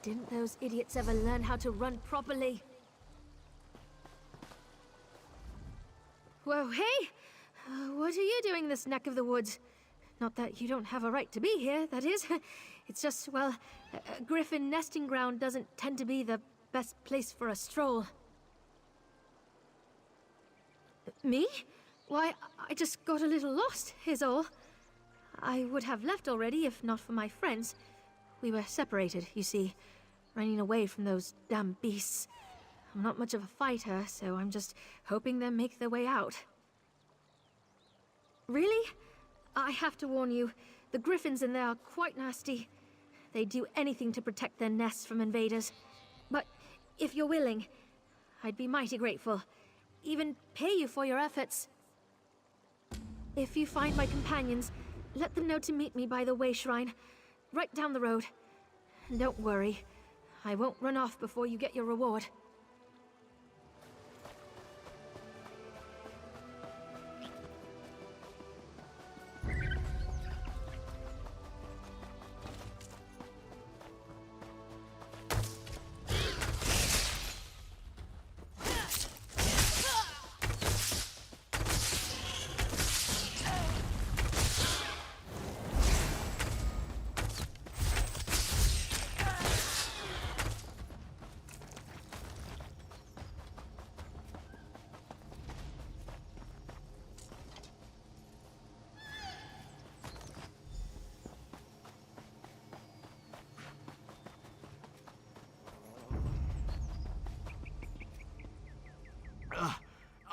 Didn't those idiots ever learn how to run properly? Whoa, hey! What are you doing in this neck of the woods? Not that you don't have a right to be here, that is. It's just, well, a griffin nesting ground doesn't tend to be the best place for a stroll. Me? Why, I just got a little lost, is all. I would have left already if not for my friends. We were separated, you see, running away from those damn beasts. I'm not much of a fighter, so I'm just hoping they'll make their way out. Really? I have to warn you, the griffins in there are quite nasty. They do anything to protect their nests from invaders. But if you're willing, I'd be mighty grateful. Even pay you for your efforts. If you find my companions, let them know to meet me by the Way Shrine, right down the road. And don't worry, I won't run off before you get your reward.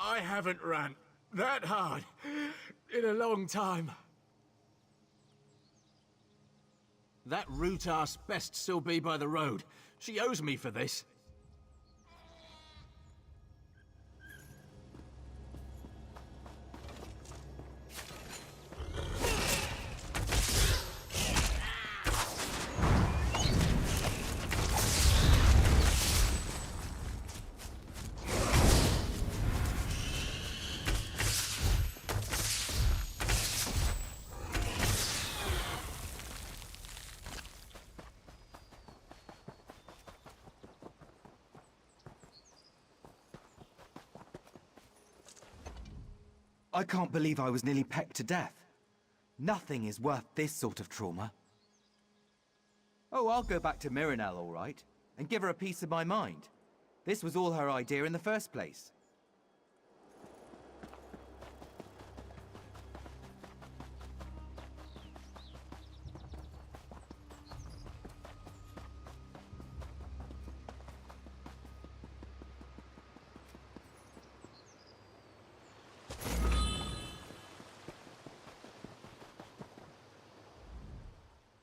I haven't run that hard in a long time. That root-ass best still be by the road. She owes me for this. I can't believe I was nearly pecked to death. Nothing is worth this sort of trauma. Oh, I'll go back to Mirinel, all right, and give her a piece of my mind. This was all her idea in the first place.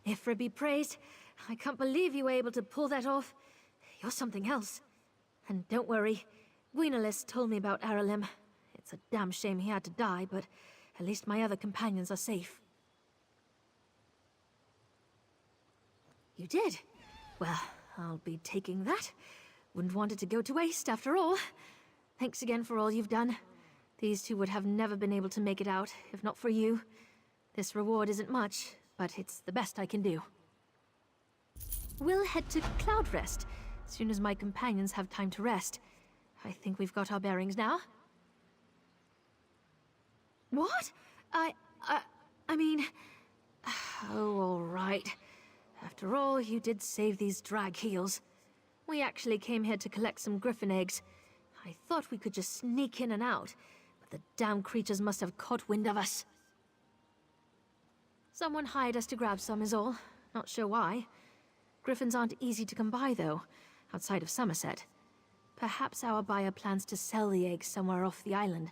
Ifra be praised. I can't believe you were able to pull that off. You're something else. And don't worry, Gwenolis told me about Aralim. It's a damn shame he had to die, but at least my other companions are safe. You did? Well, I'll be taking that. Wouldn't want it to go to waste, after all. Thanks again for all you've done. These two would have never been able to make it out, if not for you. This reward isn't much, but it's the best I can do. We'll head to Cloudrest, as soon as my companions have time to rest. I think we've got our bearings now. What? I mean... Oh, all right. After all, you did save these drag heels. We actually came here to collect some griffin eggs. I thought we could just sneak in and out, but the damn creatures must have caught wind of us. Someone hired us to grab some is all. Not sure why. Griffins aren't easy to come by, though, outside of Summerset. Perhaps our buyer plans to sell the eggs somewhere off the island.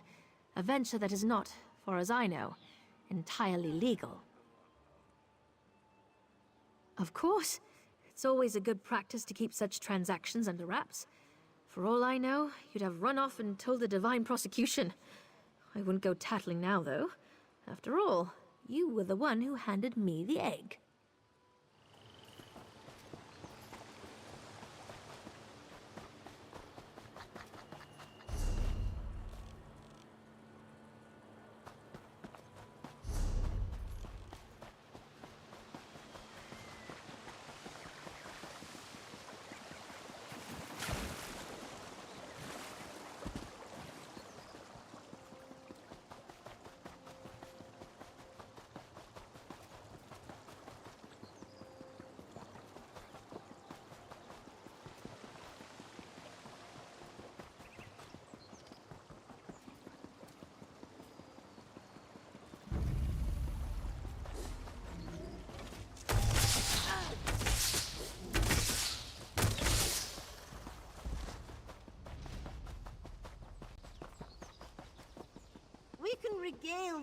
A venture that is not, far as I know, entirely legal. Of course. It's always a good practice to keep such transactions under wraps. For all I know, you'd have run off and told the divine prosecution. I wouldn't go tattling now, though. After all, you were the one who handed me the egg.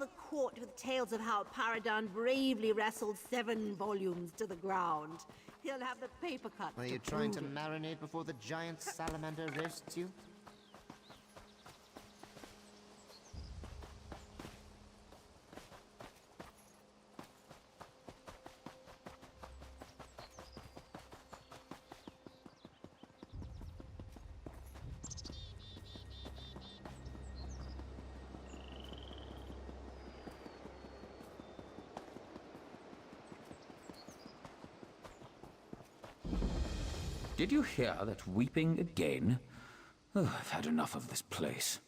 the court with tales of how Paragon bravely wrestled 7 volumes to the ground. He'll have the paper cut. Are you trying to marinate before the giant salamander roasts you? Did you hear that weeping again? Oh, I've had enough of this place.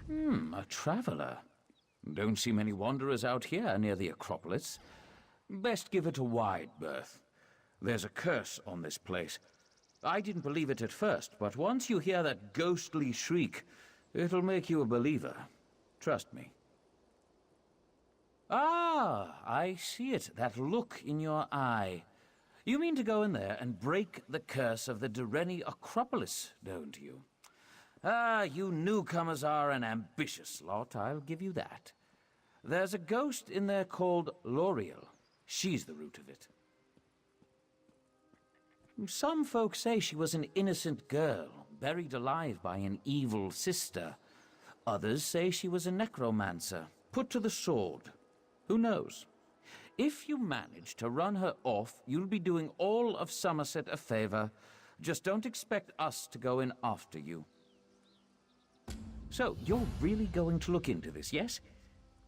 A traveler. Don't see many wanderers out here near the Acropolis. Best give it a wide berth. There's a curse on this place. I didn't believe it at first, but once you hear that ghostly shriek, it'll make you a believer. Trust me. Ah, I see it. That look in your eye. You mean to go in there and break the curse of the Direni Acropolis, don't you? Ah, you newcomers are an ambitious lot, I'll give you that. There's a ghost in there called L'Oreal. She's the root of it. Some folks say she was an innocent girl, buried alive by an evil sister. Others say she was a necromancer, put to the sword. Who knows? If you manage to run her off, you'll be doing all of Summerset a favor. Just don't expect us to go in after you. So, you're really going to look into this, yes?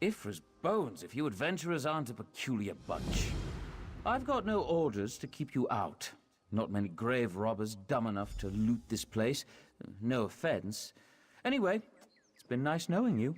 Ifra's bones if you adventurers aren't a peculiar bunch. I've got no orders to keep you out. Not many grave robbers dumb enough to loot this place. No offense. Anyway, it's been nice knowing you.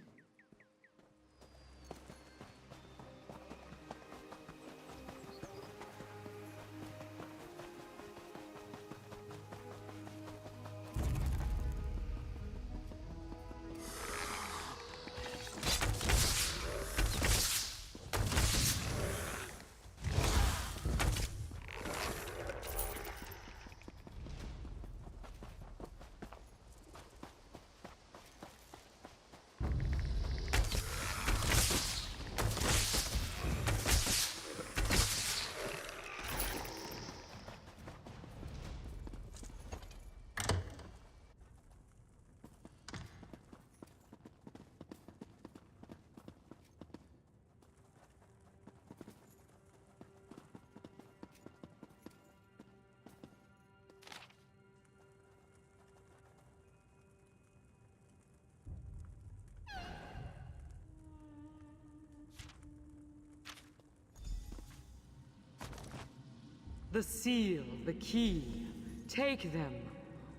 The seal, the key. Take them.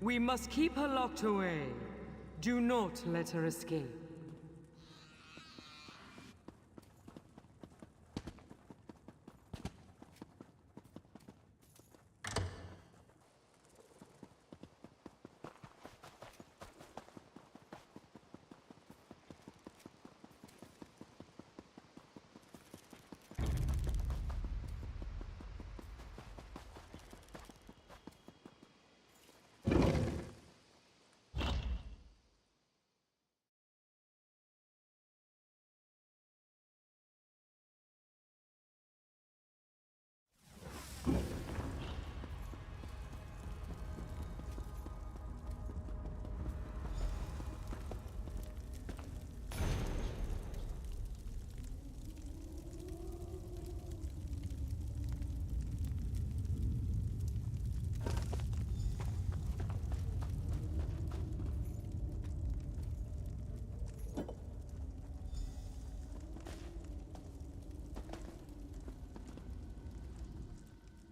We must keep her locked away. Do not let her escape.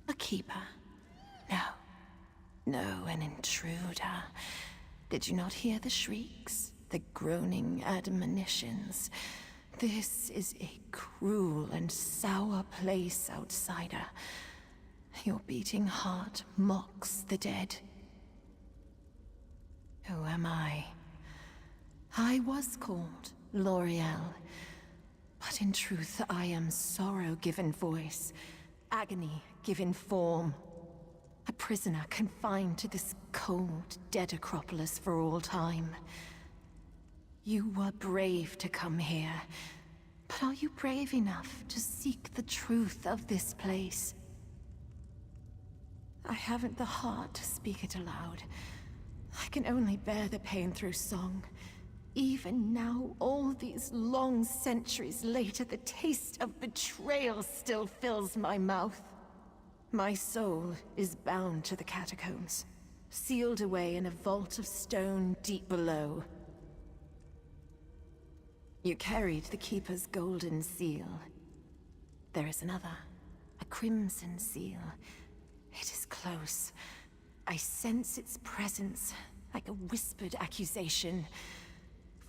A keeper? No. No, an intruder. Did you not hear the shrieks? The groaning admonitions? This is a cruel and sour place, outsider. Your beating heart mocks the dead. Who am I? I was called L'Oreal, but in truth I am sorrow given voice, agony given form. A prisoner confined to this cold, dead Acropolis for all time. You were brave to come here, but are you brave enough to seek the truth of this place? I haven't the heart to speak it aloud. I can only bear the pain through song. Even now, all these long centuries later, the taste of betrayal still fills my mouth. My soul is bound to the catacombs, sealed away in a vault of stone deep below. You carried the Keeper's golden seal. There is another, a crimson seal. It is close. I sense its presence, like a whispered accusation.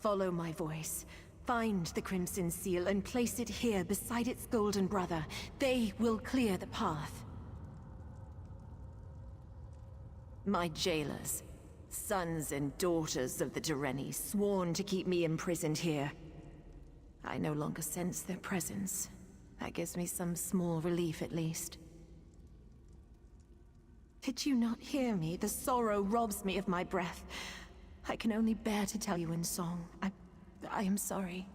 Follow my voice. Find the crimson seal and place it here beside its golden brother. They will clear the path. My jailers, sons and daughters of the Direni, sworn to keep me imprisoned here. I no longer sense their presence. That gives me some small relief, at least. Did you not hear me? The sorrow robs me of my breath. I can only bear to tell you in song. I am sorry.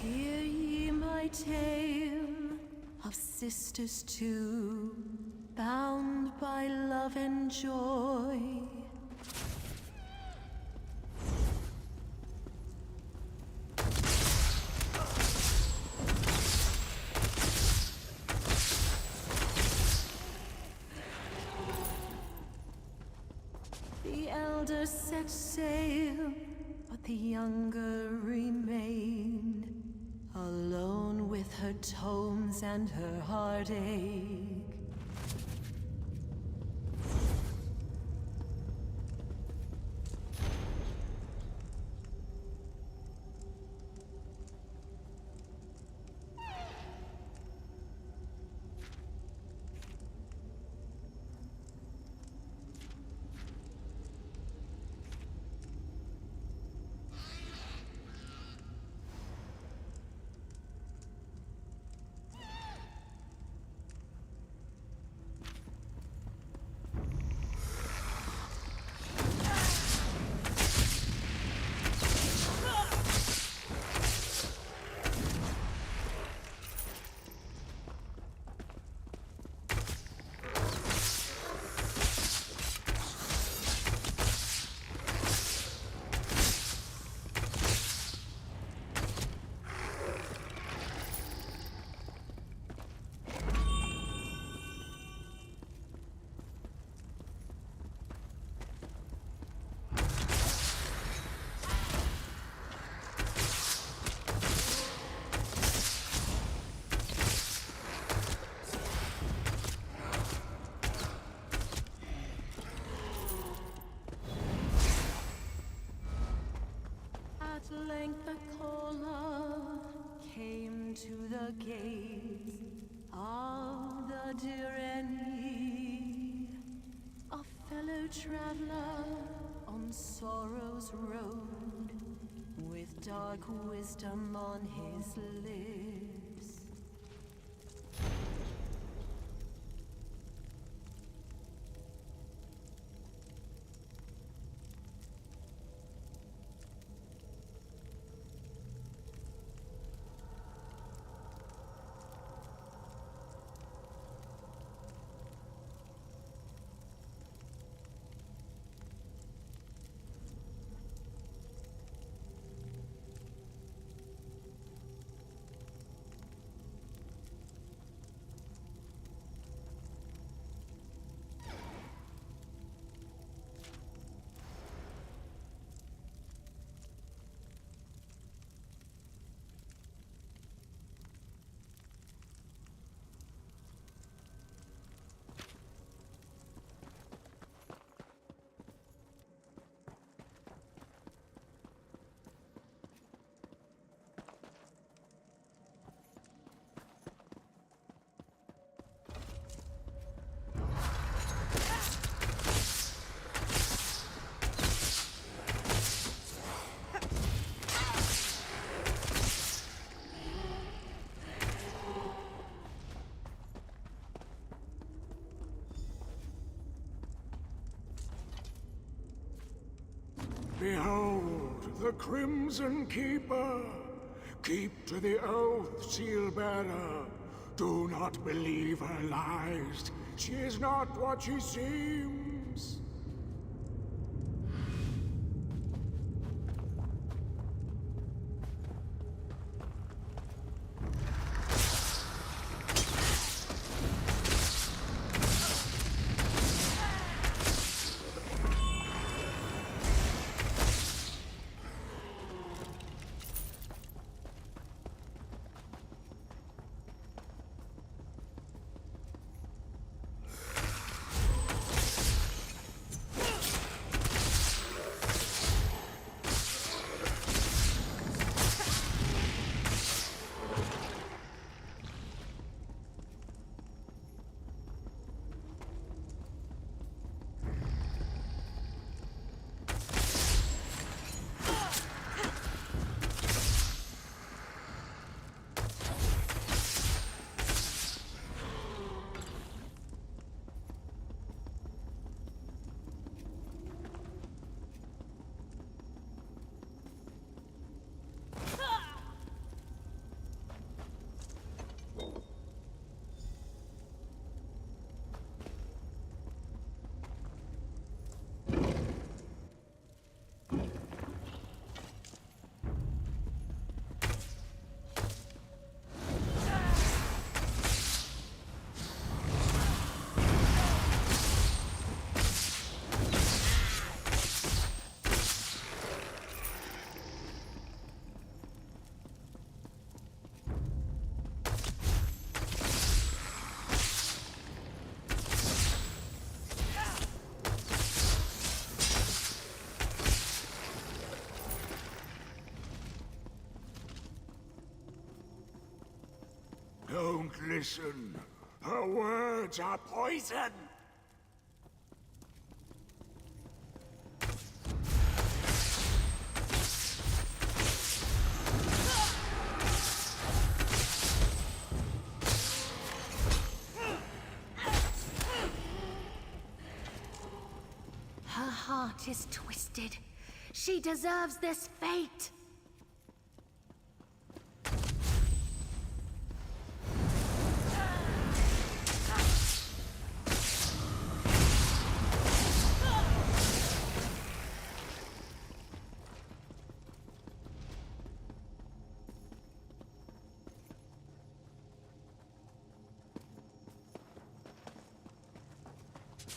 Hear ye my tale of sisters two, bound by love and joy. The elder set sail, but the younger remained, alone with her tomes and her heartache. At length the caller came to the gates of the Direni, a fellow traveler on sorrow's road, with dark wisdom on his lips. Behold, the Crimson Keeper. Keep to the oath, Seal-bearer. Do not believe her lies. She is not what she seems. Don't listen. Her words are poison. Her heart is twisted. She deserves this fate.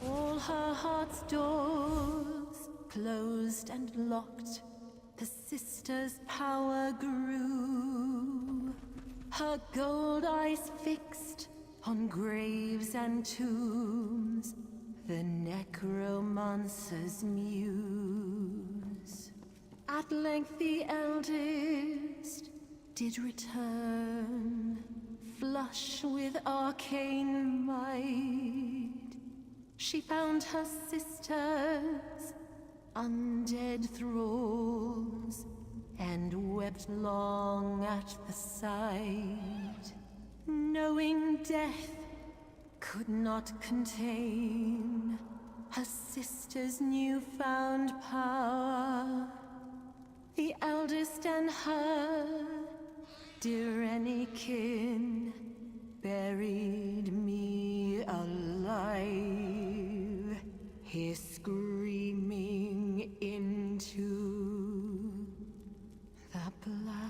All her heart's doors closed and locked. The sister's power grew. Her gold eyes fixed on graves and tombs. The necromancer's muse. At length the eldest did return, flush with arcane might. She found her sisters, undead thralls, and wept long at the sight, knowing death could not contain her sister's newfound power. The eldest and her dear any kin buried me alive, here screaming into the black.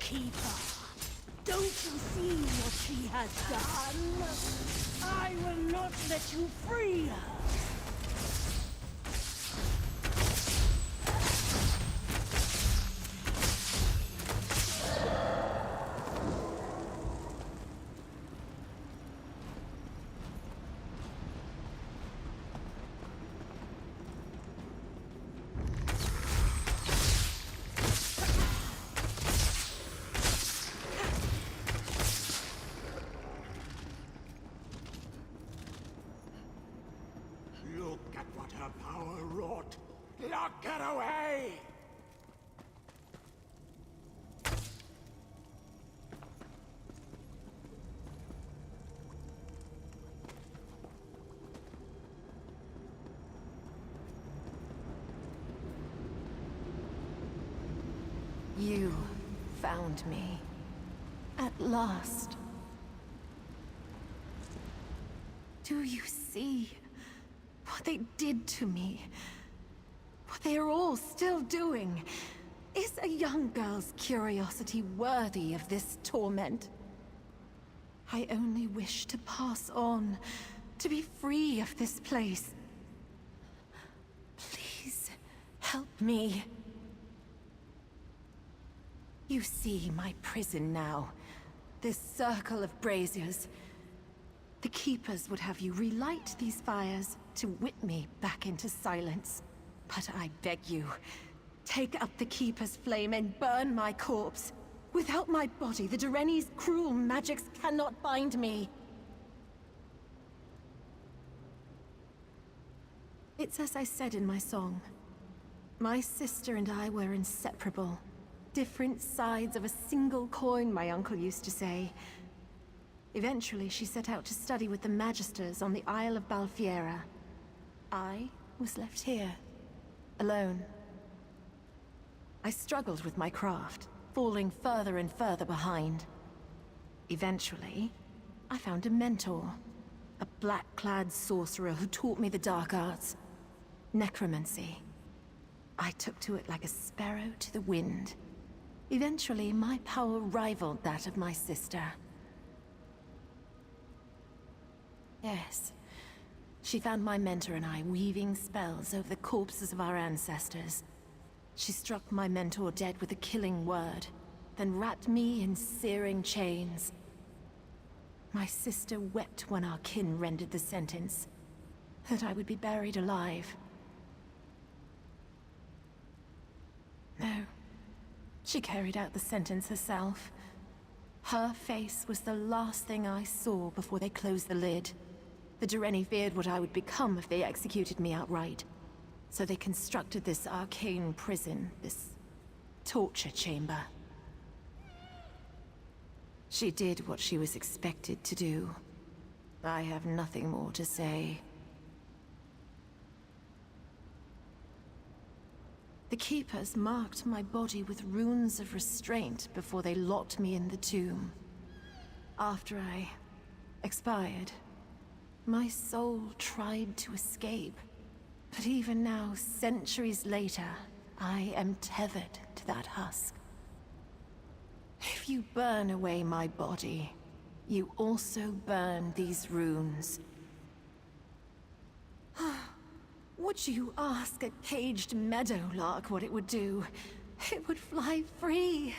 Keeper. Don't you see what she has done? I will not let you free her. Look at what her power wrought. Lock her away! You found me. At last. Do you see what they did to me? What they are all still doing? Is a young girl's curiosity worthy of this torment? I only wish to pass on, to be free of this place. Please, help me. You see my prison now. This circle of braziers. The Keepers would have you relight these fires to whip me back into silence. But I beg you, take up the Keeper's flame and burn my corpse. Without my body, the Dureni's cruel magics cannot bind me. It's as I said in my song. My sister and I were inseparable. Different sides of a single coin, my uncle used to say. Eventually, she set out to study with the Magisters on the Isle of Balfiera. I was left here, alone. I struggled with my craft, falling further and further behind. Eventually, I found a mentor, a black-clad sorcerer who taught me the dark arts, necromancy. I took to it like a sparrow to the wind. Eventually, my power rivaled that of my sister. Yes, she found my mentor and I weaving spells over the corpses of our ancestors. She struck my mentor dead with a killing word, then wrapped me in searing chains. My sister wept when our kin rendered the sentence, that I would be buried alive. No. She carried out the sentence herself. Her face was the last thing I saw before they closed the lid. The Dureni feared what I would become if they executed me outright. So they constructed this arcane prison, this torture chamber. She did what she was expected to do. I have nothing more to say. The Keepers marked my body with runes of restraint before they locked me in the tomb. After I expired, my soul tried to escape. But even now, centuries later, I am tethered to that husk. If you burn away my body, you also burn these runes. Would you ask a caged meadowlark what it would do? It would fly free,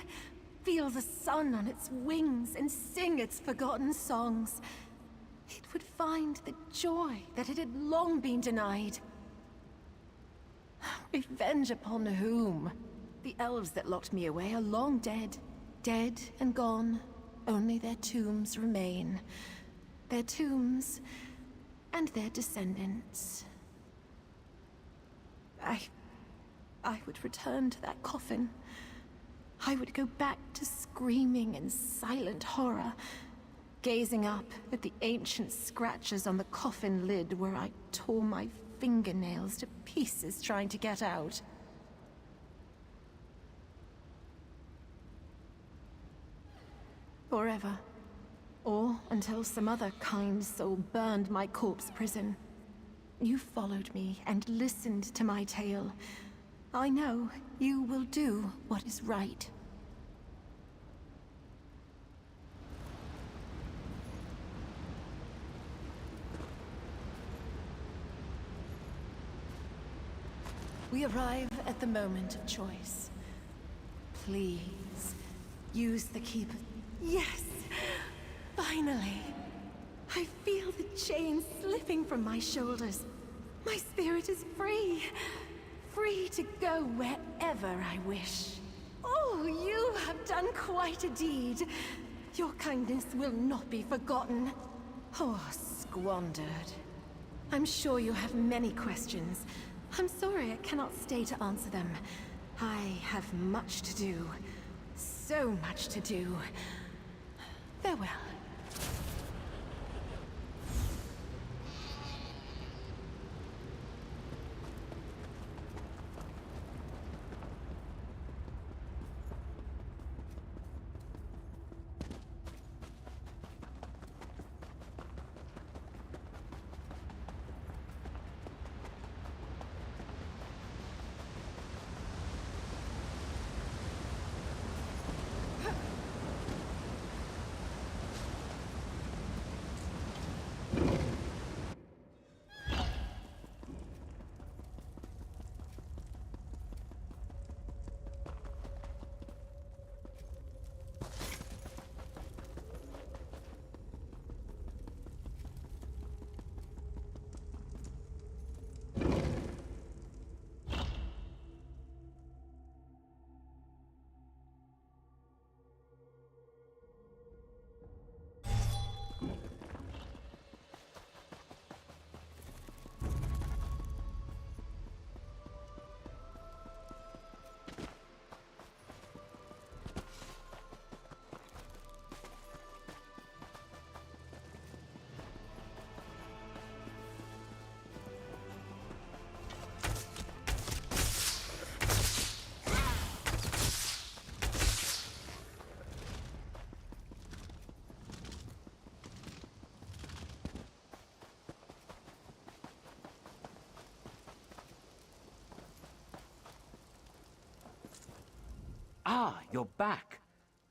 feel the sun on its wings, and sing its forgotten songs. It would find the joy that it had long been denied. Revenge upon whom? The elves that locked me away are long dead. Dead and gone. Only their tombs remain. Their tombs and their descendants. I would return to that coffin. I would go back to screaming in silent horror, gazing up at the ancient scratches on the coffin lid where I tore my fingernails to pieces trying to get out. Forever. Or until some other kind soul burned my corpse prison. You followed me and listened to my tale. I know you will do what is right. We arrive at the moment of choice. Please, use the keeper. Yes! Finally! I feel the chains slipping from my shoulders. My spirit is free. Free to go wherever I wish. Oh, you have done quite a deed. Your kindness will not be forgotten. Oh, squandered. I'm sure you have many questions. I'm sorry I cannot stay to answer them. I have much to do. So much to do. Farewell. Ah, you're back.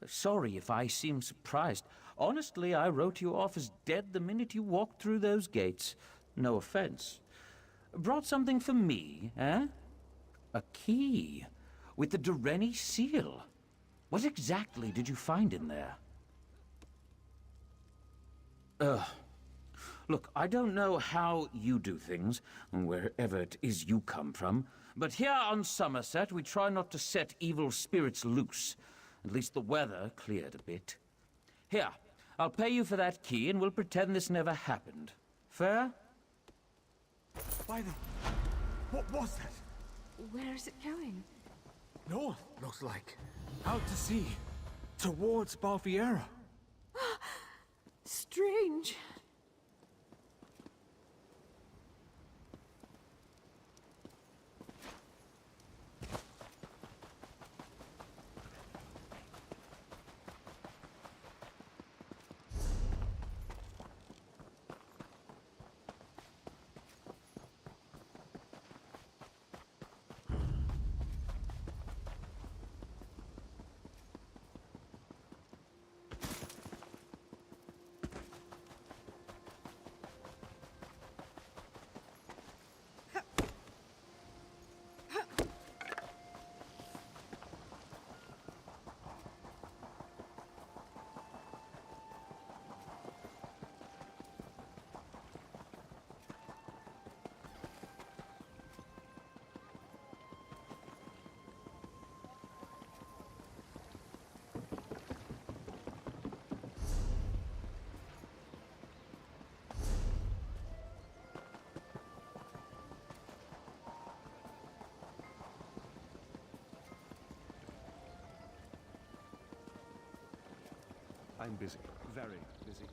Sorry if I seem surprised. Honestly, I wrote you off as dead the minute you walked through those gates. No offense. Brought something for me, eh? A key with the Durrani seal. What exactly did you find in there? Look, I don't know how you do things, wherever it is you come from, but here on Summerset we try not to set evil spirits loose. At least the weather cleared a bit. Here, I'll pay you for that key and we'll pretend this never happened. Fair? By the... What was that? Where is it going? North, looks like. Out to sea. Towards Balfiera. Strange. I'm busy. Very busy.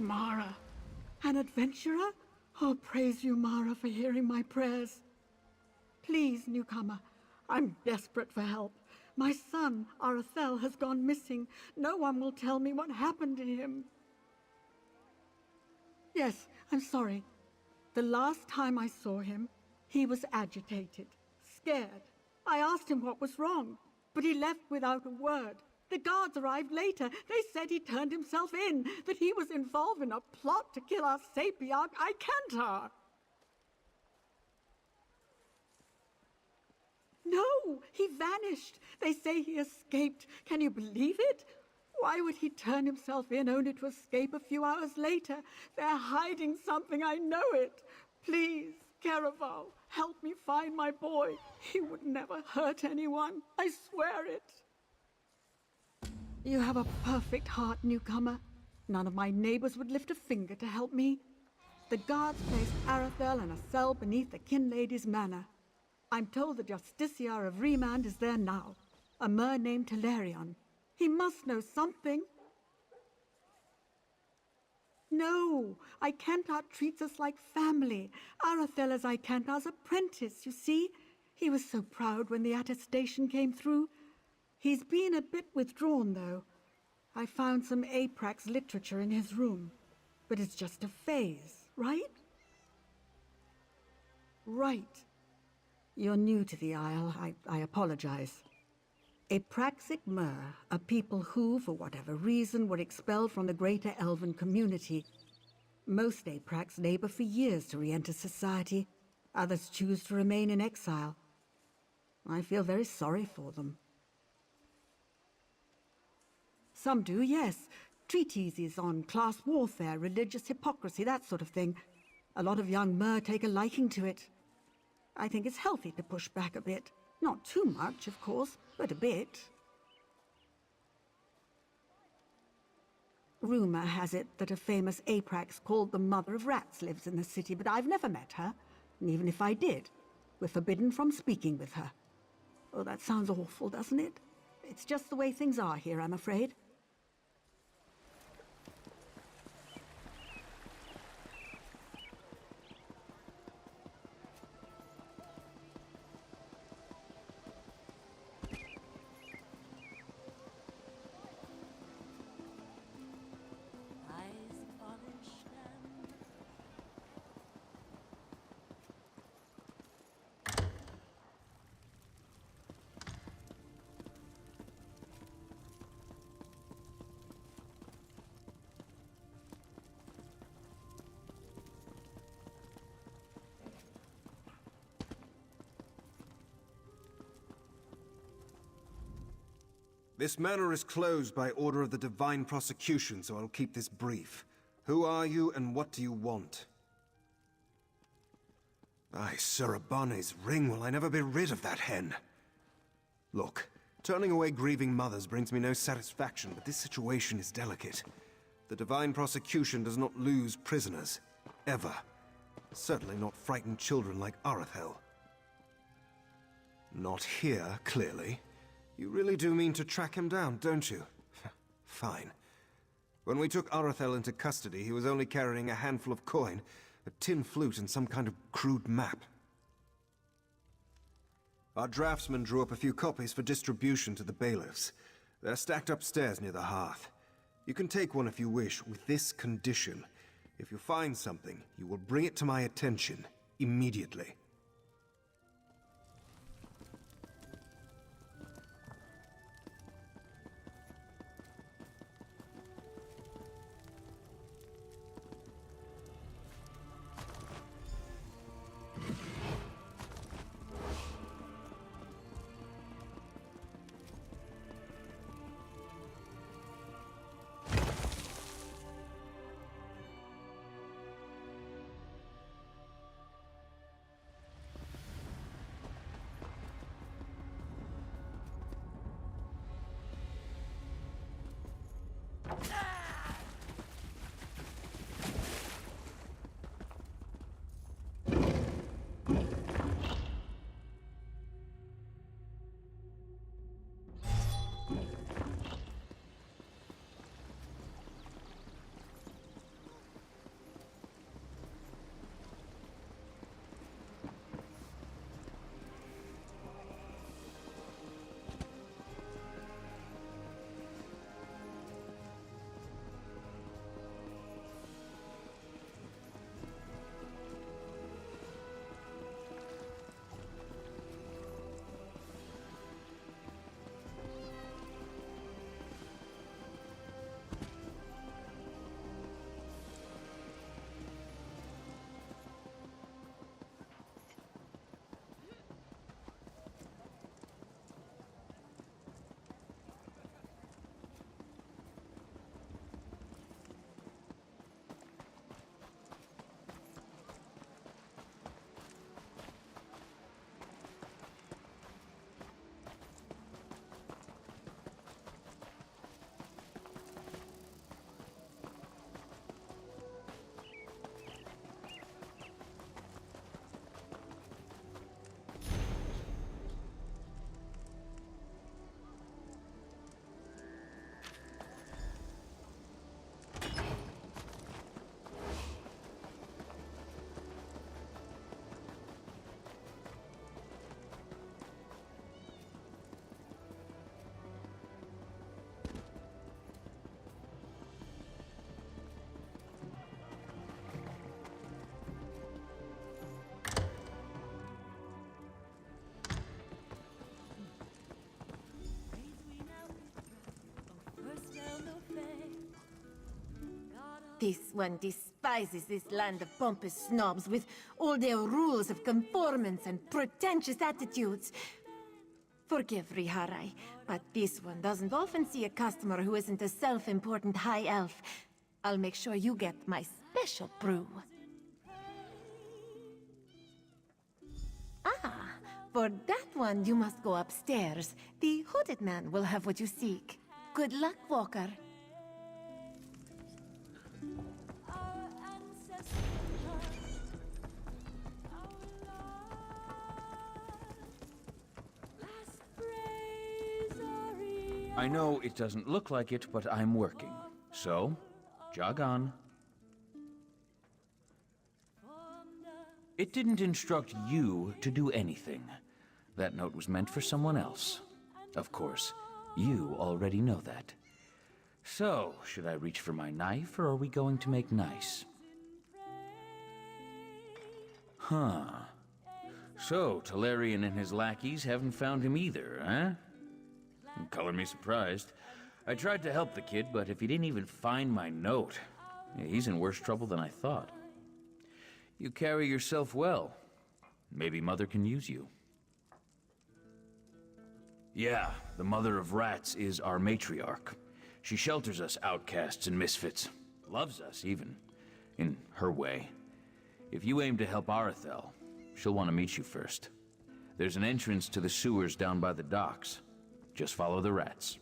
Mara. An adventurer? Oh, praise you, Mara, for hearing my prayers. Please, newcomer, I'm desperate for help. My son, Arathel, has gone missing. No one will tell me what happened to him. Yes, I'm sorry. The last time I saw him, he was agitated, scared. I asked him what was wrong, but he left without a word. The guards arrived later. They said he turned himself in, that he was involved in a plot to kill our sapiarch, Icantar. No, he vanished. They say he escaped. Can you believe it? Why would he turn himself in only to escape a few hours later? They're hiding something, I know it. Please, Caraval, help me find my boy. He would never hurt anyone. I swear it. You have a perfect heart, newcomer. None of my neighbors would lift a finger to help me. The guards placed Arathel in a cell beneath the Kin Lady's manor. I'm told the Justiciar of Remand is there now, a mer named Telerion. He must know something. No, Icantar treats us like family. Arathel is Icantar's apprentice, you see? He was so proud when the attestation came through. He's been a bit withdrawn, though. I found some Aprax literature in his room. But it's just a phase, right? Right. You're new to the Isle. I apologize. Apraxic Mer are people who, for whatever reason, were expelled from the greater elven community. Most Aprax labor for years to re-enter society. Others choose to remain in exile. I feel very sorry for them. Some do, yes. Treatises on class warfare, religious hypocrisy, that sort of thing. A lot of young Mer take a liking to it. I think it's healthy to push back a bit. Not too much, of course, but a bit. Rumor has it that a famous Aprax called the Mother of Rats lives in the city, but I've never met her. And even if I did, we're forbidden from speaking with her. Oh, that sounds awful, doesn't it? It's just the way things are here, I'm afraid. This manor is closed by order of the Divine Prosecution, so I'll keep this brief. Who are you, and what do you want? Aye, Surabane's ring, will I never be rid of that hen? Look, turning away grieving mothers brings me no satisfaction, but this situation is delicate. The Divine Prosecution does not lose prisoners. Ever. Certainly not frightened children like Arathel. Not here, clearly. You really do mean to track him down, don't you? Fine. When we took Arathel into custody, he was only carrying a handful of coin, a tin flute, and some kind of crude map. Our draftsman drew up a few copies for distribution to the bailiffs. They're stacked upstairs near the hearth. You can take one if you wish, with this condition. If you find something, you will bring it to my attention, immediately. This one despises this land of pompous snobs with all their rules of conformance and pretentious attitudes. Forgive Riharai, but this one doesn't often see a customer who isn't a self-important high elf. I'll make sure you get my special brew. Ah, for that one you must go upstairs. The hooded man will have what you seek. Good luck, Walker. I know it doesn't look like it, but I'm working. So, jog on. It didn't instruct you to do anything. That note was meant for someone else. Of course, you already know that. So, should I reach for my knife, or are we going to make nice? Huh. So, Talarian and his lackeys haven't found him either, huh? Color me surprised. I tried to help the kid, but if he didn't even find my note, he's in worse trouble than I thought. You carry yourself well. Maybe Mother can use you. Yeah, the Mother of Rats is our matriarch. She shelters us outcasts and misfits. Loves us, even. In her way. If you aim to help Arethel, she'll want to meet you first. There's an entrance to the sewers down by the docks. Just follow the rats.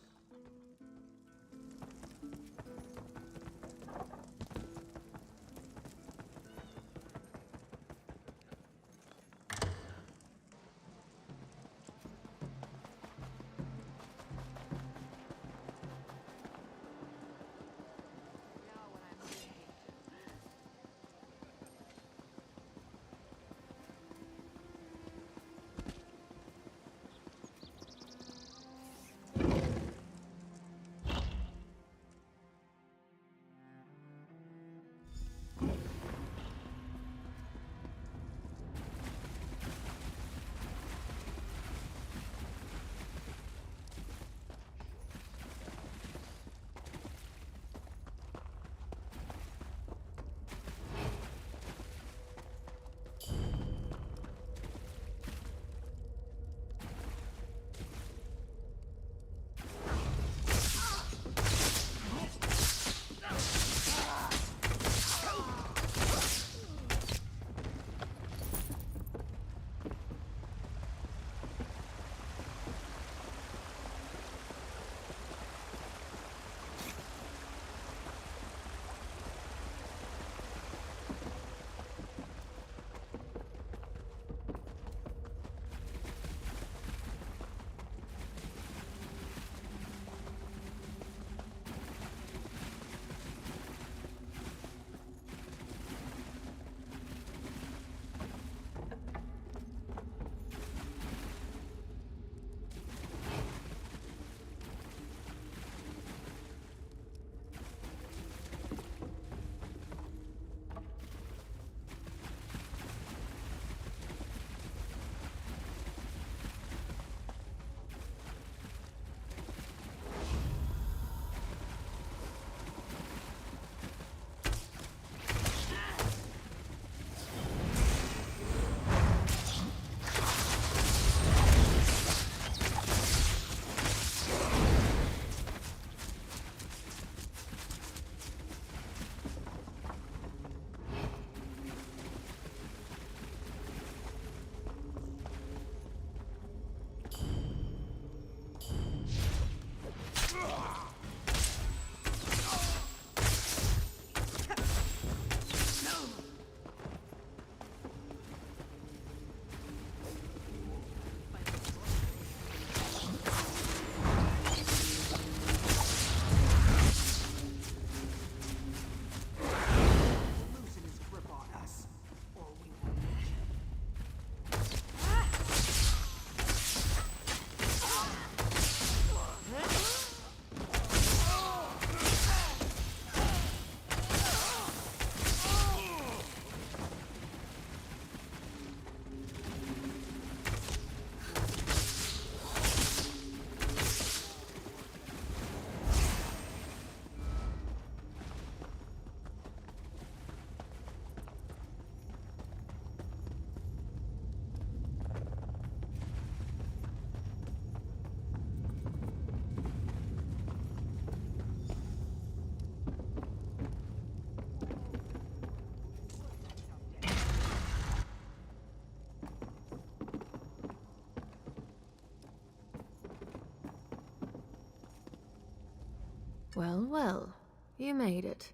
Well, well. You made it.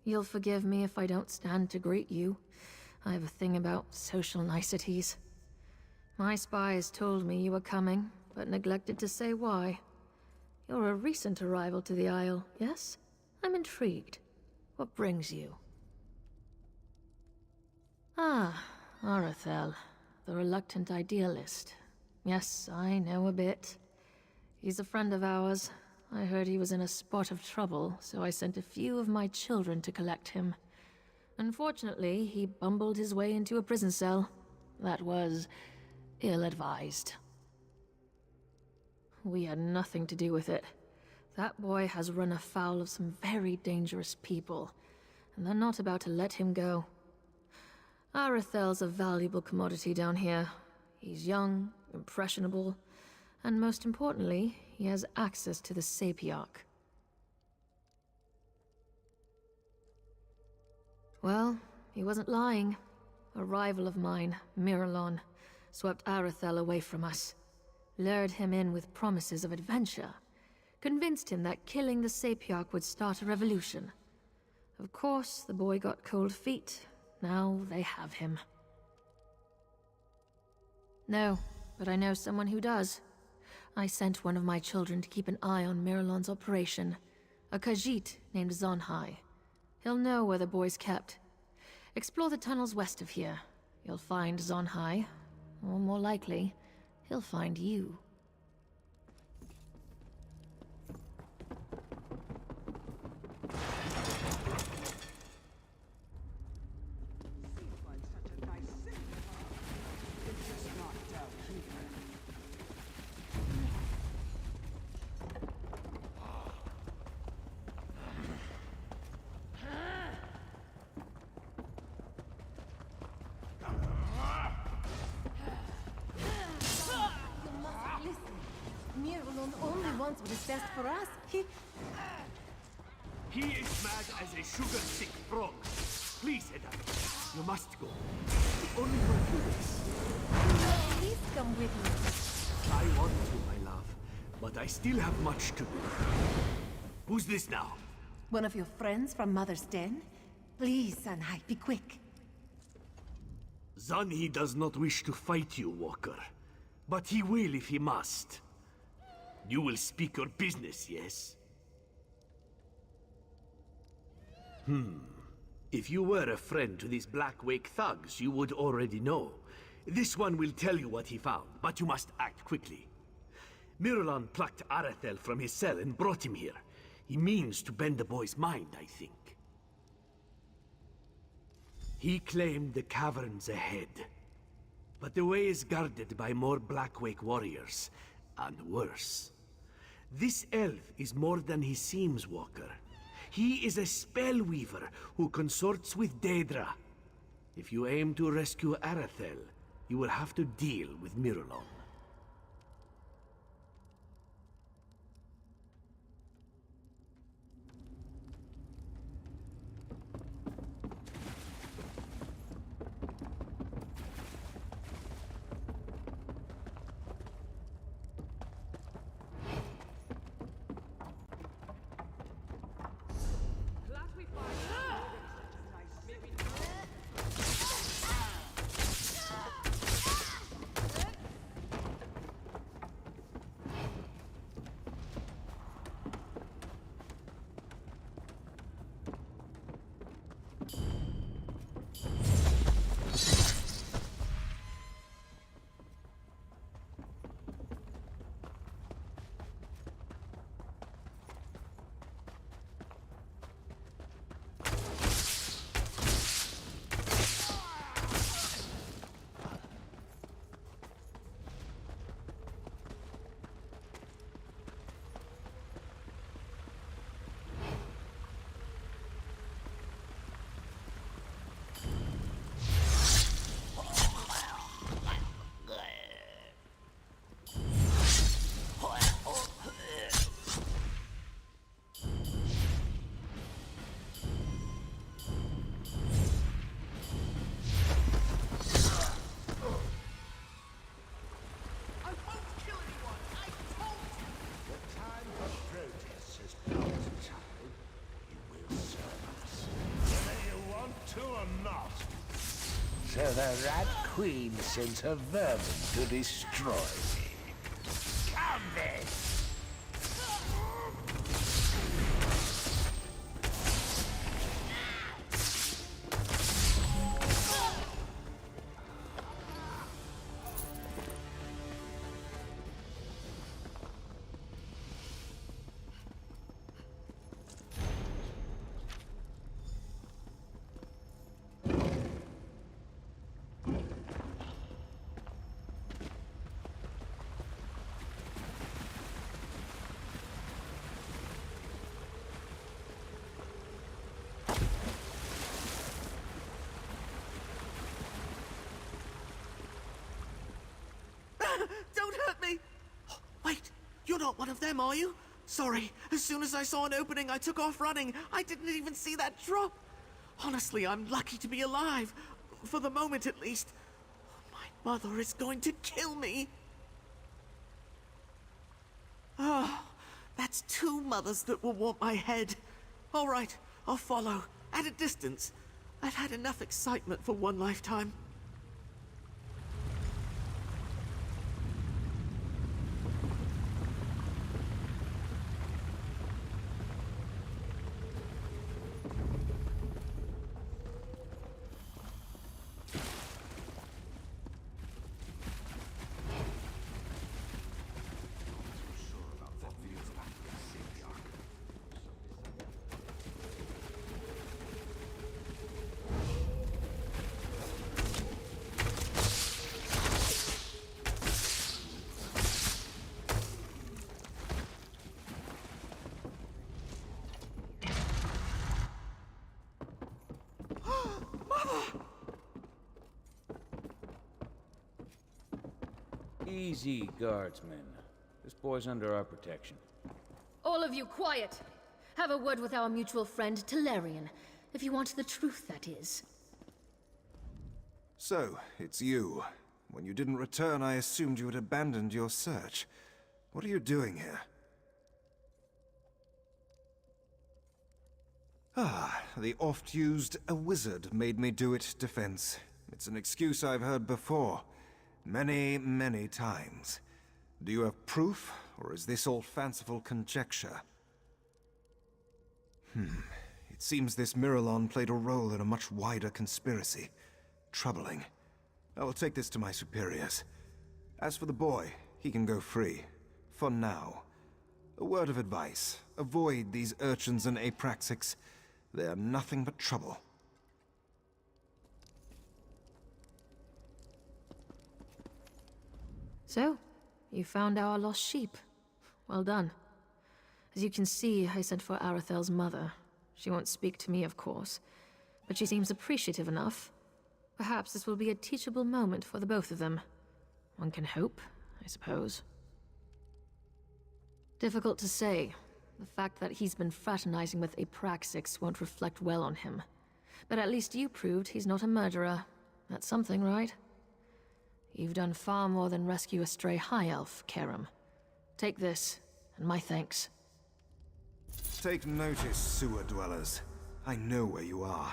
You'll forgive me if I don't stand to greet you. I have a thing about social niceties. My spies told me you were coming, but neglected to say why. You're a recent arrival to the Isle, yes? I'm intrigued. What brings you? Ah, Arathel, the reluctant idealist. Yes, I know a bit. He's a friend of ours. I heard he was in a spot of trouble, so I sent a few of my children to collect him. Unfortunately, he bumbled his way into a prison cell. That was ill-advised. We had nothing to do with it. That boy has run afoul of some very dangerous people, and they're not about to let him go. Arathel's a valuable commodity down here. He's young, impressionable, and most importantly, he has access to the Sapiarch. Well, he wasn't lying. A rival of mine, Miralon, swept Arathel away from us, lured him in with promises of adventure, convinced him that killing the Sapiarch would start a revolution. Of course, the boy got cold feet. Now they have him. No, but I know someone who does. I sent one of my children to keep an eye on Miralon's operation, a Khajiit named Zonhai. He'll know where the boy's kept. Explore the tunnels west of here. You'll find Zonhai, or more likely, he'll find you. Miralon only wants what is best for us. He is mad as a sugar-sick frog. Please, Edda, you must go. Only for a few days. Please come with me. I want to, my love, but I still have much to do. Who's this now? One of your friends from Mother's Den? Please, Sanhai, be quick. Zanhi does not wish to fight you, Walker. But he will if he must. You will speak your business, yes? If you were a friend to these Blackwake thugs, you would already know. This one will tell you what he found, but you must act quickly. Miralon plucked Arathel from his cell and brought him here. He means to bend the boy's mind, I think. He claimed the caverns ahead. But the way is guarded by more Blackwake warriors, and worse. This elf is more than he seems, Walker. He is a spellweaver who consorts with Daedra. If you aim to rescue Arathel, you will have to deal with Miralon. the Rat Queen sends her vermin to destroy me. Come then! Don't hurt me! Oh, wait, you're not one of them, are you? Sorry, as soon as I saw an opening, I took off running. I didn't even see that drop. Honestly, I'm lucky to be alive. For the moment, at least. My mother is going to kill me. Oh, that's two mothers that will want my head. All right, I'll follow, at a distance. I've had enough excitement for one lifetime. Easy, guardsmen. This boy's under our protection. All of you, quiet! Have a word with our mutual friend, Talarian. If you want the truth, that is. So, it's you. When you didn't return, I assumed you had abandoned your search. What are you doing here? Ah, the oft-used "a wizard made me do it" defense. It's an excuse I've heard before. Many, many times. Do you have proof, or is this all fanciful conjecture? It seems this Miralon played a role in a much wider conspiracy. Troubling. I will take this to my superiors. As for the boy, he can go free. For now. A word of advice. Avoid these urchins and apraxics. They are nothing but trouble. So, you found our lost sheep. Well done. As you can see, I sent for Arathel's mother. She won't speak to me, of course, but she seems appreciative enough. Perhaps this will be a teachable moment for the both of them. One can hope, I suppose. Difficult to say. The fact that he's been fraternizing with Apraxix won't reflect well on him. But at least you proved he's not a murderer. That's something, right? You've done far more than rescue a stray high elf, Karam. Take this, and my thanks. Take notice, sewer dwellers. I know where you are.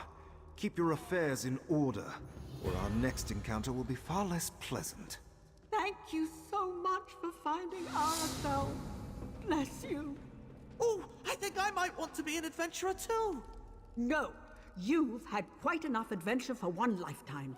Keep your affairs in order, or our next encounter will be far less pleasant. Thank you so much for finding Arathel. Bless you. Oh, I think I might want to be an adventurer too. No, you've had quite enough adventure for one lifetime.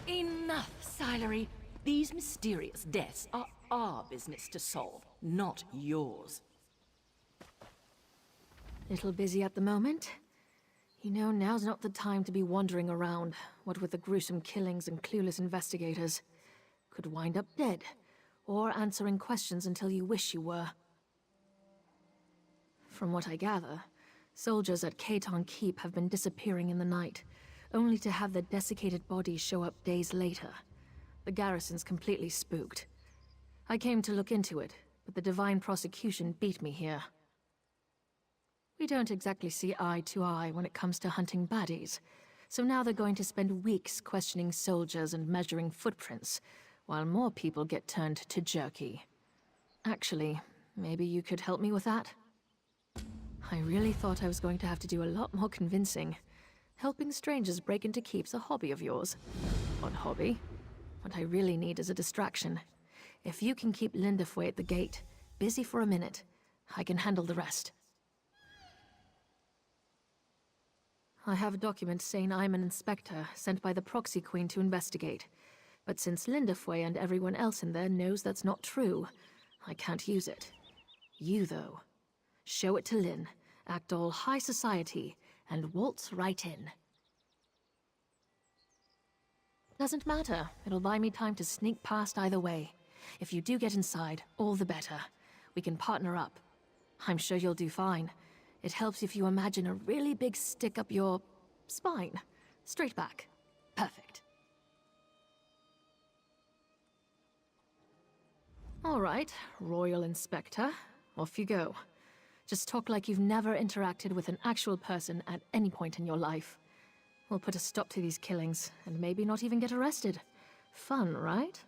Enough, Silery. These mysterious deaths are our business to solve, not yours. Little busy at the moment. You know, now's not the time to be wandering around, what with the gruesome killings and clueless investigators. Could wind up dead, or answering questions until you wish you were. From what I gather, soldiers at Caton Keep have been disappearing in the night, only to have their desiccated bodies show up days later. The garrison's completely spooked. I came to look into it, but the Divine Prosecution beat me here. We don't exactly see eye to eye when it comes to hunting baddies, so now they're going to spend weeks questioning soldiers and measuring footprints, while more people get turned to jerky. Actually, maybe you could help me with that? I really thought I was going to have to do a lot more convincing. Helping strangers break into keeps a hobby of yours. Odd hobby. What I really need is a distraction. If you can keep Lindefoy at the gate, busy for a minute, I can handle the rest. I have a document saying I'm an inspector sent by the Proxy Queen to investigate. But since Lindefoy and everyone else in there knows that's not true, I can't use it. You, though. Show it to Lynn, act all high society, and waltz right in. Doesn't matter. It'll buy me time to sneak past either way. If you do get inside, all the better. We can partner up. I'm sure you'll do fine. It helps if you imagine a really big stick up your spine. Straight back. Perfect. All right, Royal Inspector. Off you go. Just talk like you've never interacted with an actual person at any point in your life. We'll put a stop to these killings, and maybe not even get arrested. Fun, right?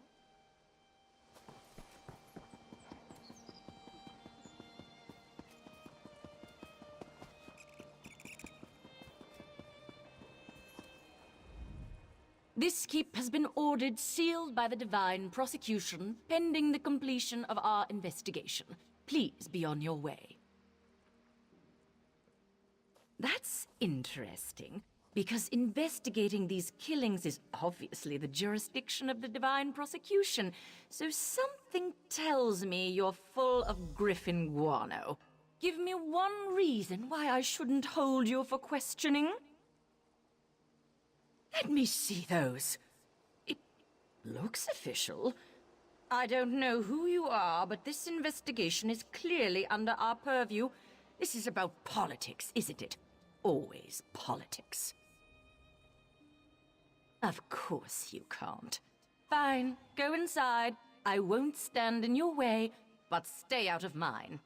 This keep has been ordered sealed by the Divine Prosecution, pending the completion of our investigation. Please be on your way. That's interesting, because investigating these killings is obviously the jurisdiction of the Divine Prosecution, so something tells me you're full of Griffin guano. Give me one reason why I shouldn't hold you for questioning. Let me see those. It looks official. I don't know who you are, but this investigation is clearly under our purview. This is about politics, isn't it? Always politics. Of course you can't. Fine, go inside. I won't stand in your way, but stay out of mine.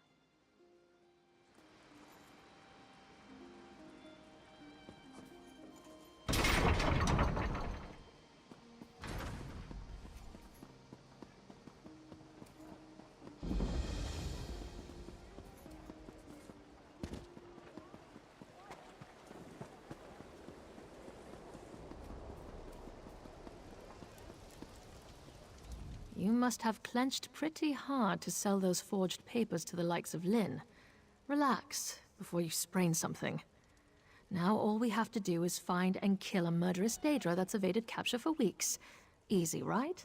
You must have clenched pretty hard to sell those forged papers to the likes of Lynn. Relax, before you sprain something. Now all we have to do is find and kill a murderous Daedra that's evaded capture for weeks. Easy, right?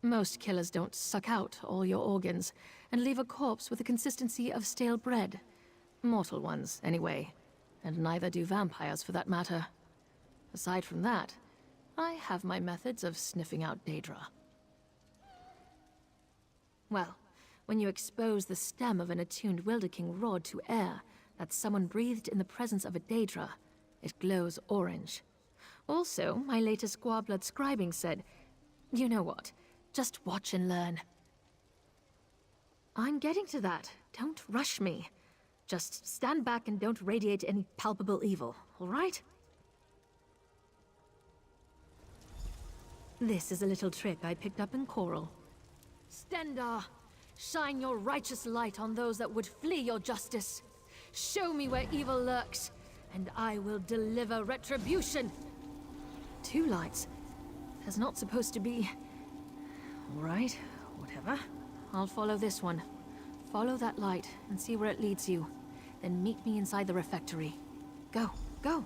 Most killers don't suck out all your organs and leave a corpse with the consistency of stale bread. Mortal ones, anyway. And neither do vampires, for that matter. Aside from that, I have my methods of sniffing out Daedra. Well, when you expose the stem of an attuned Wilderking rod to air that someone breathed in the presence of a Daedra, it glows orange. Also, my latest Squabblood scribing said, you know what, just watch and learn. I'm getting to that. Don't rush me. Just stand back and don't radiate any palpable evil, all right? This is a little trick I picked up in Coral. Stendar, shine your righteous light on those that would flee your justice. Show me where evil lurks, and I will deliver retribution. 2 lights. There's not supposed to be... All right, whatever. I'll follow this one. Follow that light and see where it leads you. Then meet me inside the refectory. Go, go!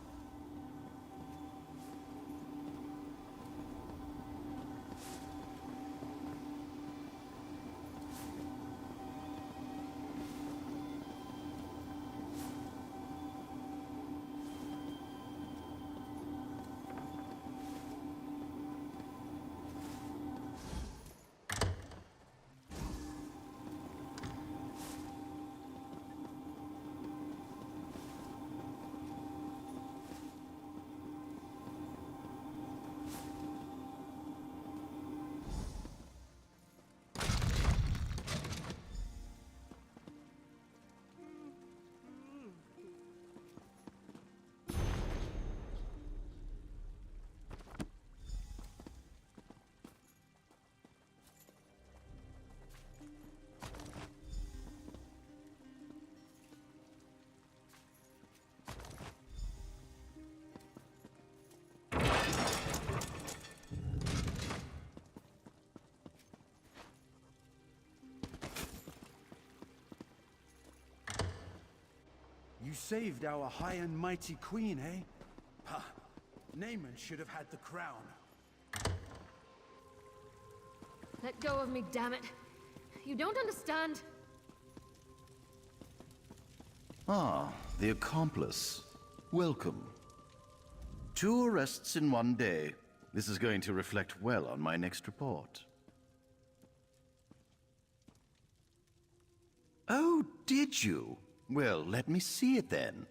You saved our high and mighty queen, eh? Ha! Naaman should have had the crown. Let go of me, damn it. You don't understand. Ah, the accomplice. Welcome. 2 arrests in 1 day. This is going to reflect well on my next report. Oh, did you? Well, let me see it then.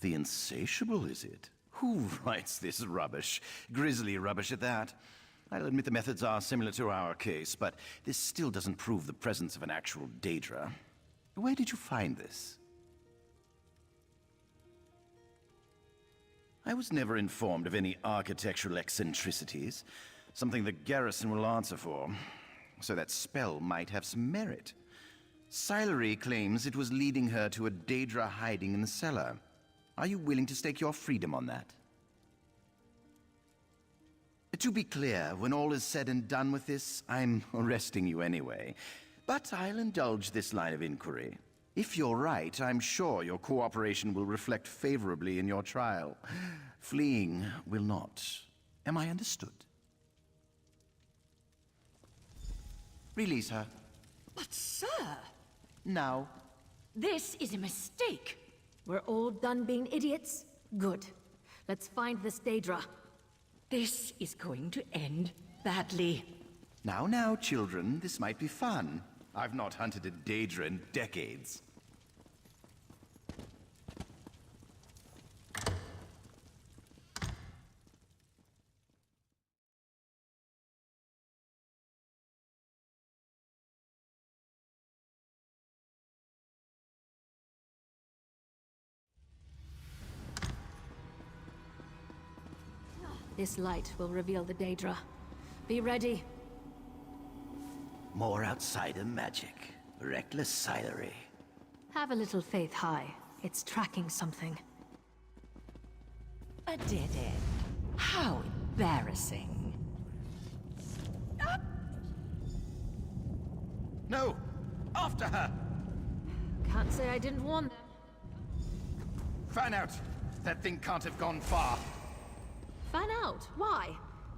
The Insatiable, is it? Who writes this rubbish? Grisly rubbish at that. I'll admit the methods are similar to our case, but this still doesn't prove the presence of an actual Daedra. Where did you find this? I was never informed of any architectural eccentricities. Something the garrison will answer for. So that spell might have some merit. Sillery claims it was leading her to a Daedra hiding in the cellar. Are you willing to stake your freedom on that? To be clear, when all is said and done with this, I'm arresting you anyway. But I'll indulge this line of inquiry. If you're right, I'm sure your cooperation will reflect favorably in your trial. Fleeing will not. Am I understood? Release her. But, sir! Now. This is a mistake. We're all done being idiots? Good. Let's find this Daedra. This is going to end badly. Now, children, this might be fun. I've not hunted a Daedra in decades. This light will reveal the Daedra. Be ready. More outsider magic. Reckless Sillery. Have a little faith, High. It's tracking something. A dead end. How embarrassing. No! After her! Can't say I didn't warn them. Fan out! That thing can't have gone far. Fan out? Why?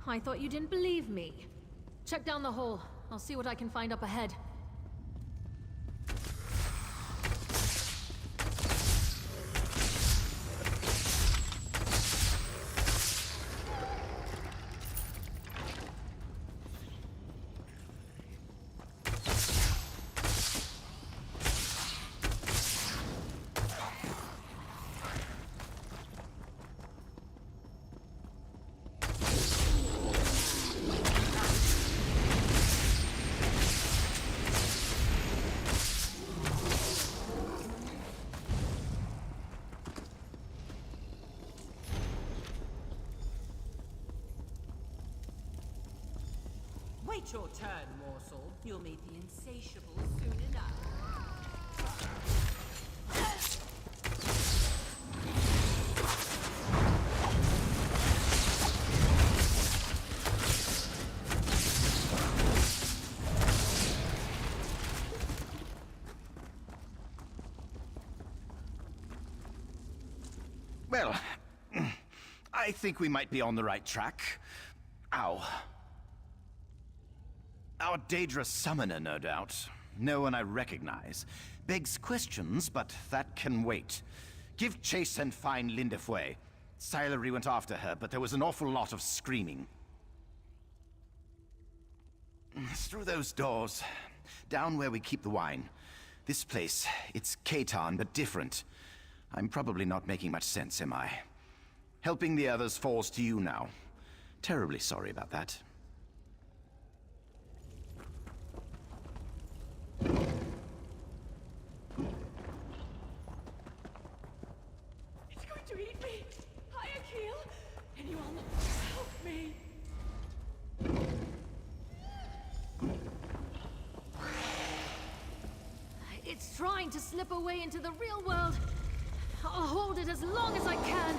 I thought you didn't believe me. Check down the hole. I'll see what I can find up ahead. Wait your turn, morsel. You'll meet the Insatiable soon enough. Well, I think we might be on the right track. Ow. Our Daedra summoner, no doubt. No one I recognize. Begs questions, but that can wait. Give chase and find Lindefoy. Sillery went after her, but there was an awful lot of screaming. Through those doors. Down where we keep the wine. This place, it's Khaitan, but different. I'm probably not making much sense, am I? Helping the others falls to you now. Terribly sorry about that. It's going to eat me! Hayakil! Anyone, help me! It's trying to slip away into the real world. I'll hold it as long as I can.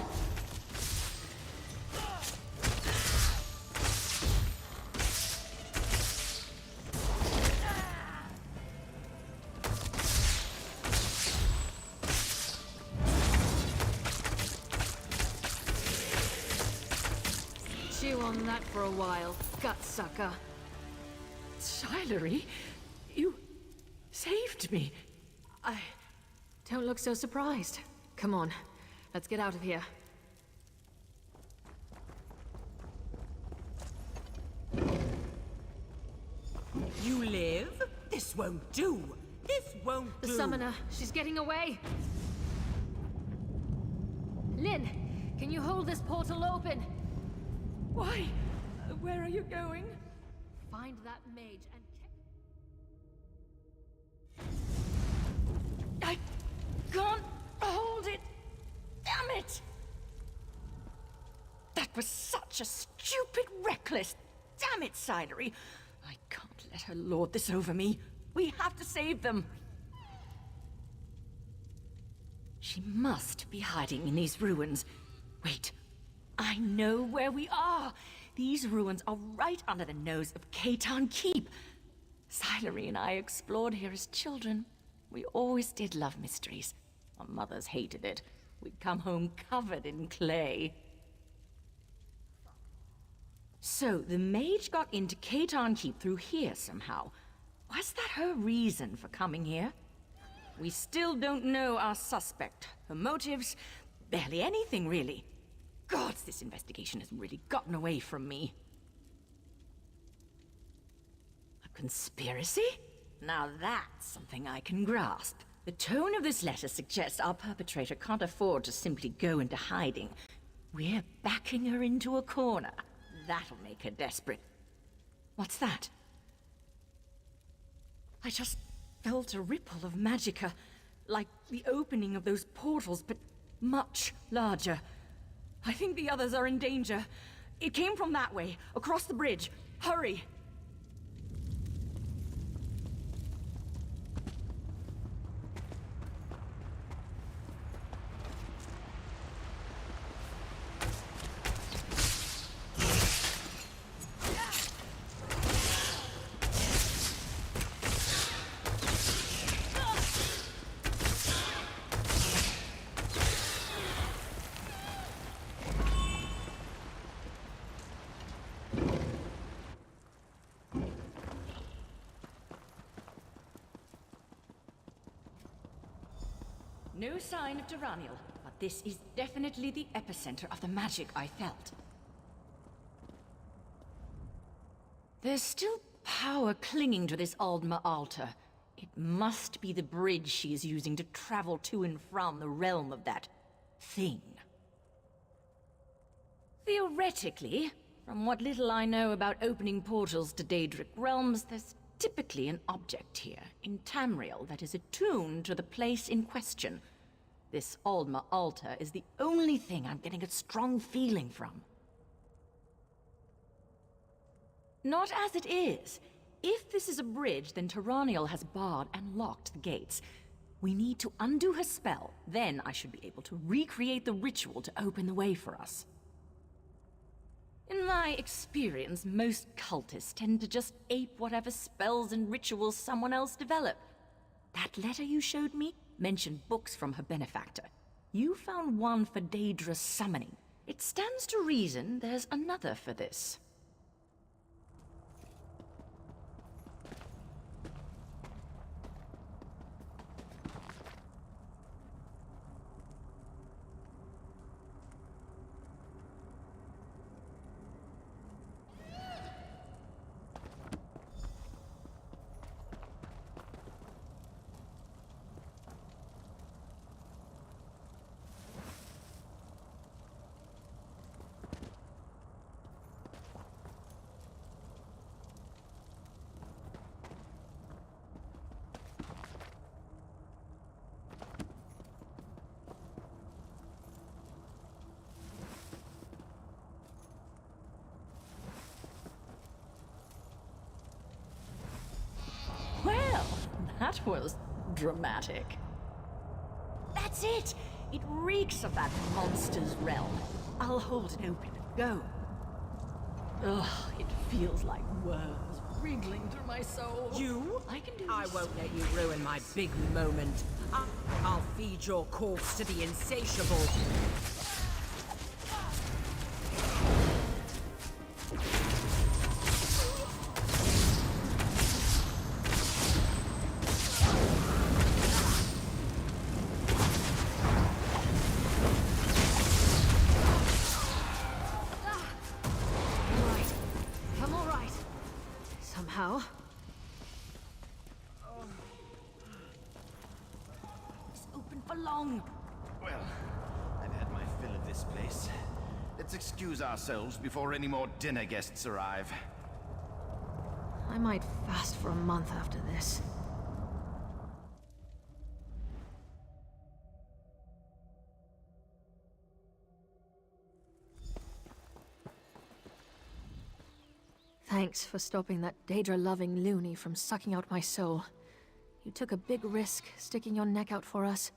Chew on that for a while, gut-sucker. Shilery, you saved me. Don't look so surprised. Come on, let's get out of here. You live? This won't do. This won't do. The summoner, she's getting away. Lynn, can you hold this portal open? Why? Where are you going? Find that mage and I can't hold it. Damn it! That was such a stupid, reckless. Damn it, Sidery. I can't let her lord this over me. We have to save them. She must be hiding in these ruins. Wait, I know where we are. These ruins are right under the nose of Khaitan Keep. Silery and I explored here as children. We always did love mysteries. Our mothers hated it. We'd come home covered in clay. So, the mage got into Khaitan Keep through here somehow. Was that her reason for coming here? We still don't know our suspect, her motives, barely anything really. Gods, this investigation has really gotten away from me. A conspiracy? Now that's something I can grasp. The tone of this letter suggests our perpetrator can't afford to simply go into hiding. We're backing her into a corner. That'll make her desperate. What's that? I just felt a ripple of magicka, like the opening of those portals, but much larger. I think the others are in danger. It came from that way, across the bridge. Hurry! No sign of Duranial, but this is definitely the epicenter of the magic I felt. There's still power clinging to this Aldma altar. It must be the bridge she is using to travel to and from the realm of that thing. Theoretically, from what little I know about opening portals to Daedric realms, there's typically an object here, in Tamriel, that is attuned to the place in question. This Aldma altar is the only thing I'm getting a strong feeling from. Not as it is. If this is a bridge, then Duranial has barred and locked the gates. We need to undo her spell, then I should be able to recreate the ritual to open the way for us. In my experience, most cultists tend to just ape whatever spells and rituals someone else developed. That letter you showed me mentioned books from her benefactor. You found one for Daedra's summoning. It stands to reason there's another for this. Well, that was dramatic. That's it! It reeks of that monster's realm. I'll hold it open and go. Ugh, it feels like worms wriggling through my soul. You? I can do I this. won't let you ruin my big moment. I'll feed your corpse to the insatiable. along. Well, I've had my fill of this place. Let's excuse ourselves before any more dinner guests arrive. I might fast for a month after this. Thanks for stopping that Daedra-loving loony from sucking out my soul. You took a big risk sticking your neck out for us.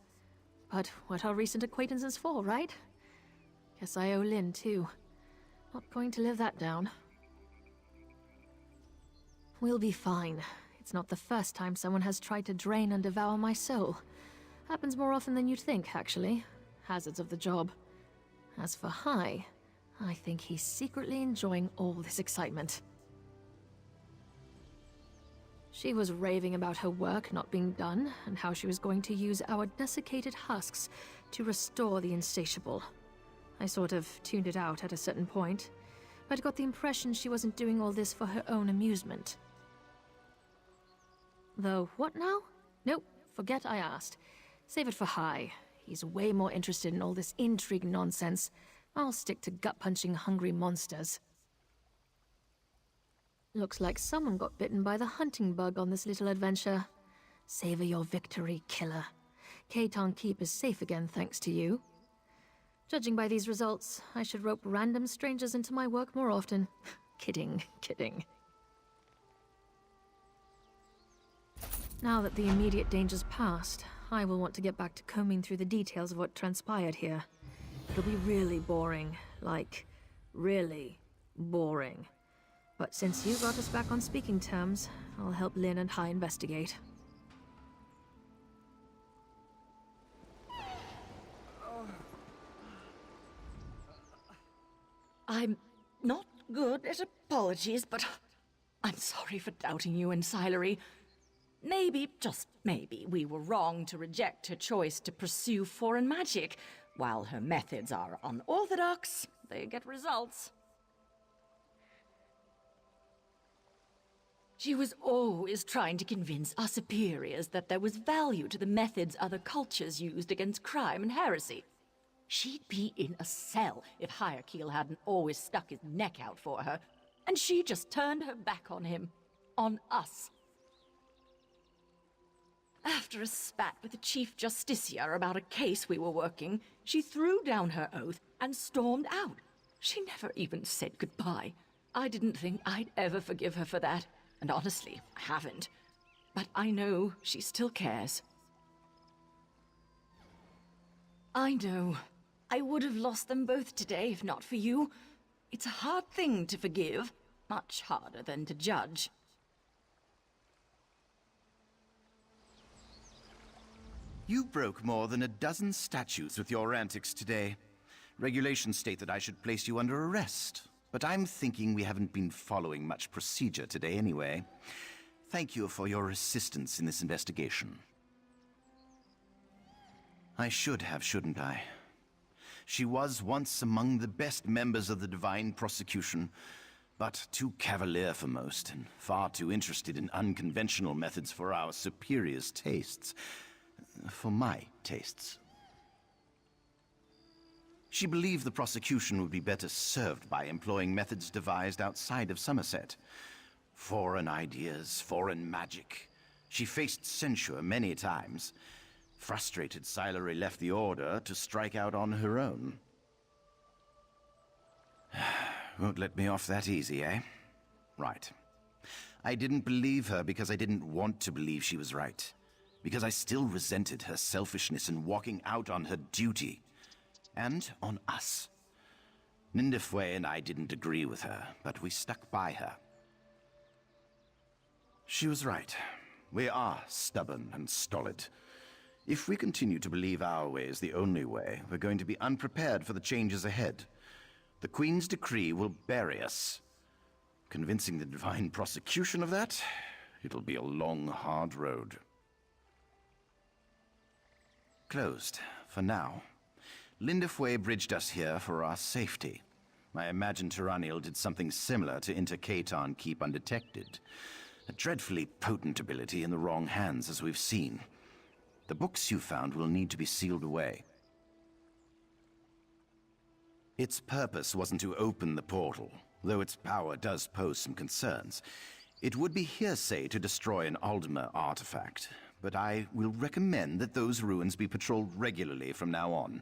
But what are recent acquaintances for, right? Guess I owe Lynn, too. Not going to live that down. We'll be fine. It's not the first time someone has tried to drain and devour my soul. Happens more often than you'd think, actually. Hazards of the job. As for Hai, I think he's secretly enjoying all this excitement. She was raving about her work not being done, and how she was going to use our desiccated husks to restore the insatiable. I sort of tuned it out at a certain point, but got the impression she wasn't doing all this for her own amusement. Though, what now? Nope, forget I asked. Save it for Hai. He's way more interested in all this intrigue nonsense. I'll stick to gut-punching hungry monsters. Looks like someone got bitten by the hunting bug on this little adventure. Savor your victory, killer. Kaitan Keep is safe again thanks to you. Judging by these results, I should rope random strangers into my work more often. Kidding, kidding. Now that the immediate danger's past, I will want to get back to combing through the details of what transpired here. It'll be really boring. Like, really boring. But since you got us back on speaking terms, I'll help Lynn and Hai investigate. I'm not good at apologies, but I'm sorry for doubting you and Silery. Maybe, just maybe, we were wrong to reject her choice to pursue foreign magic. While her methods are unorthodox, they get results. She was always trying to convince our superiors that there was value to the methods other cultures used against crime and heresy. She'd be in a cell if Hierarchiel hadn't always stuck his neck out for her, and she just turned her back on him. On us. After a spat with the Chief Justicia about a case we were working, she threw down her oath and stormed out. She never even said goodbye. I didn't think I'd ever forgive her for that. And honestly, I haven't. But I know she still cares. I know. I would have lost them both today if not for you. It's a hard thing to forgive. Much harder than to judge. You broke more than a dozen statutes with your antics today. Regulations state that I should place you under arrest. But I'm thinking we haven't been following much procedure today anyway. Thank you for your assistance in this investigation. I should have, shouldn't I? She was once among the best members of the Divine Prosecution, but too cavalier for most, and far too interested in unconventional methods for our superiors' tastes. For my tastes. She believed the prosecution would be better served by employing methods devised outside of Summerset. Foreign ideas, foreign magic. She faced censure many times. Frustrated, Silery left the Order to strike out on her own. Won't let me off that easy, eh? Right. I didn't believe her because I didn't want to believe she was right. Because I still resented her selfishness in walking out on her duty. And on us. Nindifwe and I didn't agree with her, but we stuck by her. She was right. We are stubborn and stolid. If we continue to believe our way is the only way, we're going to be unprepared for the changes ahead. The Queen's decree will bury us. Convincing the Divine Prosecution of that, it'll be a long, hard road. Closed, for now. Lindifwe bridged us here for our safety. I imagine Tyranniel did something similar to enter Kaitan Keep undetected. A dreadfully potent ability in the wrong hands, as we've seen. The books you found will need to be sealed away. Its purpose wasn't to open the portal, though its power does pose some concerns. It would be hearsay to destroy an Aldmer artifact, but I will recommend that those ruins be patrolled regularly from now on.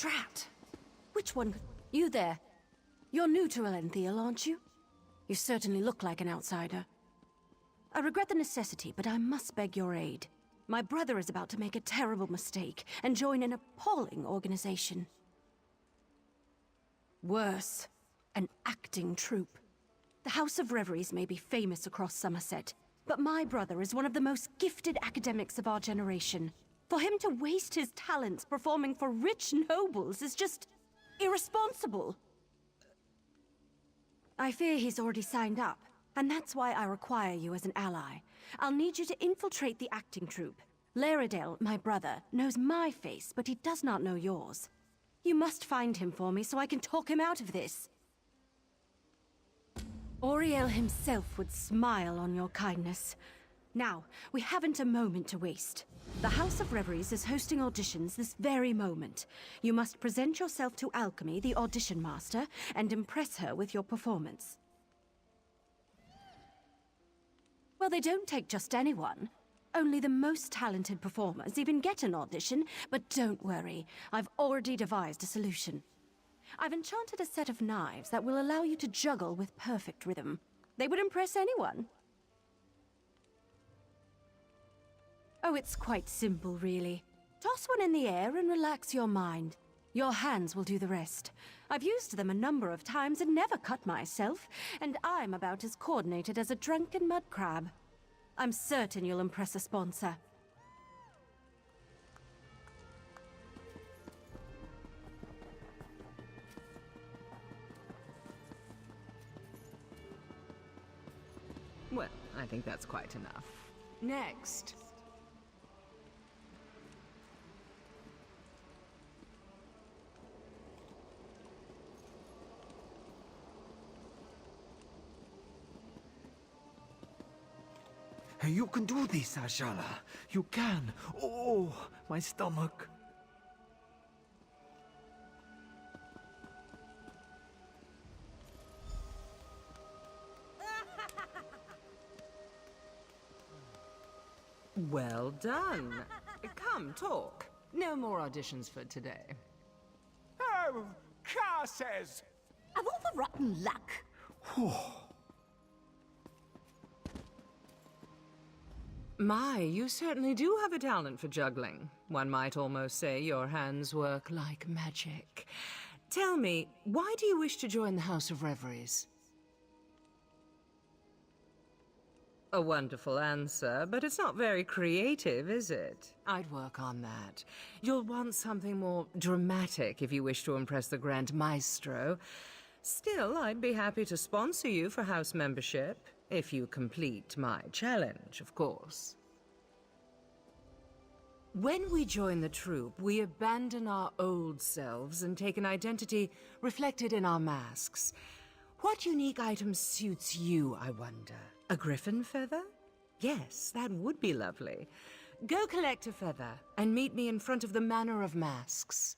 Drat! Which one? You there. You're new to Elenthiel, aren't you? You certainly look like an outsider. I regret the necessity, but I must beg your aid. My brother is about to make a terrible mistake and join an appalling organization. Worse, an acting troupe. The House of Reveries may be famous across Summerset, but my brother is one of the most gifted academics of our generation. For him to waste his talents performing for rich nobles is just irresponsible. I fear he's already signed up, and that's why I require you as an ally. I'll need you to infiltrate the acting troupe. Laredale, my brother, knows my face, but he does not know yours. You must find him for me so I can talk him out of this. Auriel himself would smile on your kindness. Now, we haven't a moment to waste. The House of Reveries is hosting auditions this very moment. You must present yourself to Alchemy, the audition master, and impress her with your performance. Well, they don't take just anyone. Only the most talented performers even get an audition, but don't worry, I've already devised a solution. I've enchanted a set of knives that will allow you to juggle with perfect rhythm. They would impress anyone. Oh, it's quite simple, really. Toss one in the air and relax your mind. Your hands will do the rest. I've used them a number of times and never cut myself, and I'm about as coordinated as a drunken mud crab. I'm certain you'll impress a sponsor. Well, I think that's quite enough. Next. You can do this, Ashala. You can. Oh, my stomach. Well done. Come, talk. No more auditions for today. Oh, curses! Of all the rotten luck. My, you certainly do have a talent for juggling. One might almost say your hands work like magic. Tell me, why do you wish to join the House of Reveries? A wonderful answer, but it's not very creative, is it? I'd work on that. You'll want something more dramatic if you wish to impress the Grand Maestro. Still, I'd be happy to sponsor you for house membership, if you complete my challenge, of course. When we join the troupe, we abandon our old selves and take an identity reflected in our masks. What unique item suits you, I wonder? A griffin feather? Yes, that would be lovely. Go collect a feather and meet me in front of the Manor of Masks.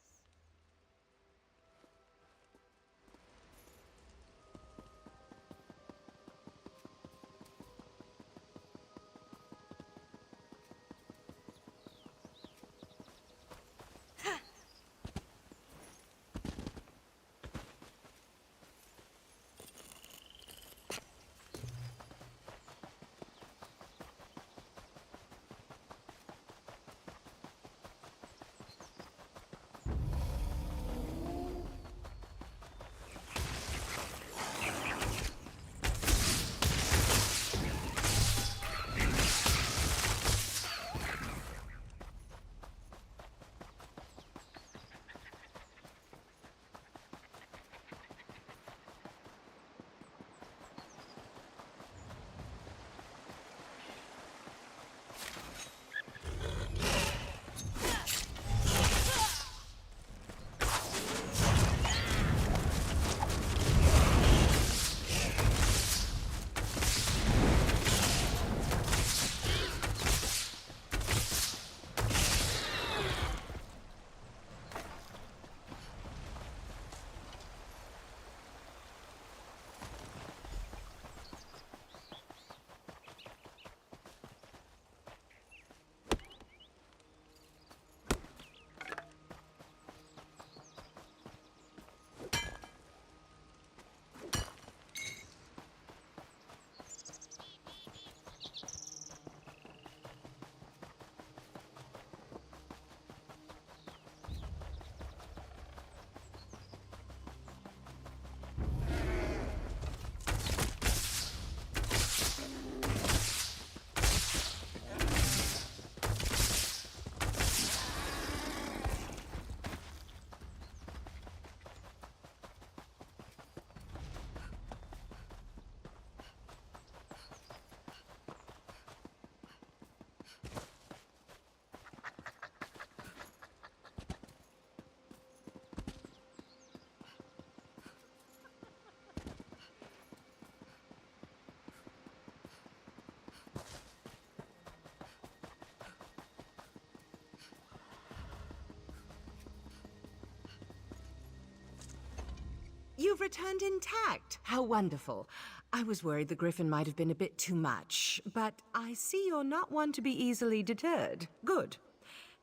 you've returned intact. How wonderful. I was worried the griffin might have been a bit too much, but I see you're not one to be easily deterred. Good.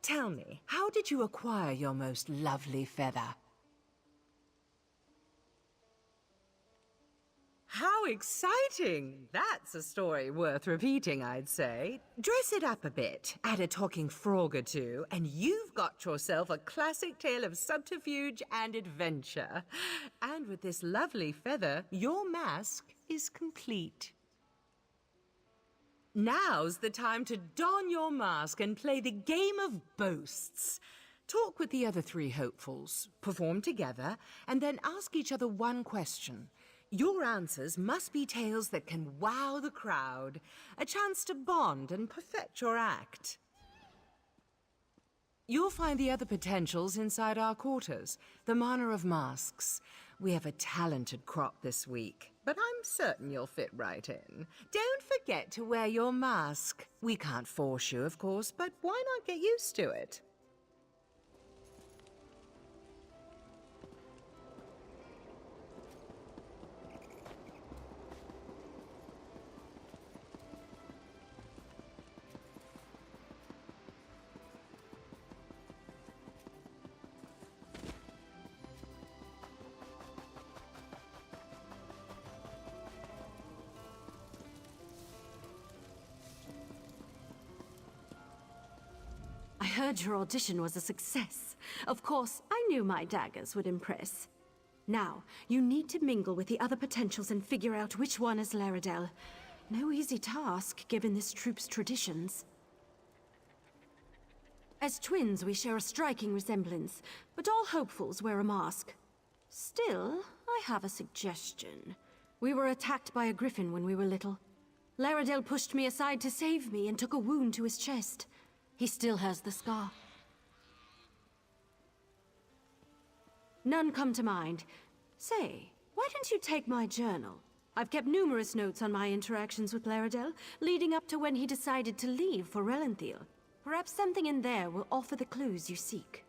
Tell me, how did you acquire your most lovely feather? How exciting! That's a story worth repeating, I'd say. Dress it up a bit, add a talking frog or two, and you've got yourself a classic tale of subterfuge and adventure. And with this lovely feather, your mask is complete. Now's the time to don your mask and play the game of boasts. Talk with the other three hopefuls, perform together, and then ask each other one question. Your answers must be tales that can wow the crowd, a chance to bond and perfect your act. You'll find the other potentials inside our quarters, the Manor of Masks. We have a talented crop this week, but I'm certain you'll fit right in. Don't forget to wear your mask. We can't force you, of course, but why not get used to it? I heard your audition was a success. Of course, I knew my daggers would impress. Now, you need to mingle with the other potentials and figure out which one is Laredell. No easy task, given this troupe's traditions. As twins, we share a striking resemblance, but all hopefuls wear a mask. Still, I have a suggestion. We were attacked by a griffin when we were little. Laredell pushed me aside to save me and took a wound to his chest. He still has the scar. None come to mind. Say, why don't you take my journal? I've kept numerous notes on my interactions with Laredell, leading up to when he decided to leave for Relenthiel. Perhaps something in there will offer the clues you seek.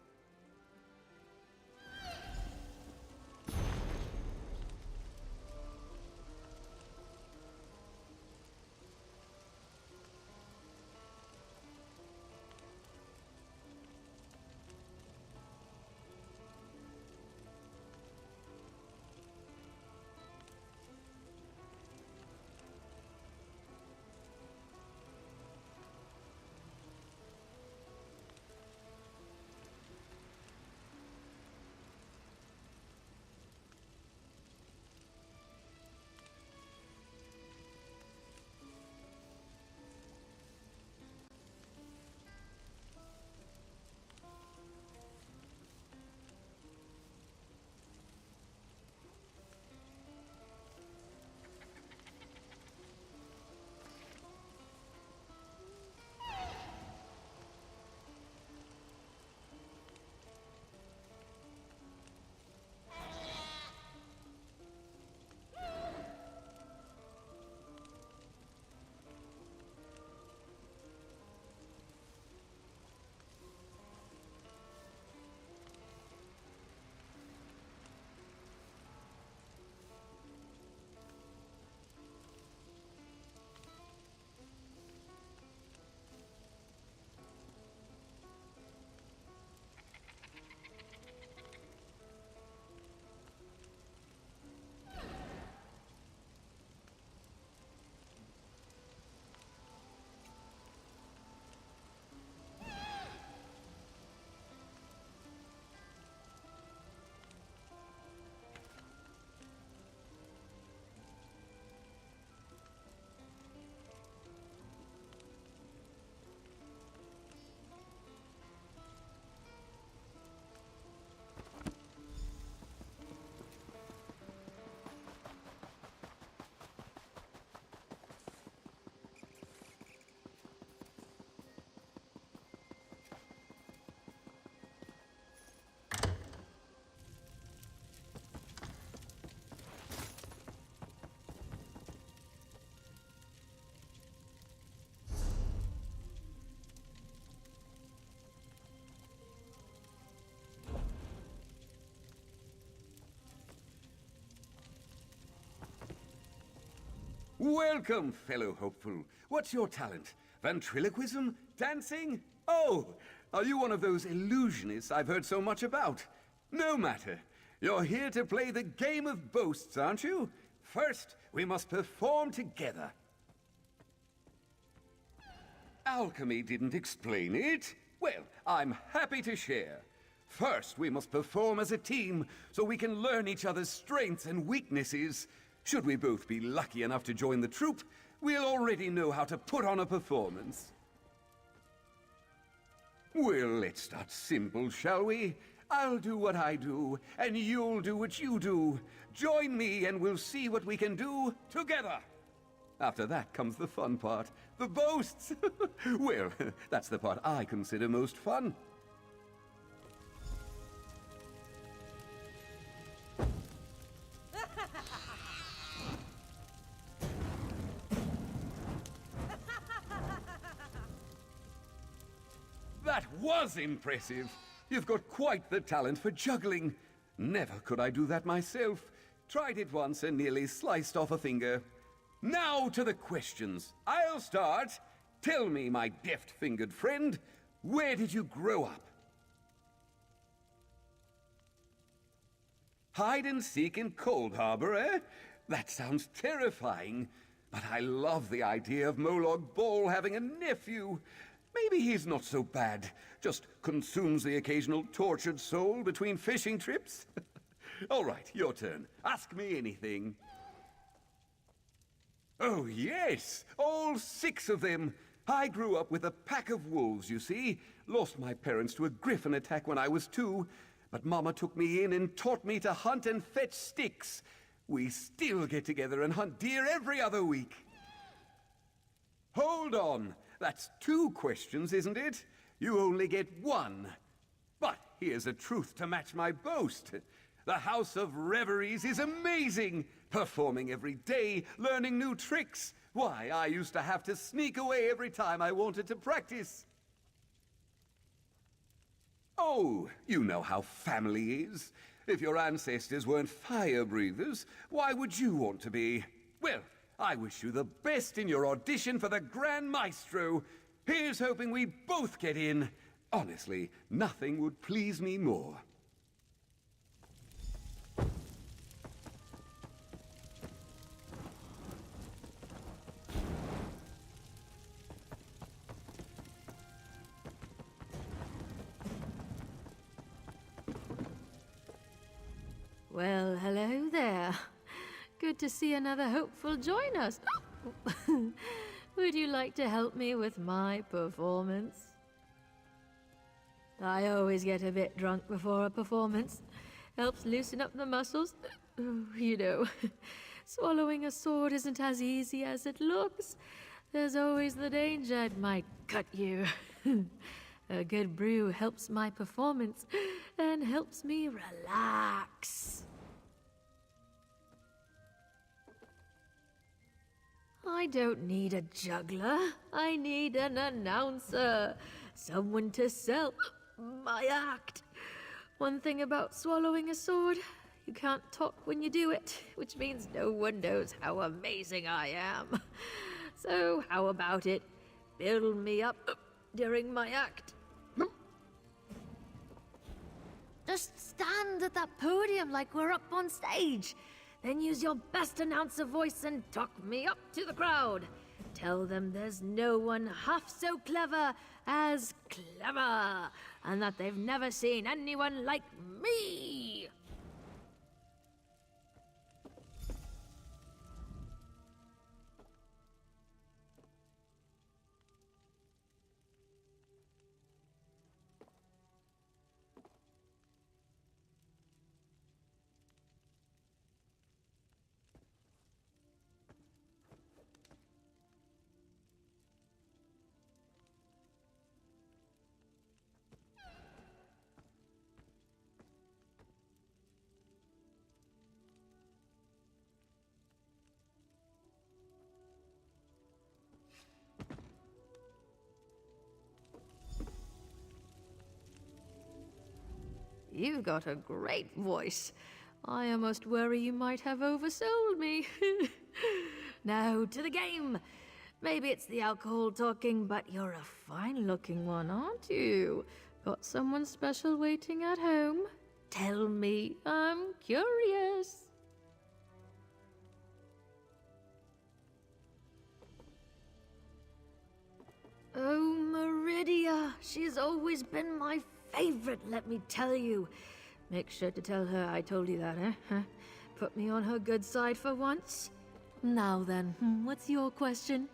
Welcome, fellow hopeful. What's your talent? Ventriloquism? Dancing? Oh, are you one of those illusionists I've heard so much about? No matter. You're here to play the game of boasts, aren't you? First, we must perform together. Alchemy didn't explain it. Well, I'm happy to share. First, we must perform as a team so we can learn each other's strengths and weaknesses. Should we both be lucky enough to join the troupe, we'll already know how to put on a performance. Well, let's start simple, shall we? I'll do what I do, and you'll do what you do. Join me and we'll see what we can do together. After that comes the fun part, the boasts. Well, that's the part I consider most fun. That was impressive. You've got quite the talent for juggling. Never could I do that myself. Tried it once and nearly sliced off a finger. Now to the questions. I'll start. Tell me, my deft-fingered friend, where did you grow up? Hide and seek in Cold Harbor, eh? That sounds terrifying. But I love the idea of Molog Ball having a nephew. Maybe he's not so bad. Just consumes the occasional tortured soul between fishing trips. All right, your turn. Ask me anything. Oh, yes! All 6 of them! I grew up with a pack of wolves, you see. Lost my parents to a griffin attack when I was 2. But Mama took me in and taught me to hunt and fetch sticks. We still get together and hunt deer every other week. Hold on! That's 2 questions, isn't it? You only get 1. But here's a truth to match my boast. The House of Reveries is amazing! Performing every day, learning new tricks. Why, I used to have to sneak away every time I wanted to practice. Oh, you know how family is. If your ancestors weren't fire breathers, why would you want to be? Well, I wish you the best in your audition for the Grand Maestro. Here's hoping we both get in. Honestly, nothing would please me more. Well, hello there. Good to see another hopeful join us. Would you like to help me with my performance? I always get a bit drunk before a performance. Helps loosen up the muscles. You know, swallowing a sword isn't as easy as it looks. There's always the danger it might cut you. A good brew helps my performance and helps me relax. I don't need a juggler. I need an announcer. Someone to sell my act. One thing about swallowing a sword, you can't talk when you do it, which means no one knows how amazing I am. So how about it? Build me up during my act. Just stand at that podium like we're up on stage. Then use your best announcer voice and talk me up to the crowd. Tell them there's no one half so clever as clever, and that they've never seen anyone like me. You've got a great voice. I almost worry you might have oversold me. Now, to the game. Maybe it's the alcohol talking, but you're a fine-looking one, aren't you? Got someone special waiting at home? Tell me, I'm curious. Oh, Meridia. She's always been my favorite, let me tell you. Make sure to tell her I told you that, eh? Put me on her good side for once. Now then, what's your question?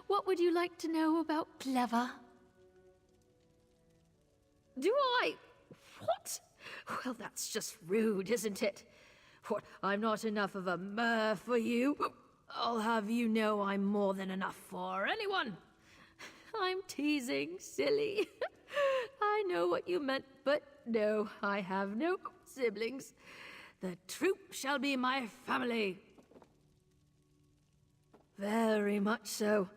What would you like to know about Clever? Do I? What? Well, that's just rude, isn't it? What, I'm not enough of a mer for you? I'll have you know I'm more than enough for anyone. I'm teasing, silly. I know what you meant, but no, I have no siblings. The troop shall be my family. Very much so.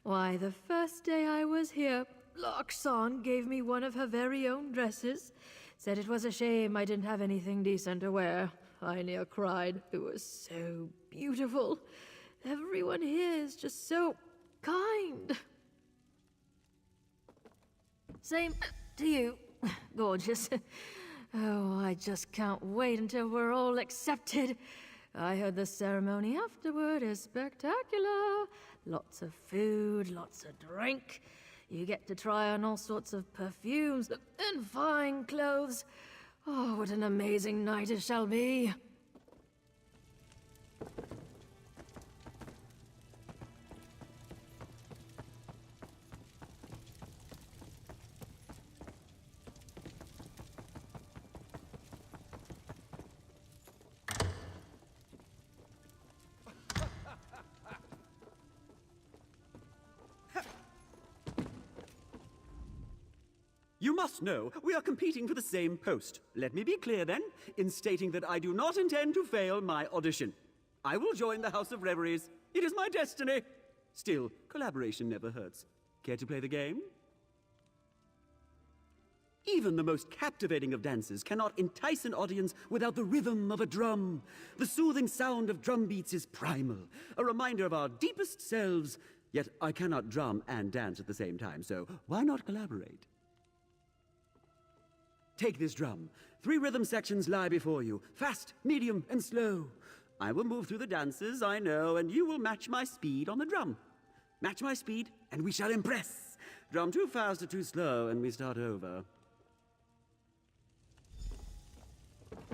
Why, the first day I was here, Loxon gave me one of her very own dresses. Said it was a shame I didn't have anything decent to wear. I near cried. It was so beautiful. Everyone here is just so kind. Same to you, gorgeous. Oh, I just can't wait until we're all accepted. I heard the ceremony afterward is spectacular. Lots of food, lots of drink. You get to try on all sorts of perfumes and fine clothes. Oh, what an amazing night it shall be. You must know, we are competing for the same post. Let me be clear then, in stating that I do not intend to fail my audition. I will join the House of Reveries. It is my destiny. Still, collaboration never hurts. Care to play the game? Even the most captivating of dances cannot entice an audience without the rhythm of a drum. The soothing sound of drum beats is primal, a reminder of our deepest selves. Yet I cannot drum and dance at the same time, so why not collaborate? Take this drum. 3 rhythm sections lie before you, fast, medium, and slow. I will move through the dances, I know, and you will match my speed on the drum. Match my speed, and we shall impress. Drum too fast or too slow, and we start over.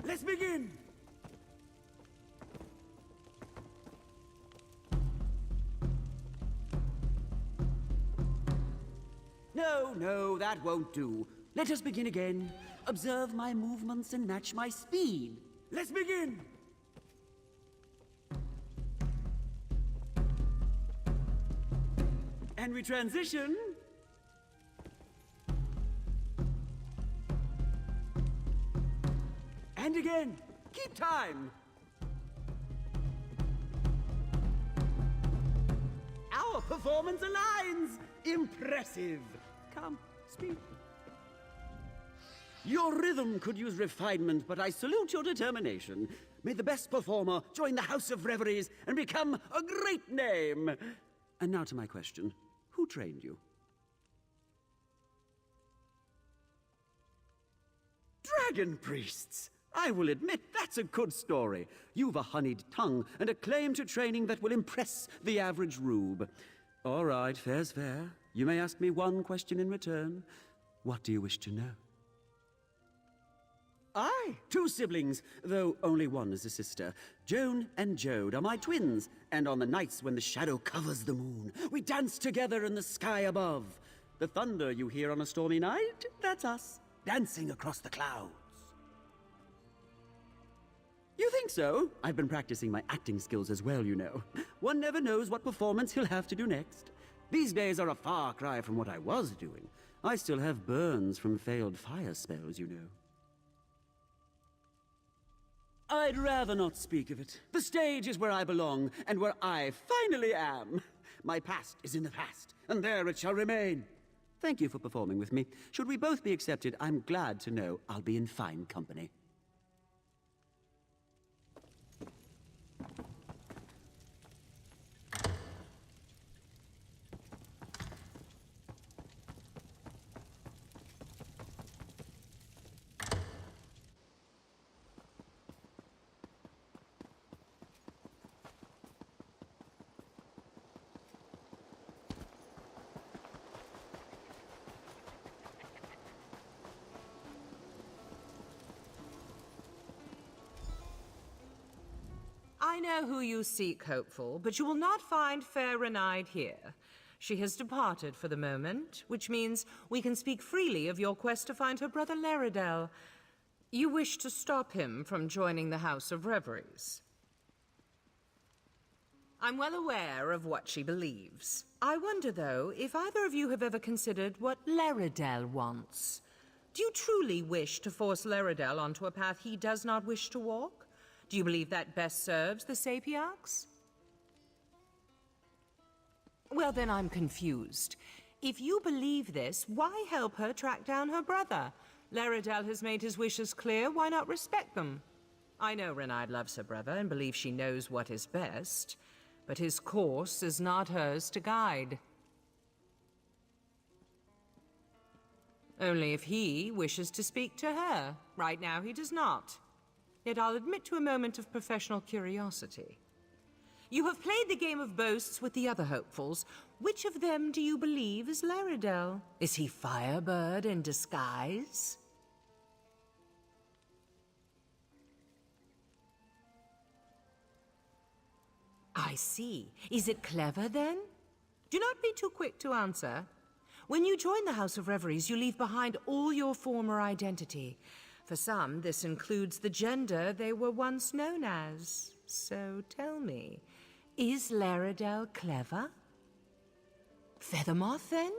Let's begin! No, that won't do. Let us begin again. Observe my movements and match my speed. Let's begin! And we transition. And again. Keep time. Our performance aligns. Impressive. Come, speed. Your rhythm could use refinement, but I salute your determination. May the best performer join the House of Reveries and become a great name. And now to my question. Who trained you? Dragon priests! I will admit, that's a good story. You've a honeyed tongue and a claim to training that will impress the average rube. All right, fair's fair. You may ask me one question in return. What do you wish to know? Aye, 2 siblings, though only one is a sister. Joan and Jode are my twins, and on the nights when the shadow covers the moon, we dance together in the sky above. The thunder you hear on a stormy night, that's us, dancing across the clouds. You think so? I've been practicing my acting skills as well, you know. One never knows what performance he'll have to do next. These days are a far cry from what I was doing. I still have burns from failed fire spells, you know. I'd rather not speak of it. The stage is where I belong, and where I finally am. My past is in the past, and there it shall remain. Thank you for performing with me. Should we both be accepted, I'm glad to know I'll be in fine company. I know who you seek, hopeful, but you will not find fair Renaid here. She has departed for the moment, which means we can speak freely of your quest to find her brother Laredel. You wish to stop him from joining the House of Reveries. I'm well aware of what she believes. I wonder, though, if either of you have ever considered what Laredel wants. Do you truly wish to force Laredel onto a path he does not wish to walk? Do you believe that best serves the Sapiarchs? Well, then I'm confused. If you believe this, why help her track down her brother? Laredel has made his wishes clear, why not respect them? I know Renaid loves her brother and believes she knows what is best, but his course is not hers to guide. Only if he wishes to speak to her. Right now he does not. Yet I'll admit to a moment of professional curiosity. You have played the game of boasts with the other hopefuls. Which of them do you believe is Laredel? Is he Firebird in disguise? I see. Is it clever, then? Do not be too quick to answer. When you join the House of Reveries, you leave behind all your former identity. For some, this includes the gender they were once known as. So tell me, is Laredel clever? Feathermoth, then?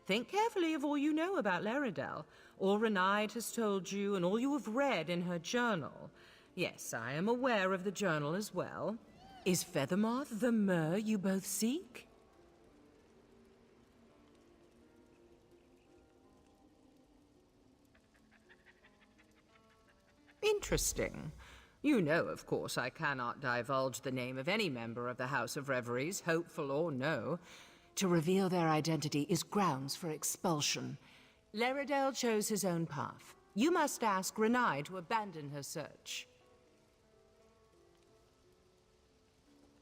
Think carefully of all you know about Laredel, all Renaid has told you, and all you have read in her journal. Yes, I am aware of the journal as well. Is Feathermoth the Mer you both seek? Interesting. You know, of course, I cannot divulge the name of any member of the House of Reveries, hopeful or no. To reveal their identity is grounds for expulsion. Laredel chose his own path. You must ask Renaid to abandon her search.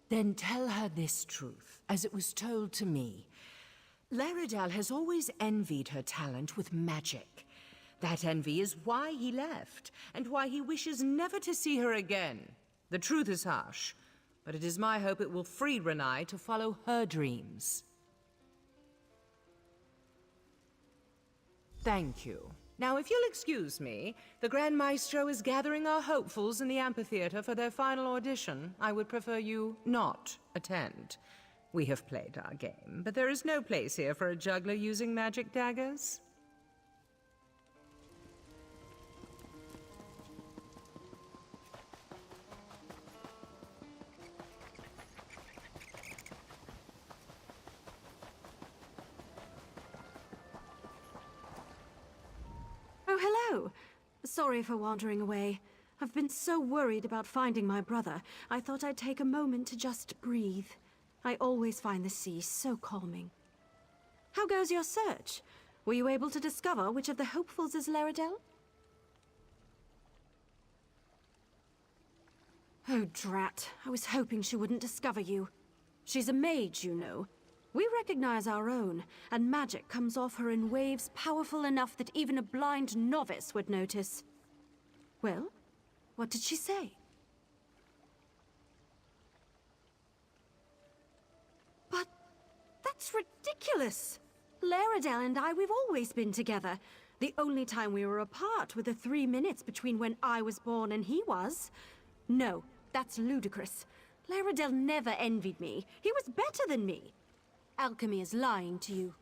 Then tell her this truth, as it was told to me. Laredel has always envied her talent with magic. That envy is why he left, and why he wishes never to see her again. The truth is harsh, but it is my hope it will free Renaid to follow her dreams. Thank you. Now, if you'll excuse me, the Grand Maestro is gathering our hopefuls in the amphitheater for their final audition. I would prefer you not attend. We have played our game, but there is no place here for a juggler using magic daggers. Oh, hello. Sorry for wandering away. I've been so worried about finding my brother, I thought I'd take a moment to just breathe. I always find the sea so calming. How goes your search? Were you able to discover which of the hopefuls is Laredel? Oh, drat. I was hoping she wouldn't discover you. She's a mage, you know. We recognize our own, and magic comes off her in waves powerful enough that even a blind novice would notice. Well, what did she say? But that's ridiculous! Laredel and we've always been together. The only time we were apart were the 3 minutes between when I was born and he was. No, that's ludicrous. Laredel never envied me. He was better than me. Alchemy is lying to you.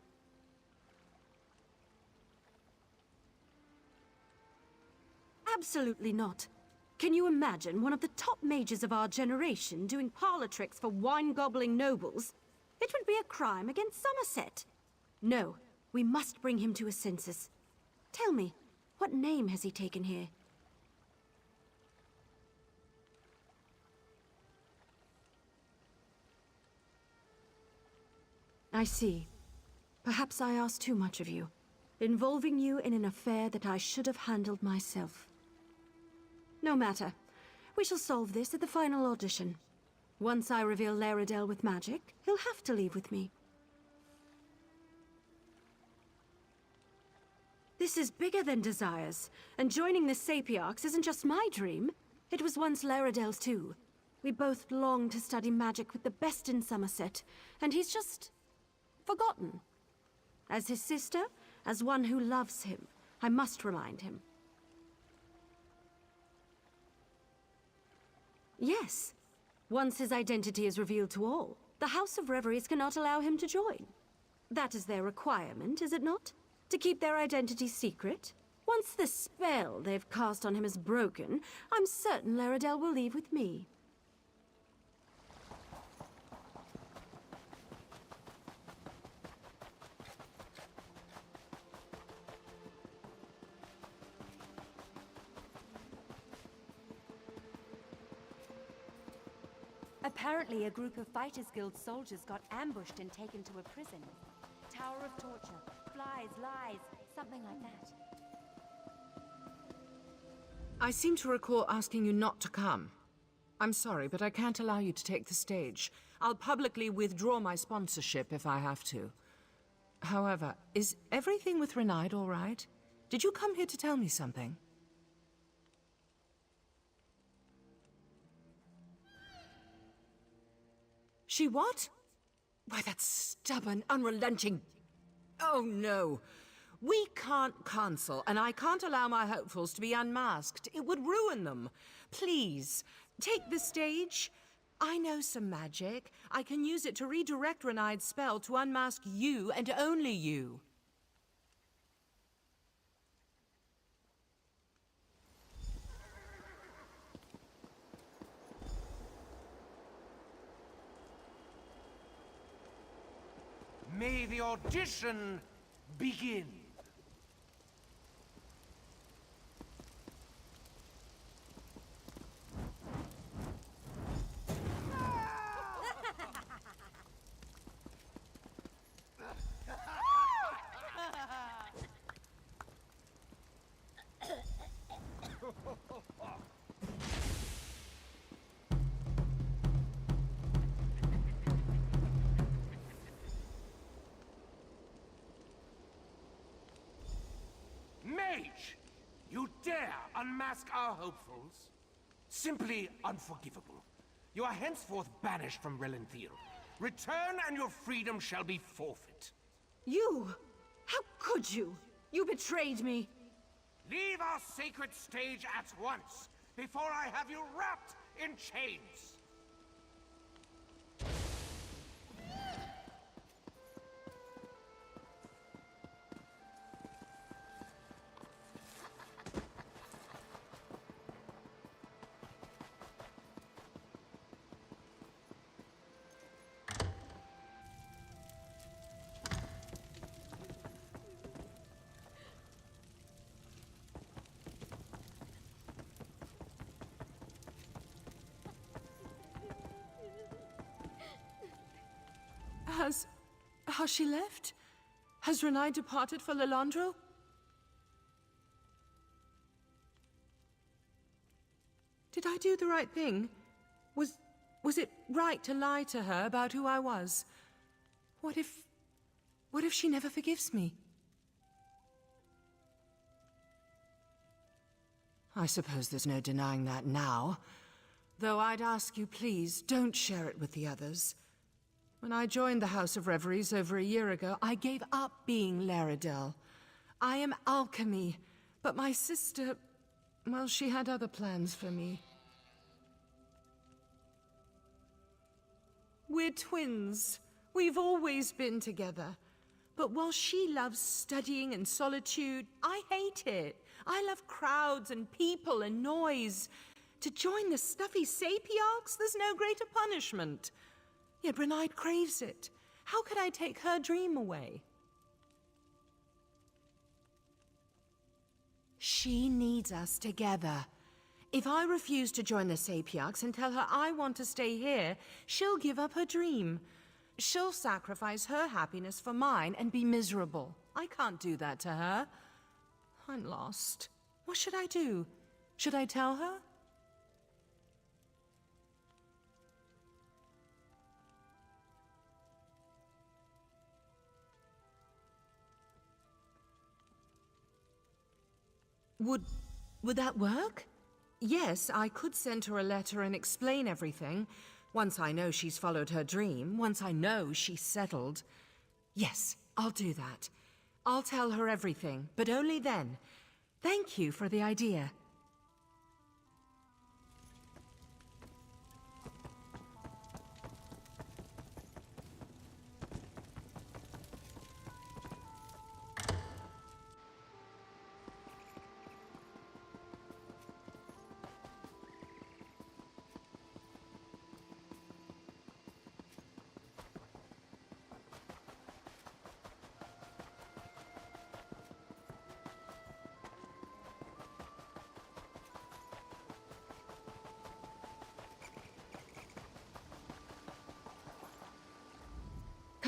Absolutely not. Can you imagine one of the top mages of our generation doing parlor tricks for wine-gobbling nobles? It would be a crime against Summerset. No, we must bring him to his senses. Tell me, what name has he taken here? I see. Perhaps I asked too much of you, involving you in an affair that I should have handled myself. No matter. We shall solve this at the final audition. Once I reveal Laredel with magic, he'll have to leave with me. This is bigger than desires, and joining the Sapiarchs isn't just my dream. It was once Laredel's too. We both long to study magic with the best in Summerset, and he's just forgotten. As his sister, as one who loves him, I must remind him. Yes. Once his identity is revealed to all, the House of Reveries cannot allow him to join. That is their requirement, is it not? To keep their identity secret? Once the spell they've cast on him is broken, I'm certain Laredale will leave with me. Apparently, a group of Fighters Guild soldiers got ambushed and taken to a prison. Tower of torture, flies, lies, something like that. I seem to recall asking you not to come. I'm sorry, but I can't allow you to take the stage. I'll publicly withdraw my sponsorship if I have to. However, is everything with Renaid all right? Did you come here to tell me something? She what? Why, that stubborn, unrelenting... Oh, no. We can't cancel, and I can't allow my hopefuls to be unmasked. It would ruin them. Please, take the stage. I know some magic. I can use it to redirect Renaid's spell to unmask you and only you. May the audition begin. Mage! You dare unmask our hopefuls? Simply unforgivable. You are henceforth banished from Relenthir. Return and your freedom shall be forfeit. You! How could you? You betrayed me. Leave our sacred stage at once, before I have you wrapped in chains! Has she left? Has Renaid departed for Lilandro? Did I do the right thing? Was it right to lie to her about who I was? What if she never forgives me? I suppose there's no denying that now. Though I'd ask you, please, don't share it with the others. When I joined the House of Reveries over a year ago, I gave up being Laredale. I am alchemy, but my sister, well, she had other plans for me. We're twins. We've always been together. But while she loves studying and solitude, I hate it. I love crowds and people and noise. To join the stuffy Sapiarchs, there's no greater punishment. Yet Renaid craves it. How could I take her dream away? She needs us together. If I refuse to join the Sapiarchs and tell her I want to stay here, she'll give up her dream. She'll sacrifice her happiness for mine and be miserable. I can't do that to her. I'm lost. What should I do? Should I tell her? Would that work? Yes, I could send her a letter and explain everything. Once I know she's followed her dream, once I know she's settled. Yes, I'll do that. I'll tell her everything, but only then. Thank you for the idea.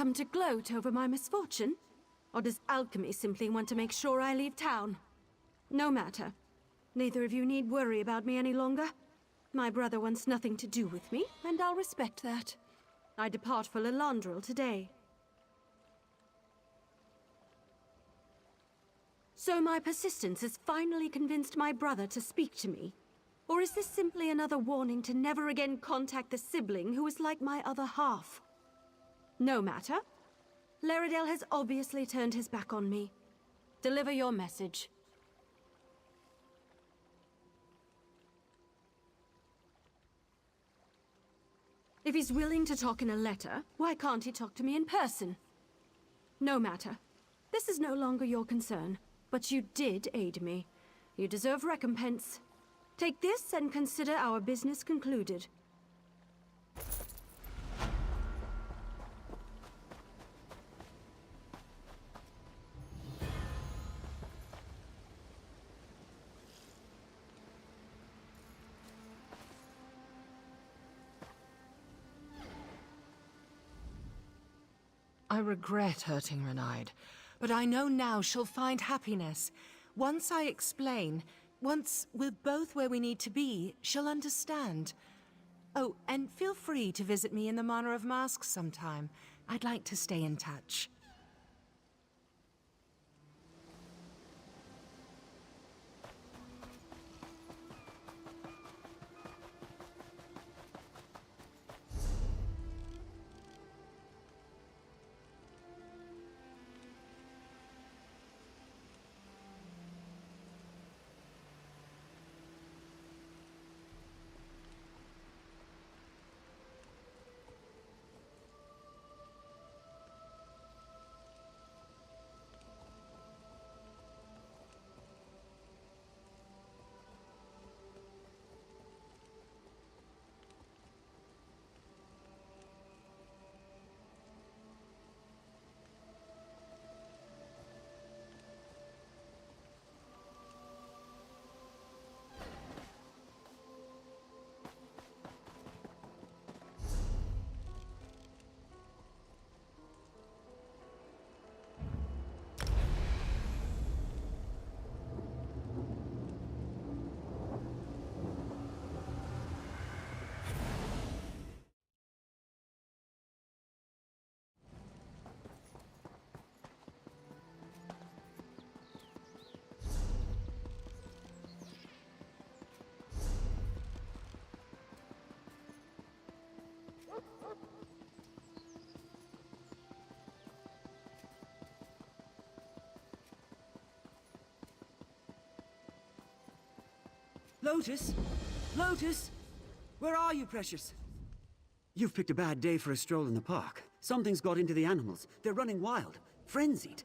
Come to gloat over my misfortune? Or does alchemy simply want to make sure I leave town? No matter. Neither of you need worry about me any longer. My brother wants nothing to do with me, and I'll respect that. I depart for Lilandril today. So my persistence has finally convinced my brother to speak to me? Or is this simply another warning to never again contact the sibling who is like my other half? No matter. Laredale has obviously turned his back on me. Deliver your message. If he's willing to talk in a letter, why can't he talk to me in person? No matter. This is no longer your concern, but you did aid me. You deserve recompense. Take this and consider our business concluded. I regret hurting Renaid, but I know now she'll find happiness. Once I explain, once we're both where we need to be, she'll understand. Oh, and feel free to visit me in the Manor of Masks sometime. I'd like to stay in touch. Lotus? Lotus? Where are you, precious? You've picked a bad day for a stroll in the park. Something's got into the animals. They're running wild. Frenzied.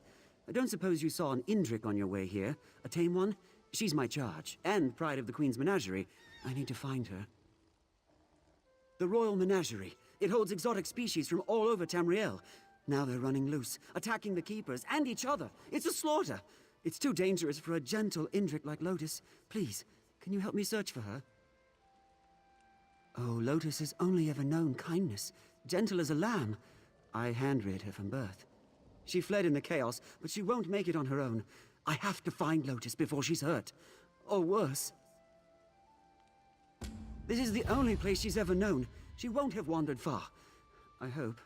I don't suppose you saw an Indrik on your way here. A tame one? She's my charge, and pride of the Queen's menagerie. I need to find her. The Royal Menagerie. It holds exotic species from all over Tamriel. Now they're running loose, attacking the keepers and each other. It's a slaughter. It's too dangerous for a gentle Indrik like Lotus. Please, can you help me search for her? Oh, Lotus has only ever known kindness, gentle as a lamb. I hand-reared her from birth. She fled in the chaos, but she won't make it on her own. I have to find Lotus before she's hurt. Or worse. This is the only place she's ever known. She won't have wandered far. I hope.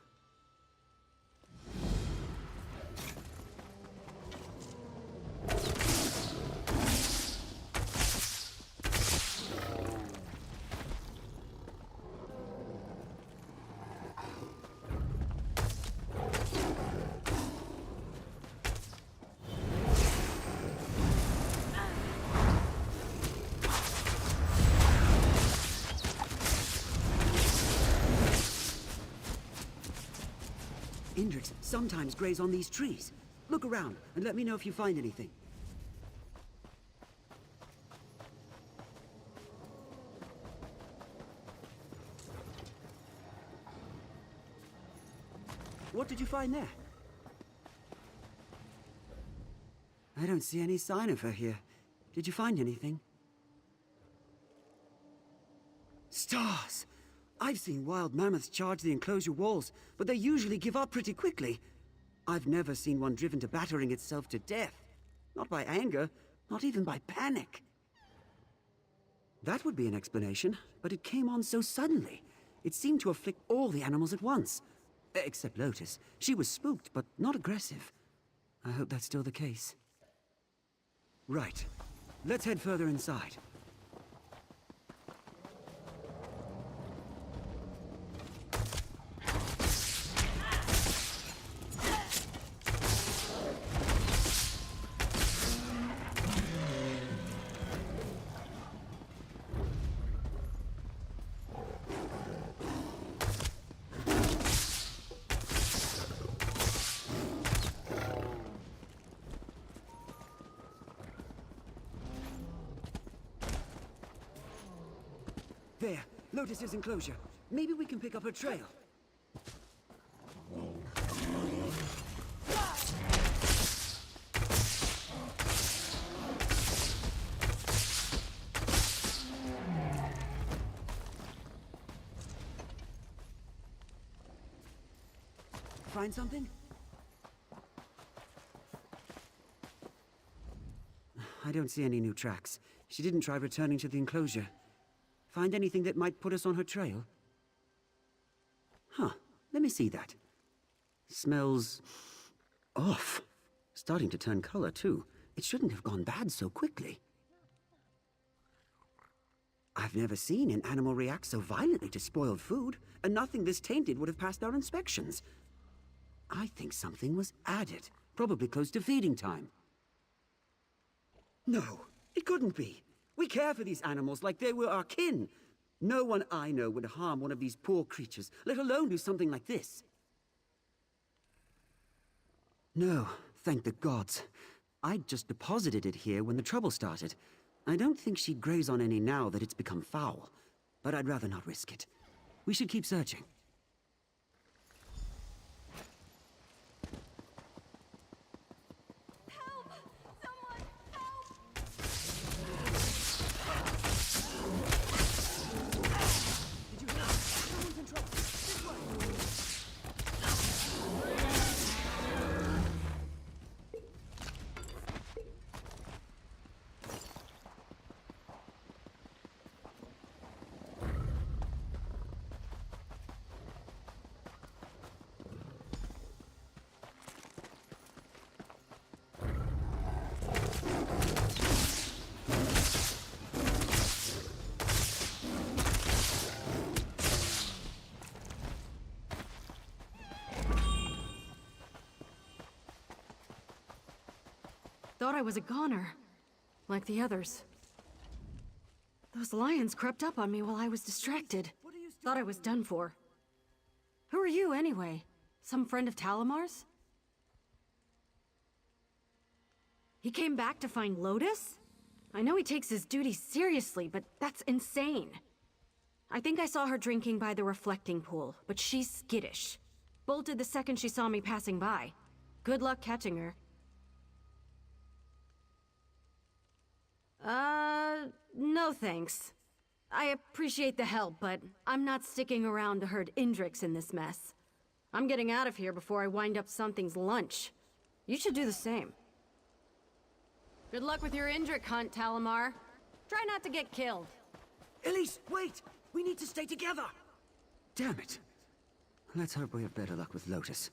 Indrix sometimes graze on these trees. Look around and let me know if you find anything. What did you find there? I don't see any sign of her here. Did you find anything? Stars! I've seen wild mammoths charge the enclosure walls, but they usually give up pretty quickly. I've never seen one driven to battering itself to death. Not by anger, not even by panic. That would be an explanation, but it came on so suddenly. It seemed to afflict all the animals at once. Except Lotus. She was spooked, but not aggressive. I hope that's still the case. Right. Let's head further inside. There, Lotus's enclosure. Maybe we can pick up her trail. Find something? I don't see any new tracks. She didn't try returning to the enclosure. Find anything that might put us on her trail? Huh, let me see that. Smells off. Starting to turn color, too. It shouldn't have gone bad so quickly. I've never seen an animal react so violently to spoiled food, and nothing this tainted would have passed our inspections. I think something was added, probably close to feeding time. No, it couldn't be. We care for these animals like they were our kin. No one I know would harm one of these poor creatures, let alone do something like this. No, thank the gods. I'd just deposited it here when the trouble started. I don't think she'd graze on any now that it's become foul, but I'd rather not risk it. We should keep searching. Thought I was a goner, like the others. Those lions crept up on me while I was distracted. Thought I was done for. Who are you, anyway? Some friend of Talamar's? He came back to find Lotus? I know he takes his duties seriously, but that's insane. I think I saw her drinking by the reflecting pool, but she's skittish. Bolted the second she saw me passing by. Good luck catching her. No thanks. I appreciate the help, but I'm not sticking around to herd Indrix in this mess. I'm getting out of here before I wind up something's lunch. You should do the same. Good luck with your Indrix hunt, Talamar. Try not to get killed. Elise, wait! We need to stay together! Damn it. Let's hope we have better luck with Lotus.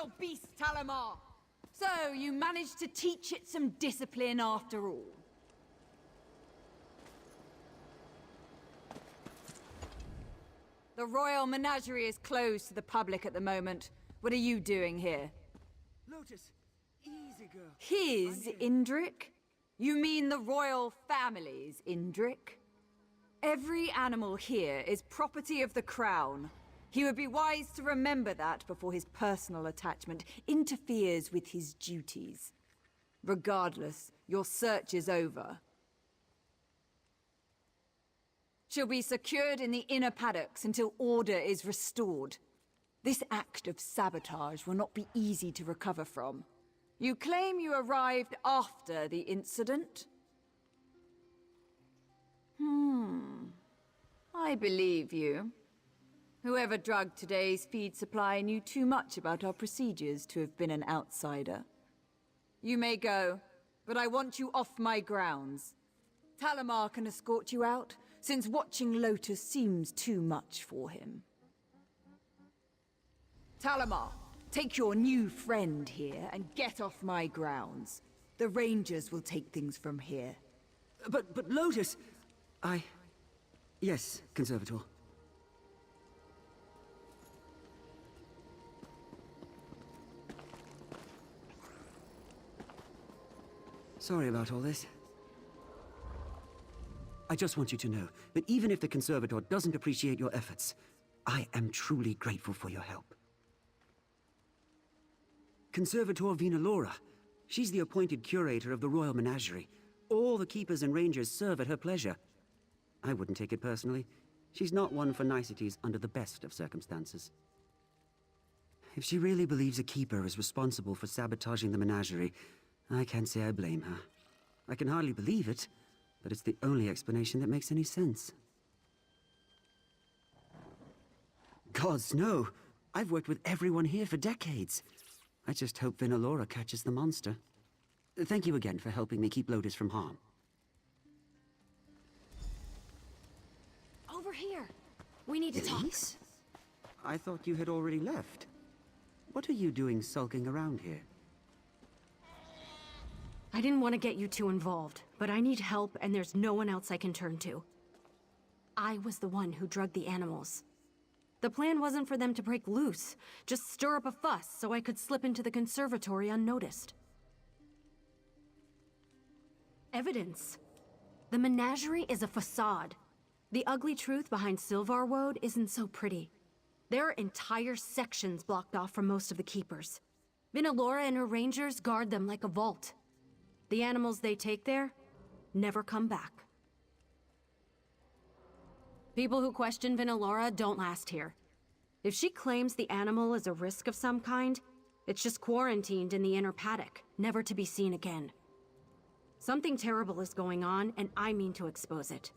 vile beast, Talamar! So, you managed to teach it some discipline after all. The Royal Menagerie is closed to the public at the moment. What are you doing here? Lotus, easy girl. His Indrik? You mean the royal family's Indrik? Every animal here is property of the crown. He would be wise to remember that before his personal attachment interferes with his duties. Regardless, your search is over. She'll be secured in the inner paddocks until order is restored. This act of sabotage will not be easy to recover from. You claim you arrived after the incident? I believe you. Whoever drugged today's feed supply knew too much about our procedures to have been an outsider. You may go, but I want you off my grounds. Talamar can escort you out, since watching Lotus seems too much for him. Talamar, take your new friend here and get off my grounds. The Rangers will take things from here. But Lotus... Yes, Conservator. Sorry about all this. I just want you to know that even if the Conservator doesn't appreciate your efforts, I am truly grateful for your help. Conservator Vina Laura. She's the appointed curator of the Royal Menagerie. All the keepers and rangers serve at her pleasure. I wouldn't take it personally. She's not one for niceties under the best of circumstances. If she really believes a keeper is responsible for sabotaging the menagerie, I can't say I blame her. I can hardly believe it, but it's the only explanation that makes any sense. Gods, no! I've worked with everyone here for decades. I just hope Vinalora catches the monster. Thank you again for helping me keep Lotus from harm. Over here. We need to talk. Elise? I thought you had already left. What are you doing sulking around here? I didn't want to get you too involved, but I need help and there's no one else I can turn to. I was the one who drugged the animals. The plan wasn't for them to break loose, just stir up a fuss so I could slip into the conservatory unnoticed. Evidence. The menagerie is a facade. The ugly truth behind Silvar Woad isn't so pretty. There are entire sections blocked off from most of the keepers. Vinalora and her rangers guard them like a vault. The animals they take there never come back. People who question Vinalora don't last here. If she claims the animal is a risk of some kind, it's just quarantined in the inner paddock, never to be seen again. Something terrible is going on, and I mean to expose it.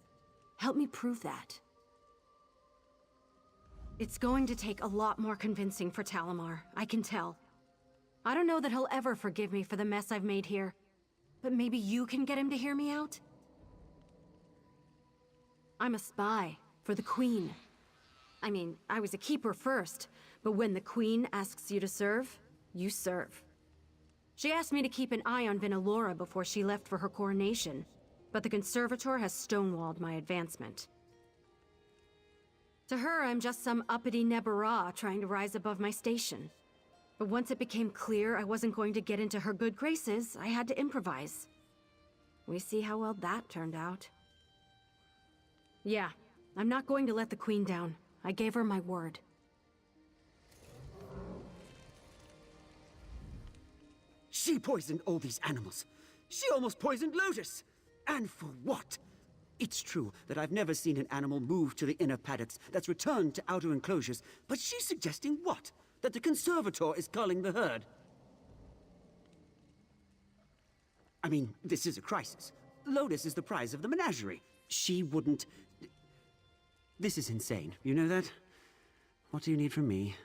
Help me prove that. It's going to take a lot more convincing for Talamar, I can tell. I don't know that he'll ever forgive me for the mess I've made here, but maybe you can get him to hear me out? I'm a spy for the Queen. I mean, I was a keeper first, but when the Queen asks you to serve, you serve. She asked me to keep an eye on Vinalora before she left for her coronation, but the Conservator has stonewalled my advancement. To her, I'm just some uppity Nebara trying to rise above my station. But once it became clear I wasn't going to get into her good graces, I had to improvise. We see how well that turned out. Yeah, I'm not going to let the Queen down. I gave her my word. She poisoned all these animals. She almost poisoned Lotus. And for what? It's true that I've never seen an animal move to the inner paddocks that's returned to outer enclosures, but she's suggesting what? That the Conservator is culling the herd? I mean, this is a crisis. Lotus is the prize of the menagerie. She wouldn't... This is insane, you know that? What do you need from me?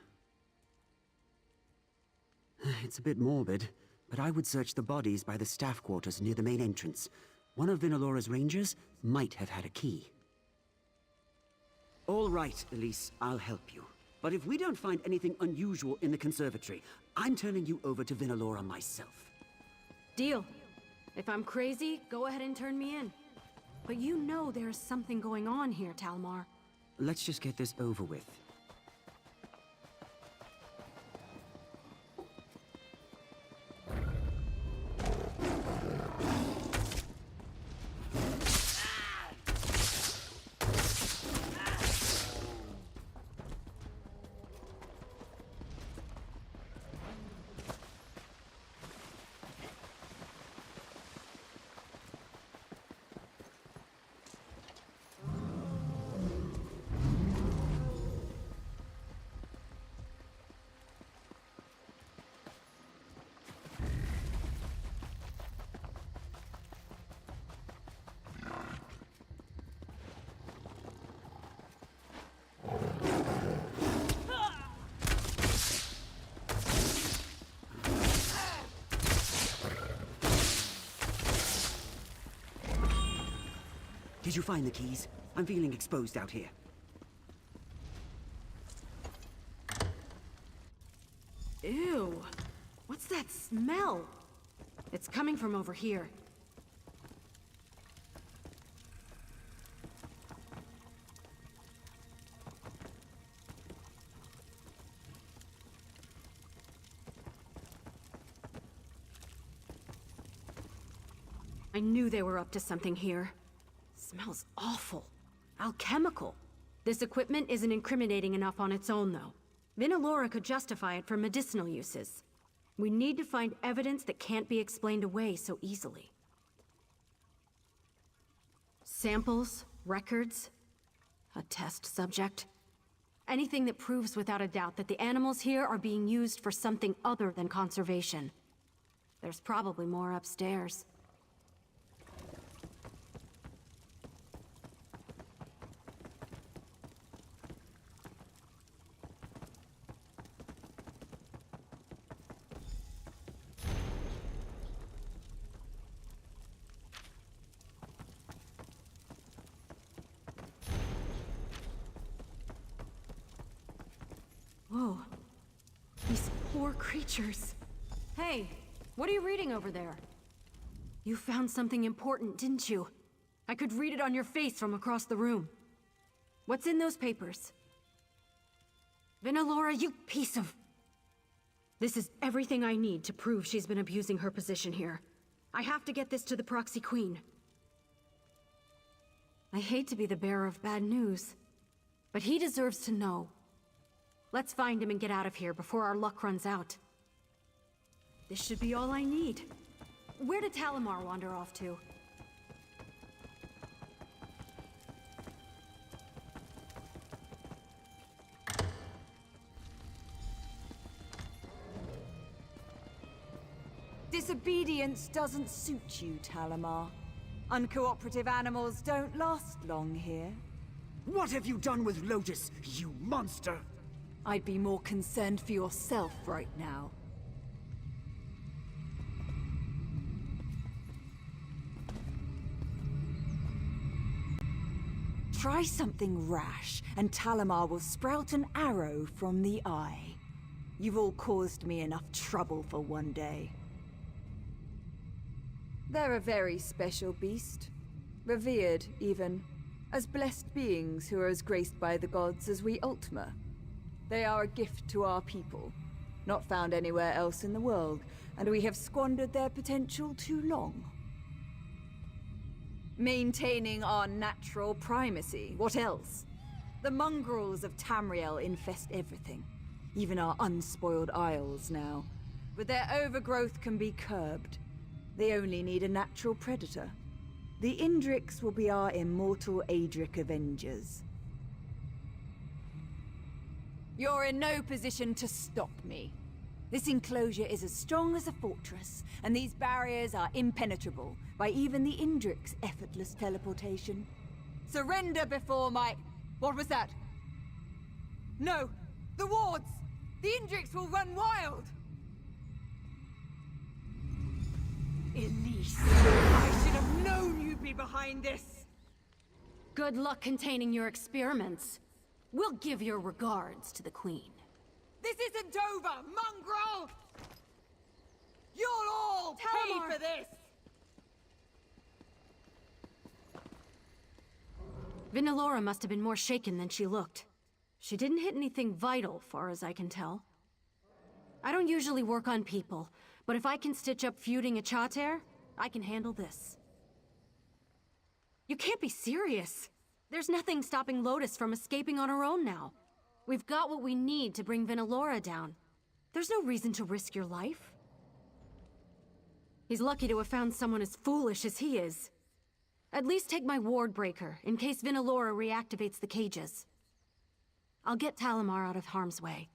It's a bit morbid, but I would search the bodies by the staff quarters near the main entrance. One of Vinalora's rangers might have had a key. All right, Elise, I'll help you. But if we don't find anything unusual in the conservatory, I'm turning you over to Vinalora myself. Deal. If I'm crazy, go ahead and turn me in. But you know there's something going on here, Talmar. Let's just get this over with. Did you find the keys? I'm feeling exposed out here. Ew. What's that smell? It's coming from over here. I knew they were up to something here. Smells awful. Alchemical. This equipment isn't incriminating enough on its own, though. Vinalora could justify it for medicinal uses. We need to find evidence that can't be explained away so easily. Samples, records, a test subject. Anything that proves without a doubt that the animals here are being used for something other than conservation. There's probably more upstairs. Whoa. These poor creatures. Hey, what are you reading over there? You found something important, didn't you? I could read it on your face from across the room. What's in those papers? Vinalora, you piece of... This is everything I need to prove she's been abusing her position here. I have to get this to the Proxy Queen. I hate to be the bearer of bad news, but he deserves to know. Let's find him and get out of here before our luck runs out. This should be all I need. Where did Talamar wander off to? Disobedience doesn't suit you, Talamar. Uncooperative animals don't last long here. What have you done with Lotus, you monster? I'd be more concerned for yourself right now. Try something rash, and Talamar will sprout an arrow from the eye. You've all caused me enough trouble for one day. They're a very special beast. Revered, even, as blessed beings who are as graced by the gods as we Ultima. They are a gift to our people, not found anywhere else in the world, and we have squandered their potential too long. Maintaining our natural primacy, what else? The mongrels of Tamriel infest everything, even our unspoiled isles now. But their overgrowth can be curbed. They only need a natural predator. The Indrics will be our immortal Adric Avengers. You're in no position to stop me. This enclosure is as strong as a fortress, and these barriers are impenetrable by even the Indric's effortless teleportation. Surrender before my... What was that? No! The wards! The Indrics will run wild! Elise, I should have known you'd be behind this! Good luck containing your experiments. We'll give your regards to the Queen. This isn't over, mongrel! You'll all pay for this! Vinalora must have been more shaken than she looked. She didn't hit anything vital, far as I can tell. I don't usually work on people, but if I can stitch up feuding Achater, I can handle this. You can't be serious. There's nothing stopping Lotus from escaping on her own now. We've got what we need to bring Vinalora down. There's no reason to risk your life. He's lucky to have found someone as foolish as he is. At least take my ward breaker, in case Vinalora reactivates the cages. I'll get Talamar out of harm's way.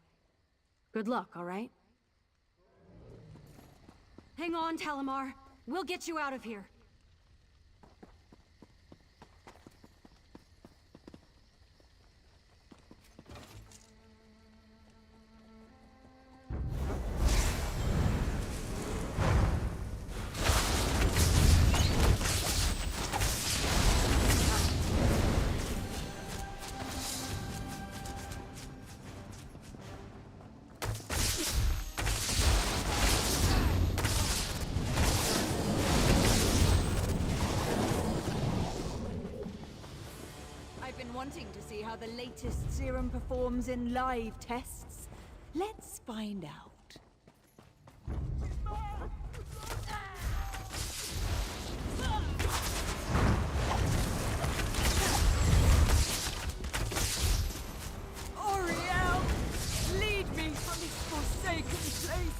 Good luck, all right? Hang on, Talamar. We'll get you out of here. Wanting to see how the latest serum performs in live tests. Let's find out. Oriel, lead me from this forsaken place.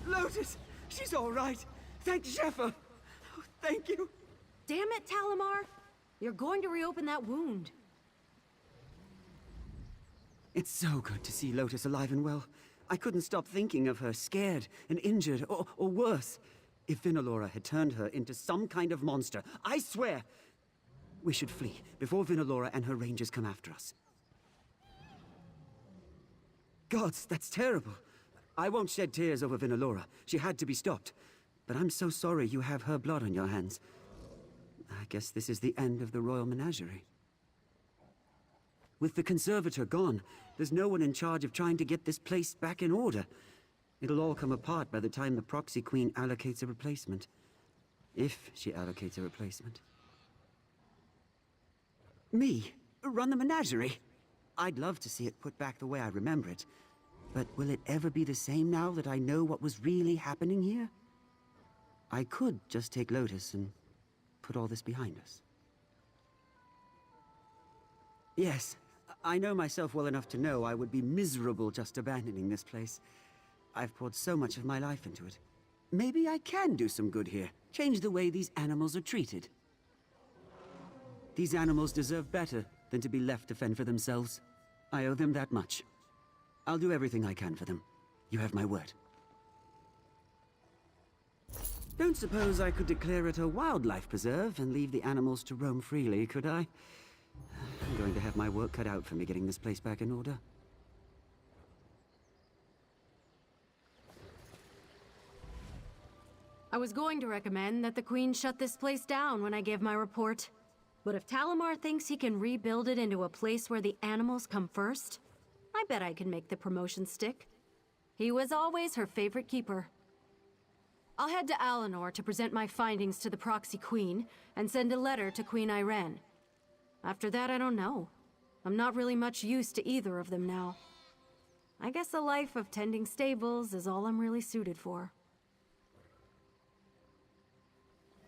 Lotus! She's all right! Thank Zephyr! Oh, thank you! Damn it, Talamar! You're going to reopen that wound. It's so good to see Lotus alive and well. I couldn't stop thinking of her, scared and injured, or worse. If Vinalora had turned her into some kind of monster, I swear! We should flee before Vinalora and her rangers come after us. Gods, that's terrible. I won't shed tears over Vinalora. She had to be stopped. But I'm so sorry you have her blood on your hands. I guess this is the end of the royal menagerie. With the conservator gone, there's no one in charge of trying to get this place back in order. It'll all come apart by the time the proxy queen allocates a replacement. If she allocates a replacement. Me? Run the menagerie? I'd love to see it put back the way I remember it. But will it ever be the same now that I know what was really happening here? I could just take Lotus and put all this behind us. Yes, I know myself well enough to know I would be miserable just abandoning this place. I've poured so much of my life into it. Maybe I can do some good here. Change the way these animals are treated. These animals deserve better than to be left to fend for themselves. I owe them that much. I'll do everything I can for them. You have my word. Don't suppose I could declare it a wildlife preserve and leave the animals to roam freely, could I? I'm going to have my work cut out for me getting this place back in order. I was going to recommend that the Queen shut this place down when I gave my report. But if Talamar thinks he can rebuild it into a place where the animals come first, I bet I can make the promotion stick. He was always her favorite keeper. I'll head to Alinor to present my findings to the Proxy Queen and send a letter to Queen Irene. After that, I don't know. I'm not really much use to either of them now. I guess a life of tending stables is all I'm really suited for.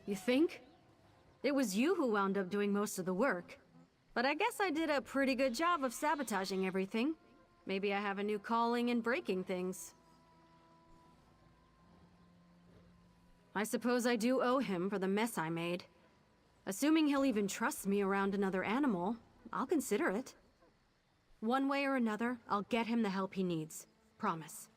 You think? It was you who wound up doing most of the work. But I guess I did a pretty good job of sabotaging everything. Maybe I have a new calling in breaking things. I suppose I do owe him for the mess I made. Assuming he'll even trust me around another animal, I'll consider it. One way or another, I'll get him the help he needs. Promise.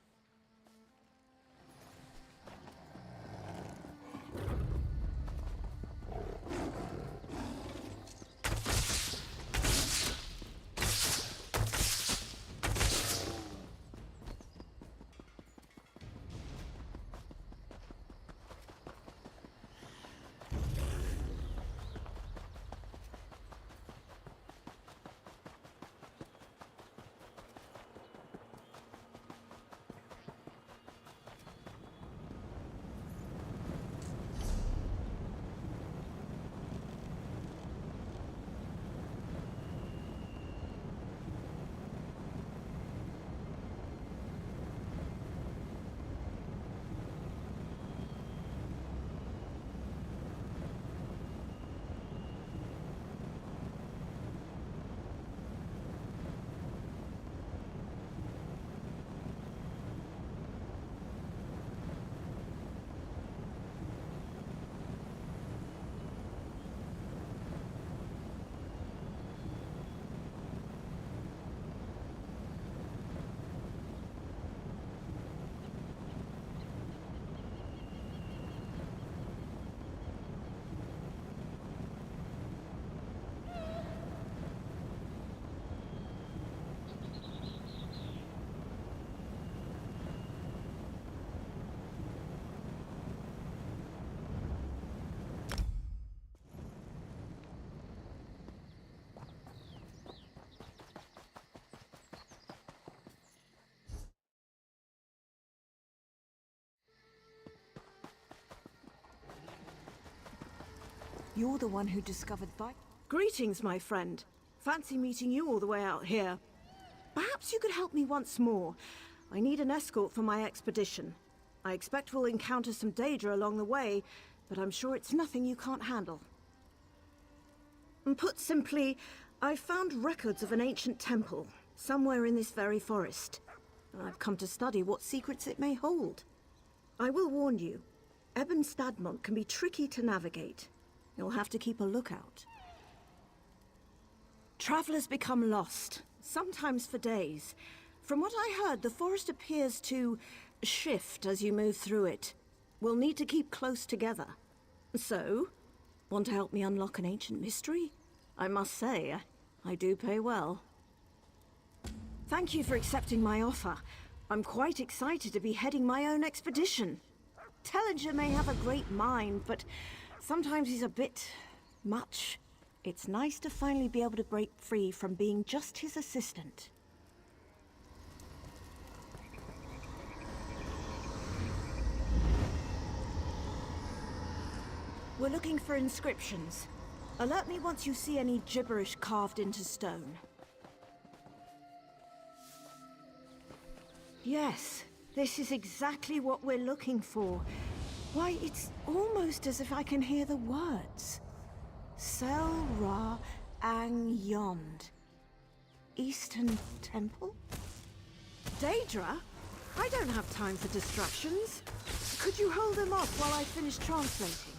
You're the one who discovered Greetings, my friend. Fancy meeting you all the way out here. Perhaps you could help me once more. I need an escort for my expedition. I expect we'll encounter some danger along the way, but I'm sure it's nothing you can't handle. And put simply, I found records of an ancient temple, somewhere in this very forest. I've come to study what secrets it may hold. I will warn you, Ebon Stadmont can be tricky to navigate. You'll have to keep a lookout. Travelers become lost, sometimes for days. From what I heard, the forest appears to shift as you move through it. We'll need to keep close together. So, want to help me unlock an ancient mystery? I must say, I do pay well. Thank you for accepting my offer. I'm quite excited to be heading my own expedition. Tellinger may have a great mind, but sometimes he's a bit much. It's nice to finally be able to break free from being just his assistant. We're looking for inscriptions. Alert me once you see any gibberish carved into stone. Yes, this is exactly what we're looking for. Why, it's almost as if I can hear the words. Sel Ra Ang Yond. Eastern Temple? Daedra? I don't have time for distractions. Could you hold them off while I finish translating?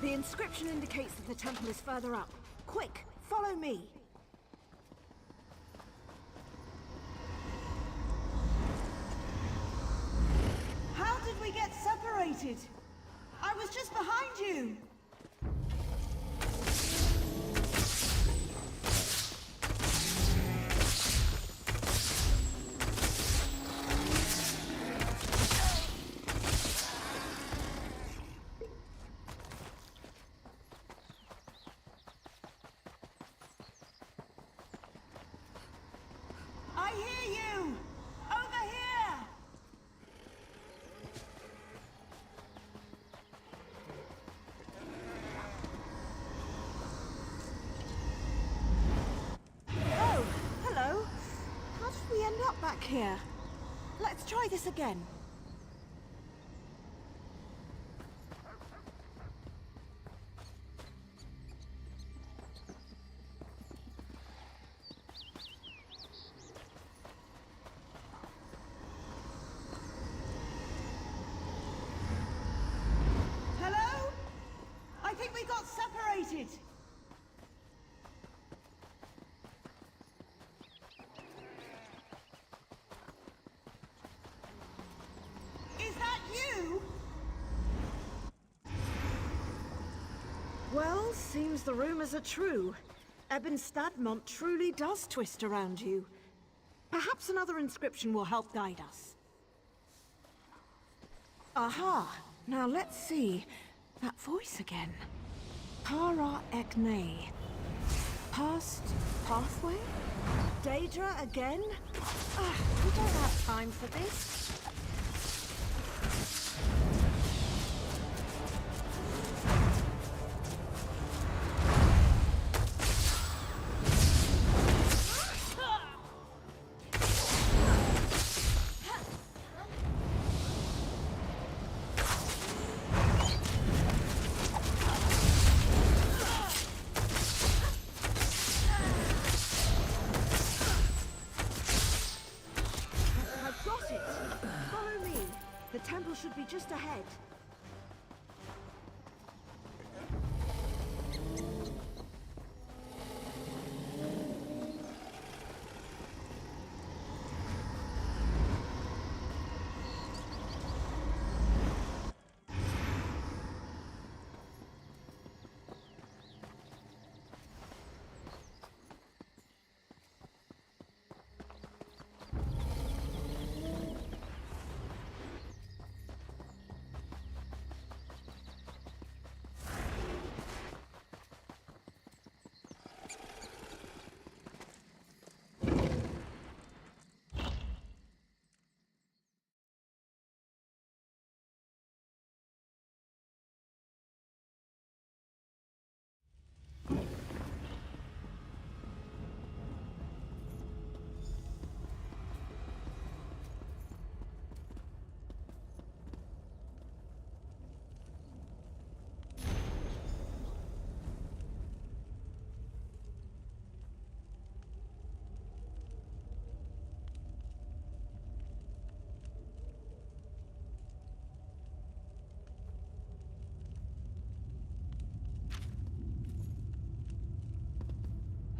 The inscription indicates that the temple is further up. Quick, follow me. How did we get separated? I was just behind you. hear you! Over here! Oh, hello. How did we end up back here? Let's try this again. Hello? I think we got separated. Is that you? Well, seems the rumors are true. Ebon Stadmont truly does twist around you. Perhaps another inscription will help guide us. Aha! Now let's see. That voice again. Para Ekne. Past pathway? Daedra again? We don't have time for this. I've got it! Follow me. The temple should be just ahead.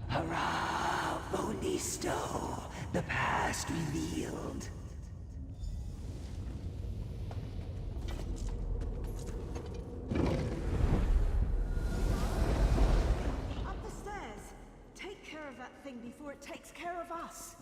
Hurrah! Bonisto! The past revealed. Up the stairs. Take care of that thing before it takes care of us.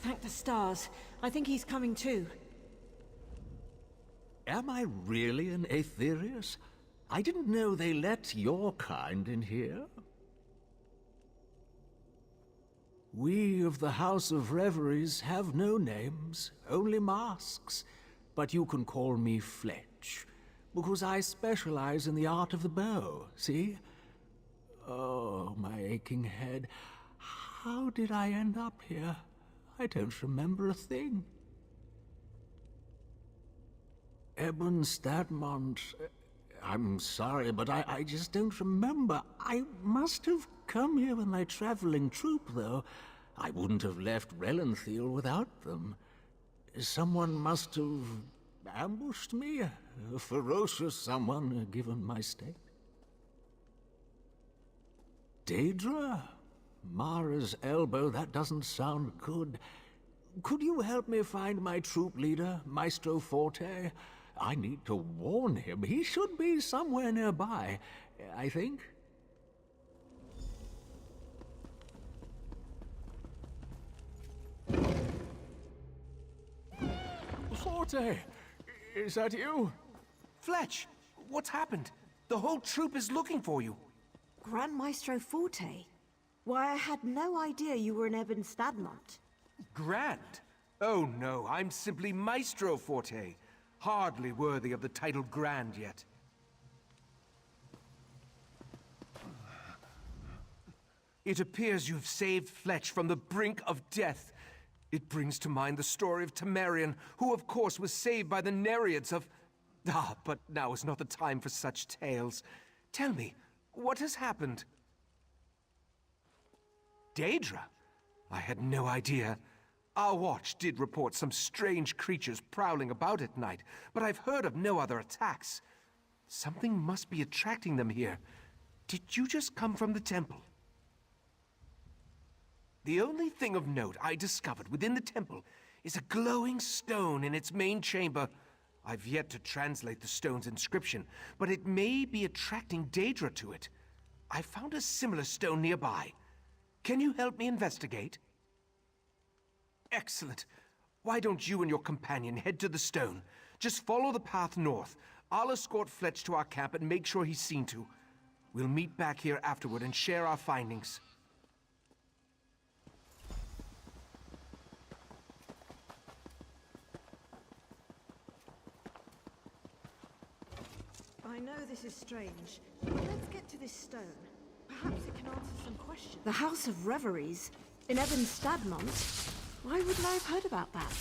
Thank the stars. I think he's coming too. Am I really an Aetherius? I didn't know they let your kind in here. We of the House of Reveries have no names, only masks. But you can call me Fletch, because I specialize in the art of the bow, see? Oh, my aching head. How did I end up here? I don't remember a thing. Ebon Stadmont... I'm sorry, but I just don't remember. I must have come here with my traveling troupe, though. I wouldn't have left Relanthiel without them. Someone must have ambushed me. A ferocious someone, given my state. Daedra? Mara's elbow, that doesn't sound good. Could you help me find my troop leader, Maestro Forte? I need to warn him. He should be somewhere nearby, I think. Forte, is that you? Fletch, what's happened? The whole troop is looking for you. Grand Maestro Forte? Why, I had no idea you were in Ebon Stadmont. Grand? Oh no, I'm simply Maestro Forte. Hardly worthy of the title Grand yet. It appears you've saved Fletch from the brink of death. It brings to mind the story of Temerian, who of course was saved by the Nereids of... Ah, but now is not the time for such tales. Tell me, what has happened? Daedra? I had no idea. Our watch did report some strange creatures prowling about at night, but I've heard of no other attacks. Something must be attracting them here. Did you just come from the temple? The only thing of note I discovered within the temple is a glowing stone in its main chamber. I've yet to translate the stone's inscription, but it may be attracting Daedra to it. I found a similar stone nearby. Can you help me investigate? Excellent. Why don't you and your companion head to the stone? Just follow the path north. I'll escort Fletch to our camp and make sure he's seen to. We'll meet back here afterward and share our findings. I know this is strange, but let's get to this stone. Perhaps it can answer some questions. The House of Reveries? In Ebon Stadmont? Why wouldn't I have heard about that?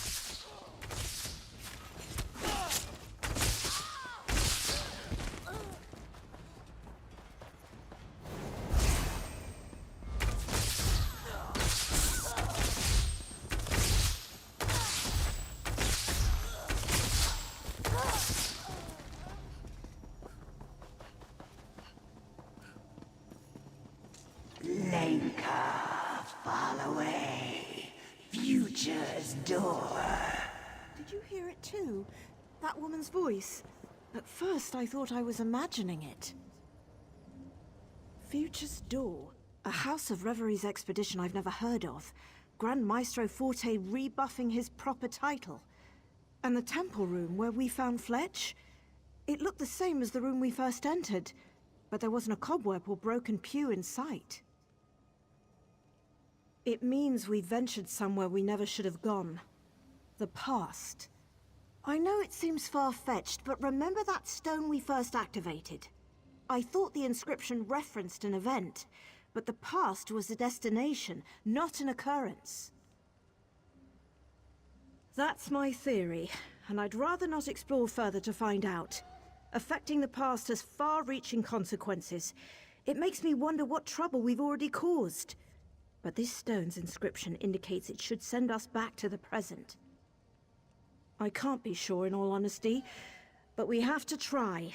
Lenka, fall away. Future's door. Did you hear it too? That woman's voice. At first I thought I was imagining it. Future's Door. A House of Reveries expedition I've never heard of. Grand Maestro Forte rebuffing his proper title. And the temple room where we found Fletch? It looked the same as the room we first entered, but there wasn't a cobweb or broken pew in sight. It means we ventured somewhere we never should have gone. The past. I know it seems far-fetched, but remember that stone we first activated? I thought the inscription referenced an event, but the past was a destination, not an occurrence. That's my theory, and I'd rather not explore further to find out. Affecting the past has far-reaching consequences. It makes me wonder what trouble we've already caused. But this stone's inscription indicates it should send us back to the present. I can't be sure in all honesty, but we have to try.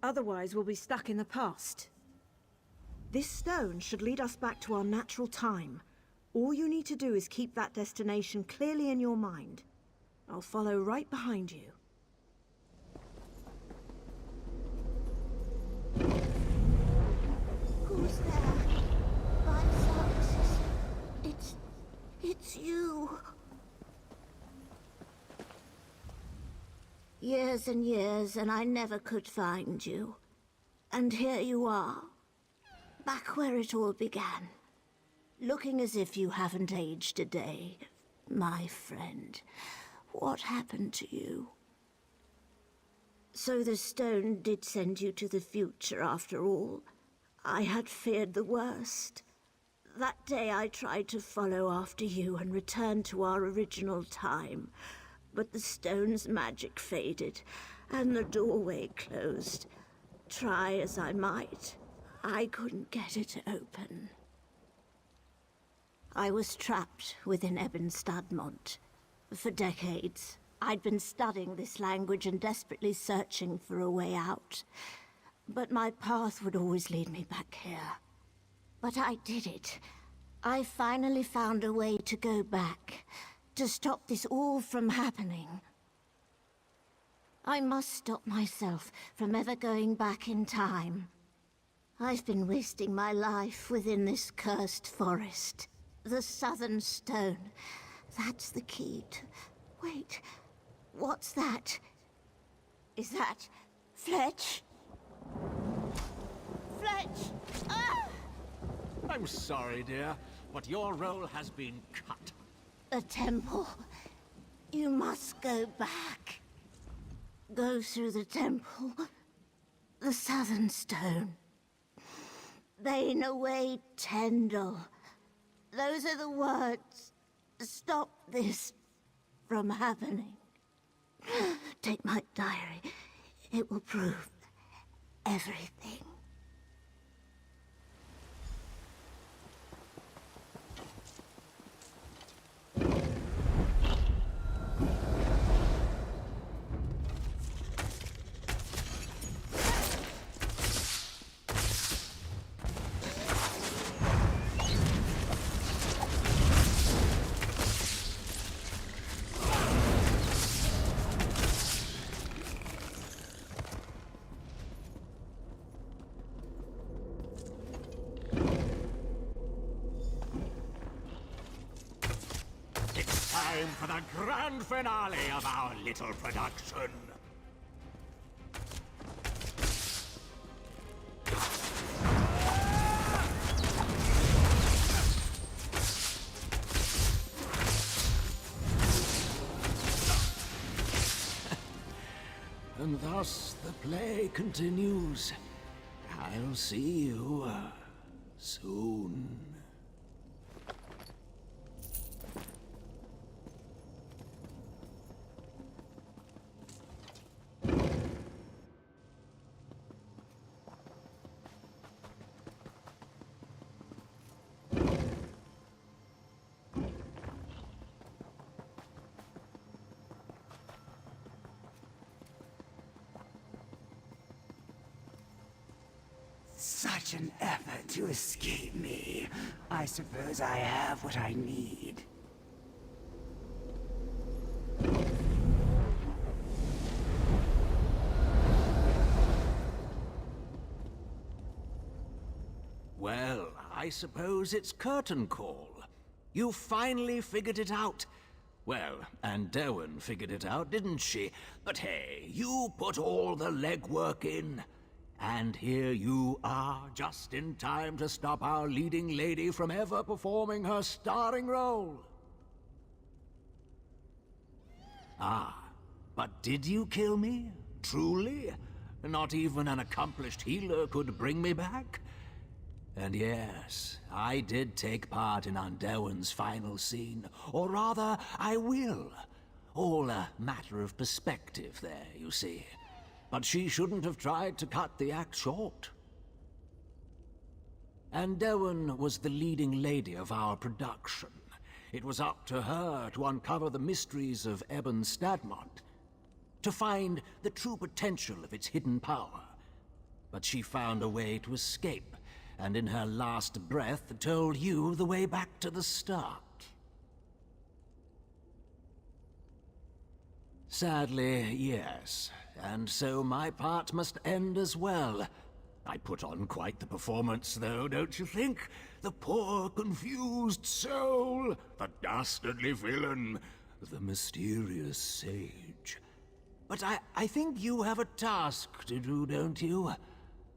Otherwise we'll be stuck in the past. This stone should lead us back to our natural time. All you need to do is keep that destination clearly in your mind. I'll follow right behind you. Who's there? My services. It's you. Years and years, and I never could find you. And here you are. Back where it all began. Looking as if you haven't aged a day. My friend, what happened to you? So the stone did send you to the future after all. I had feared the worst. That day I tried to follow after you and return to our original time. But the stone's magic faded, and the doorway closed. Try as I might, I couldn't get it open. I was trapped within Ebon Stadmont. For decades, I'd been studying this language and desperately searching for a way out. But my path would always lead me back here. But I did it. I finally found a way to go back, to stop this all from happening. I must stop myself from ever going back in time. I've been wasting my life within this cursed forest. The Southern Stone. That's the key to... Wait, what's that? Is that Fletch? Fletch! Ah! I'm sorry, dear, but your role has been cut. A temple. You must go back. Go through the temple. The Southern Stone. Bane away Tendel. Those are the words. Stop this from happening. Take my diary. It will prove everything. Time for the grand finale of our little production. And thus the play continues. I'll see you soon. Such an effort to escape me. I suppose I have what I need. Well, I suppose it's curtain call. You finally figured it out. Well, and Derwin figured it out, didn't she? But hey, you put all the legwork in. And here you are, just in time to stop our leading lady from ever performing her starring role. Ah, but did you kill me? Truly? Not even an accomplished healer could bring me back? And yes, I did take part in Anderwin's final scene. Or rather, I will. All a matter of perspective there, you see. But she shouldn't have tried to cut the act short. Anderwin was the leading lady of our production. It was up to her to uncover the mysteries of Ebon Stadmont, to find the true potential of its hidden power. But she found a way to escape, and in her last breath told you the way back to the start. Sadly, yes. And so my part must end as well. I put on quite the performance, though, don't you think? The poor, confused soul, the dastardly villain, the mysterious sage. But I think you have a task to do, don't you?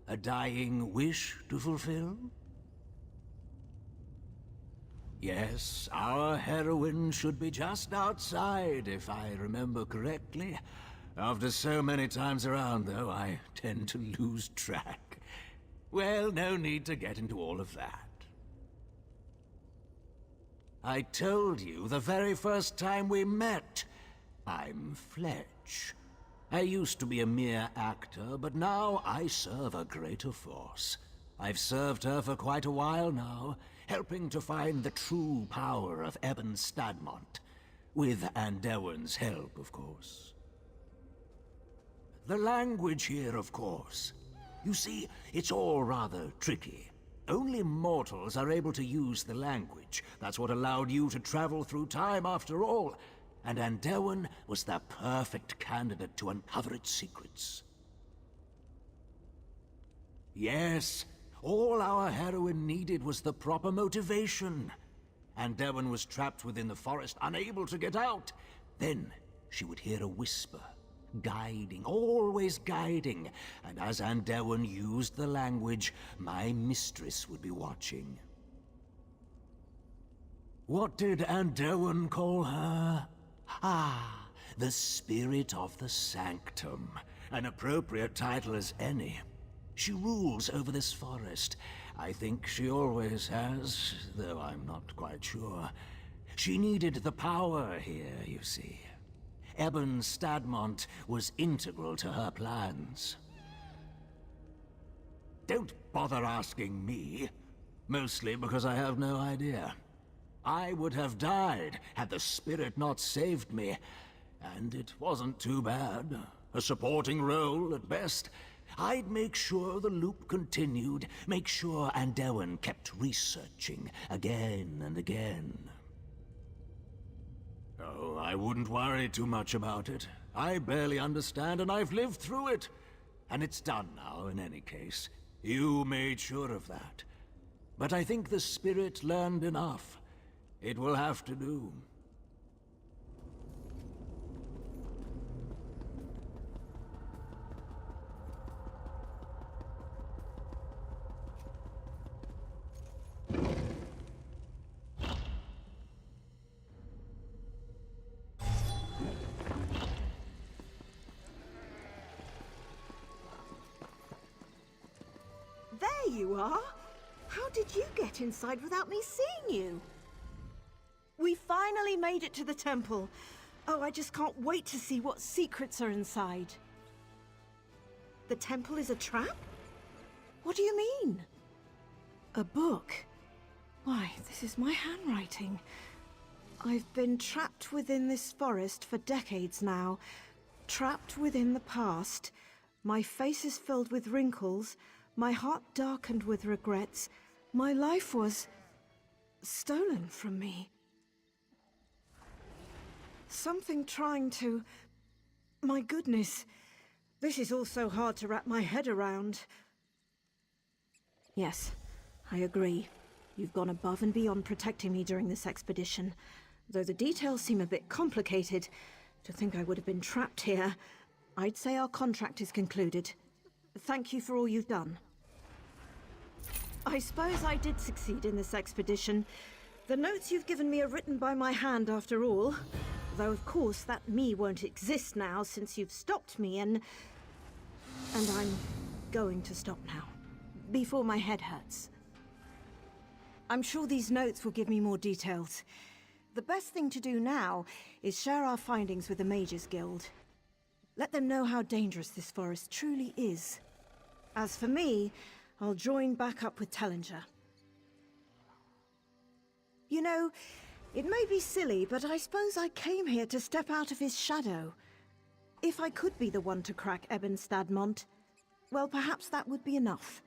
A dying wish to fulfill? Yes, our heroine should be just outside, if I remember correctly. After so many times around, though, I tend to lose track. Well, no need to get into all of that. I told you the very first time we met. I'm Fletch. I used to be a mere actor, but now I serve a greater force. I've served her for quite a while now, helping to find the true power of Ebon Stadmont. With Anderwin's help, of course. The language here, of course. You see, it's all rather tricky. Only mortals are able to use the language. That's what allowed you to travel through time after all. And Andewan was the perfect candidate to uncover its secrets. Yes, all our heroine needed was the proper motivation. Andewan was trapped within the forest, unable to get out. Then she would hear a whisper, guiding, always guiding. And as Andewan used the language, my mistress would be watching. What did Andewan call her? Ah, the Spirit of the Sanctum. An appropriate title as any. She rules over this forest. I think she always has, though I'm not quite sure. She needed the power here, you see. Eben Stadmont was integral to her plans. Don't bother asking me. Mostly because I have no idea. I would have died had the spirit not saved me. And it wasn't too bad. A supporting role at best. I'd make sure the loop continued, make sure Andewan kept researching again and again. Oh, I wouldn't worry too much about it. I barely understand, and I've lived through it. And it's done now, in any case. You made sure of that. But I think the spirit learned enough. It will have to do. There you are! How did you get inside without me seeing you? We finally made it to the temple. Oh, I just can't wait to see what secrets are inside. The temple is a trap? What do you mean? A book? Why, this is my handwriting. I've been trapped within this forest for decades now. Trapped within the past. My face is filled with wrinkles. My heart darkened with regrets. My life was stolen from me. Something trying to... My goodness. This is all so hard to wrap my head around. Yes, I agree. You've gone above and beyond protecting me during this expedition. Though the details seem a bit complicated, to think I would have been trapped here, I'd say our contract is concluded. Thank you for all you've done. I suppose I did succeed in this expedition. The notes you've given me are written by my hand after all. Though of course that me won't exist now since you've stopped me and I'm going to stop now. Before my head hurts. I'm sure these notes will give me more details. The best thing to do now is share our findings with the Mages Guild. Let them know how dangerous this forest truly is. As for me, I'll join back up with Tellinger. You know, it may be silly, but I suppose I came here to step out of his shadow. If I could be the one to crack Eben Stadmont, well, perhaps that would be enough.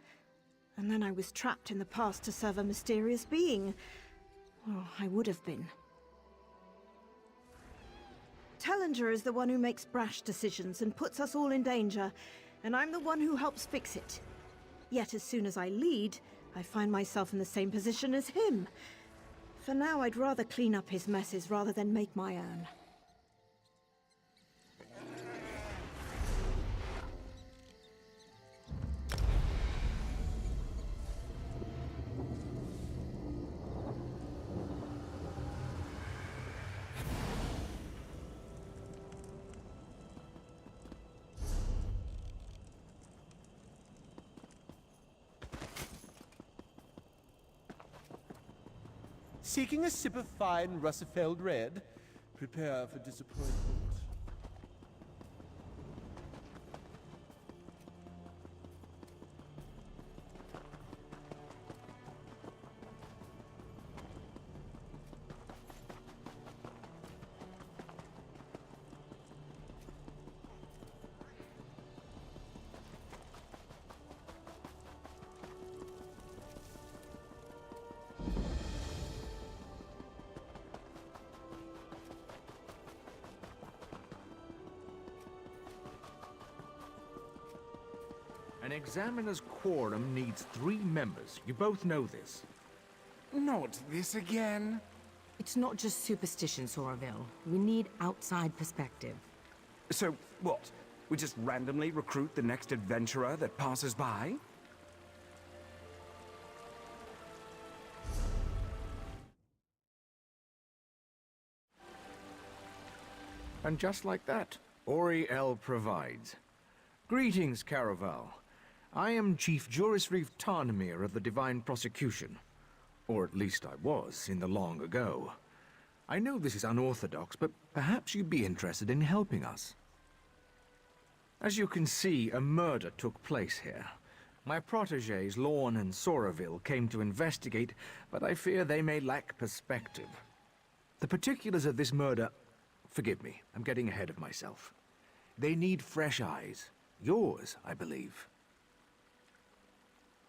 And then I was trapped in the past to serve a mysterious being. Well, I would have been. Tellinger is the one who makes brash decisions and puts us all in danger, and I'm the one who helps fix it. Yet as soon as I lead, I find myself in the same position as him. For now, I'd rather clean up his messes rather than make my own. Seeking a sip of fine Russifeld red? Prepare for disappointment. An examiner's quorum needs 3 members. You both know this. Not this again. It's not just superstition, Soraville. We need outside perspective. So, what? We just randomly recruit the next adventurer that passes by? And just like that, Oriel provides. Greetings, Caraval. I am Chief Juris Reeve Tarnamir of the Divine Prosecution. Or at least I was, in the long ago. I know this is unorthodox, but perhaps you'd be interested in helping us. As you can see, a murder took place here. My protégés, Lorne and Soraville, came to investigate, but I fear they may lack perspective. The particulars of this murder... Forgive me, I'm getting ahead of myself. They need fresh eyes. Yours, I believe.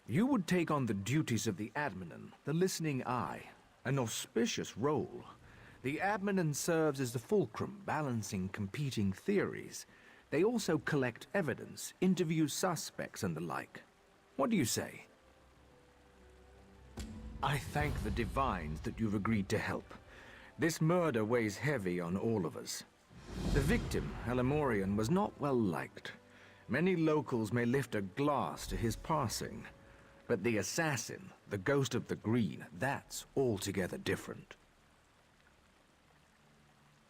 You would take on the duties of the Adminan, the listening eye, an auspicious role. The Adminan serves as the fulcrum, balancing competing theories. They also collect evidence, interview suspects and the like. What do you say? I thank the Divines that you've agreed to help. This murder weighs heavy on all of us. The victim, Halimorian, was not well liked. Many locals may lift a glass to his passing. But the assassin, the Ghost of the Green, that's altogether different.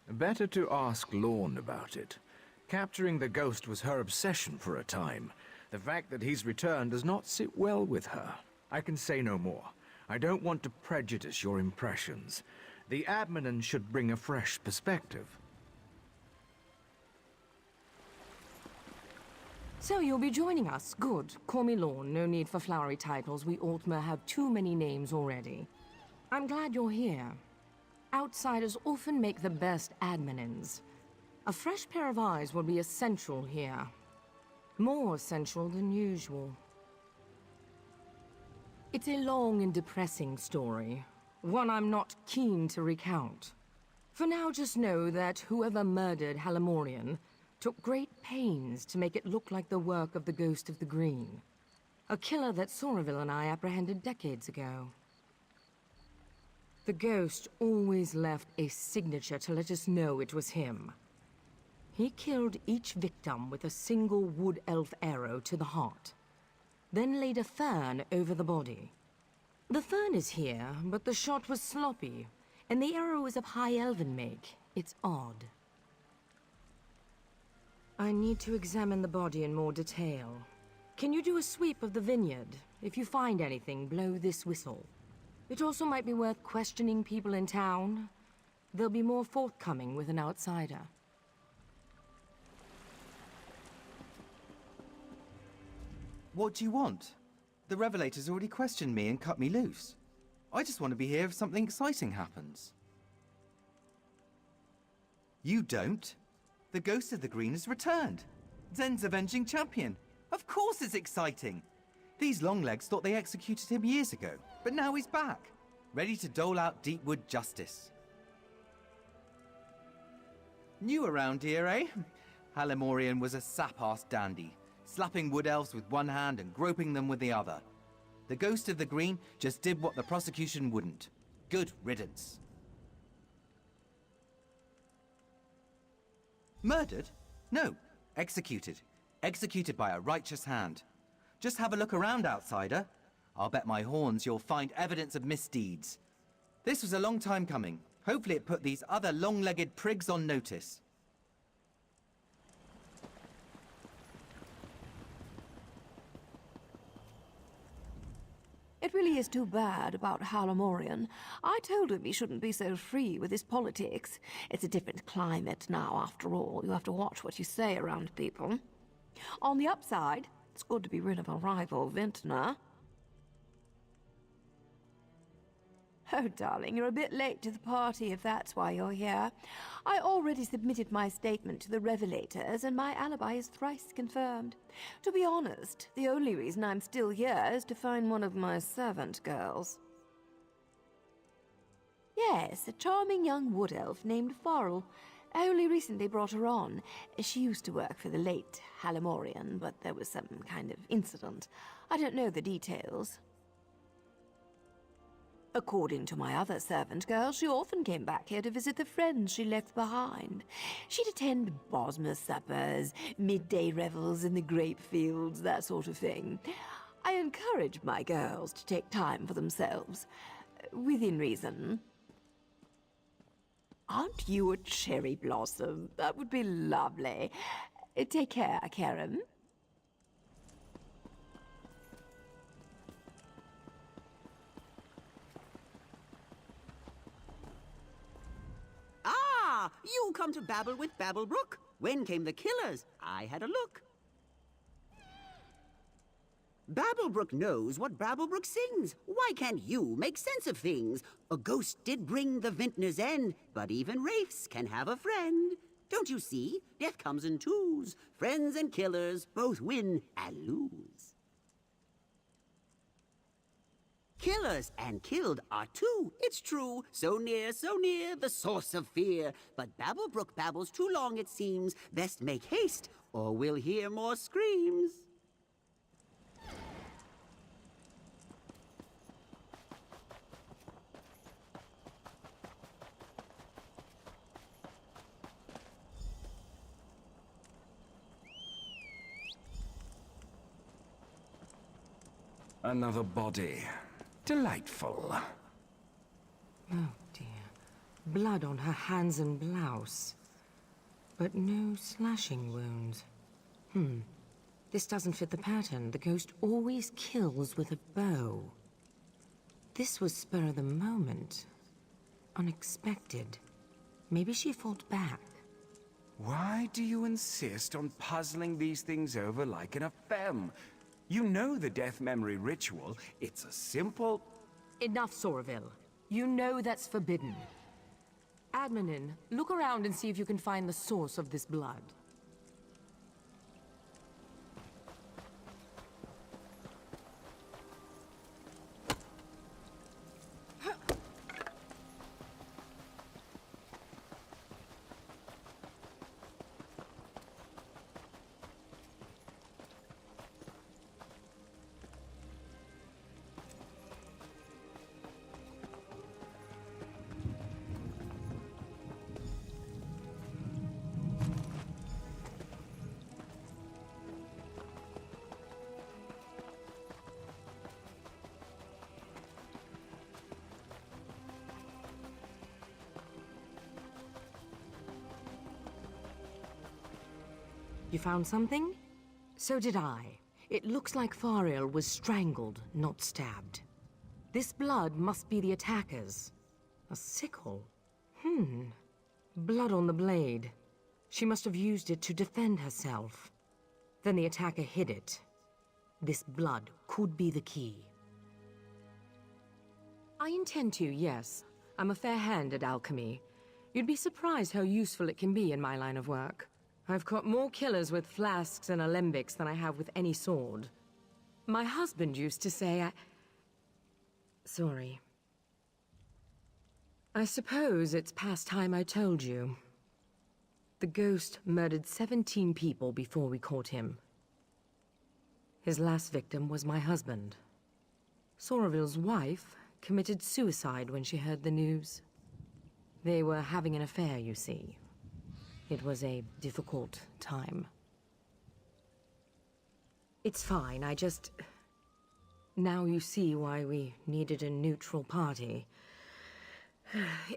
Better to ask Lorne about it. Capturing the ghost was her obsession for a time. The fact that he's returned does not sit well with her. I can say no more. I don't want to prejudice your impressions. The Adminan should bring a fresh perspective. So you'll be joining us. Good. Call me Lorne. No need for flowery titles. We Altmer have too many names already. I'm glad you're here. Outsiders often make the best adminins. A fresh pair of eyes will be essential here. More essential than usual. It's a long and depressing story. One I'm not keen to recount. For now, just know that whoever murdered Halimorian took great pains to make it look like the work of the Ghost of the Green. A killer that Soraville and I apprehended decades ago. The Ghost always left a signature to let us know it was him. He killed each victim with a single wood elf arrow to the heart, then laid a fern over the body. The fern is here, but the shot was sloppy, and the arrow is of high elven make. It's odd. I need to examine the body in more detail. Can you do a sweep of the vineyard? If you find anything, blow this whistle. It also might be worth questioning people in town. They'll be more forthcoming with an outsider. What do you want? The Revelators already questioned me and cut me loose. I just want to be here if something exciting happens. You don't. The Ghost of the Green has returned. Zen's avenging champion. Of course it's exciting. These longlegs thought they executed him years ago, but now he's back, ready to dole out Deepwood justice. New around here, eh? Halimorian was a sap-ass dandy, slapping wood elves with one hand and groping them with the other. The Ghost of the Green just did what the prosecution wouldn't. Good riddance. Murdered? No, executed. Executed by a righteous hand. Just have a look around, outsider. I'll bet my horns you'll find evidence of misdeeds. This was a long time coming. Hopefully it put these other long-legged prigs on notice. It really is too bad about Halimorian. I told him he shouldn't be so free with his politics. It's a different climate now, after all. You have to watch what you say around people. On the upside, it's good to be rid of a rival vintner. Oh, darling, you're a bit late to the party if that's why you're here. I already submitted my statement to the Revelators, and my alibi is thrice confirmed. To be honest, the only reason I'm still here is to find one of my servant girls. Yes, a charming young wood elf named Farrell. I only recently brought her on. She used to work for the late Halimorian, but there was some kind of incident. I don't know the details. According to my other servant girl, she often came back here to visit the friends she left behind. She'd attend Bosmer suppers, midday revels in the grape fields, that sort of thing. I encourage my girls to take time for themselves, within reason. Aren't you a cherry blossom? That would be lovely. Take care, Karen. Ah, you come to babble with Babblebrook? When came the killers? I had a look. Babblebrook knows what Babblebrook sings. Why can't you make sense of things? A ghost did bring the vintner's end, but even wraiths can have a friend. Don't you see? Death comes in twos. Friends and killers both win and lose. Killers and killed are two, it's true. So near, the source of fear. But Babblebrook babbles too long, it seems. Best make haste, or we'll hear more screams. Another body. Delightful. Oh dear. Blood on her hands and blouse. But no slashing wounds. This doesn't fit the pattern. The ghost always kills with a bow. This was spur of the moment. Unexpected. Maybe she fought back. Why do you insist on puzzling these things over like an femme? You know the death memory ritual. It's a simple... Enough, Soraville. You know that's forbidden. Admonin, look around and see if you can find the source of this blood. You found something? So did I. It looks like Fariel was strangled, not stabbed. This blood must be the attacker's. A sickle? Blood on the blade. She must have used it to defend herself. Then the attacker hid it. This blood could be the key. I intend to, yes. I'm a fair hand at alchemy. You'd be surprised how useful it can be in my line of work. I've caught more killers with flasks and alembics than I have with any sword. My husband used to say Sorry. I suppose it's past time I told you. The ghost murdered 17 people before we caught him. His last victim was my husband. Soraville's wife committed suicide when she heard the news. They were having an affair, you see. It was a difficult time. It's fine, Now you see why we needed a neutral party.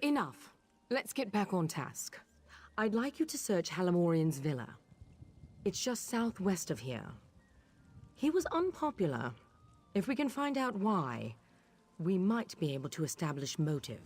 Enough. Let's get back on task. I'd like you to search Halimorian's villa. It's just southwest of here. He was unpopular. If we can find out why, we might be able to establish motive.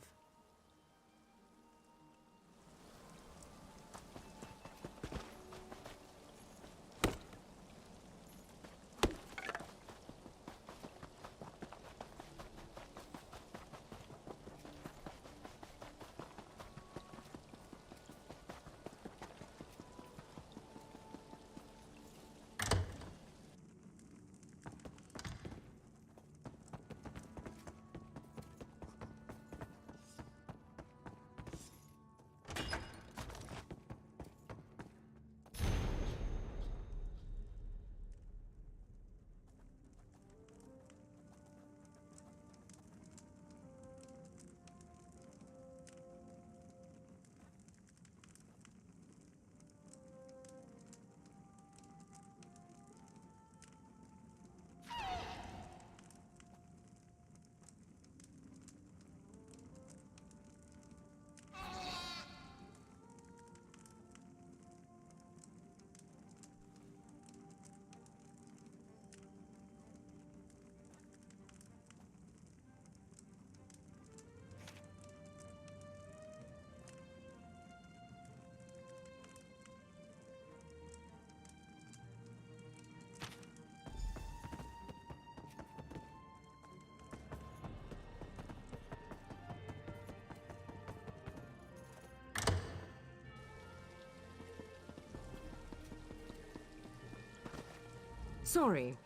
Sorry,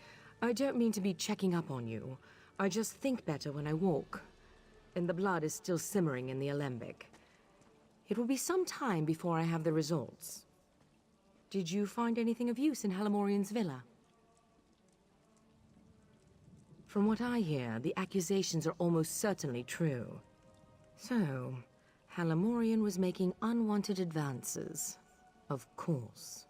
I don't mean to be checking up on you. I just think better when I walk. And the blood is still simmering in the alembic. It will be some time before I have the results. Did you find anything of use in Halamorian's villa? From what I hear, the accusations are almost certainly true. So, Halamorian was making unwanted advances. Of course.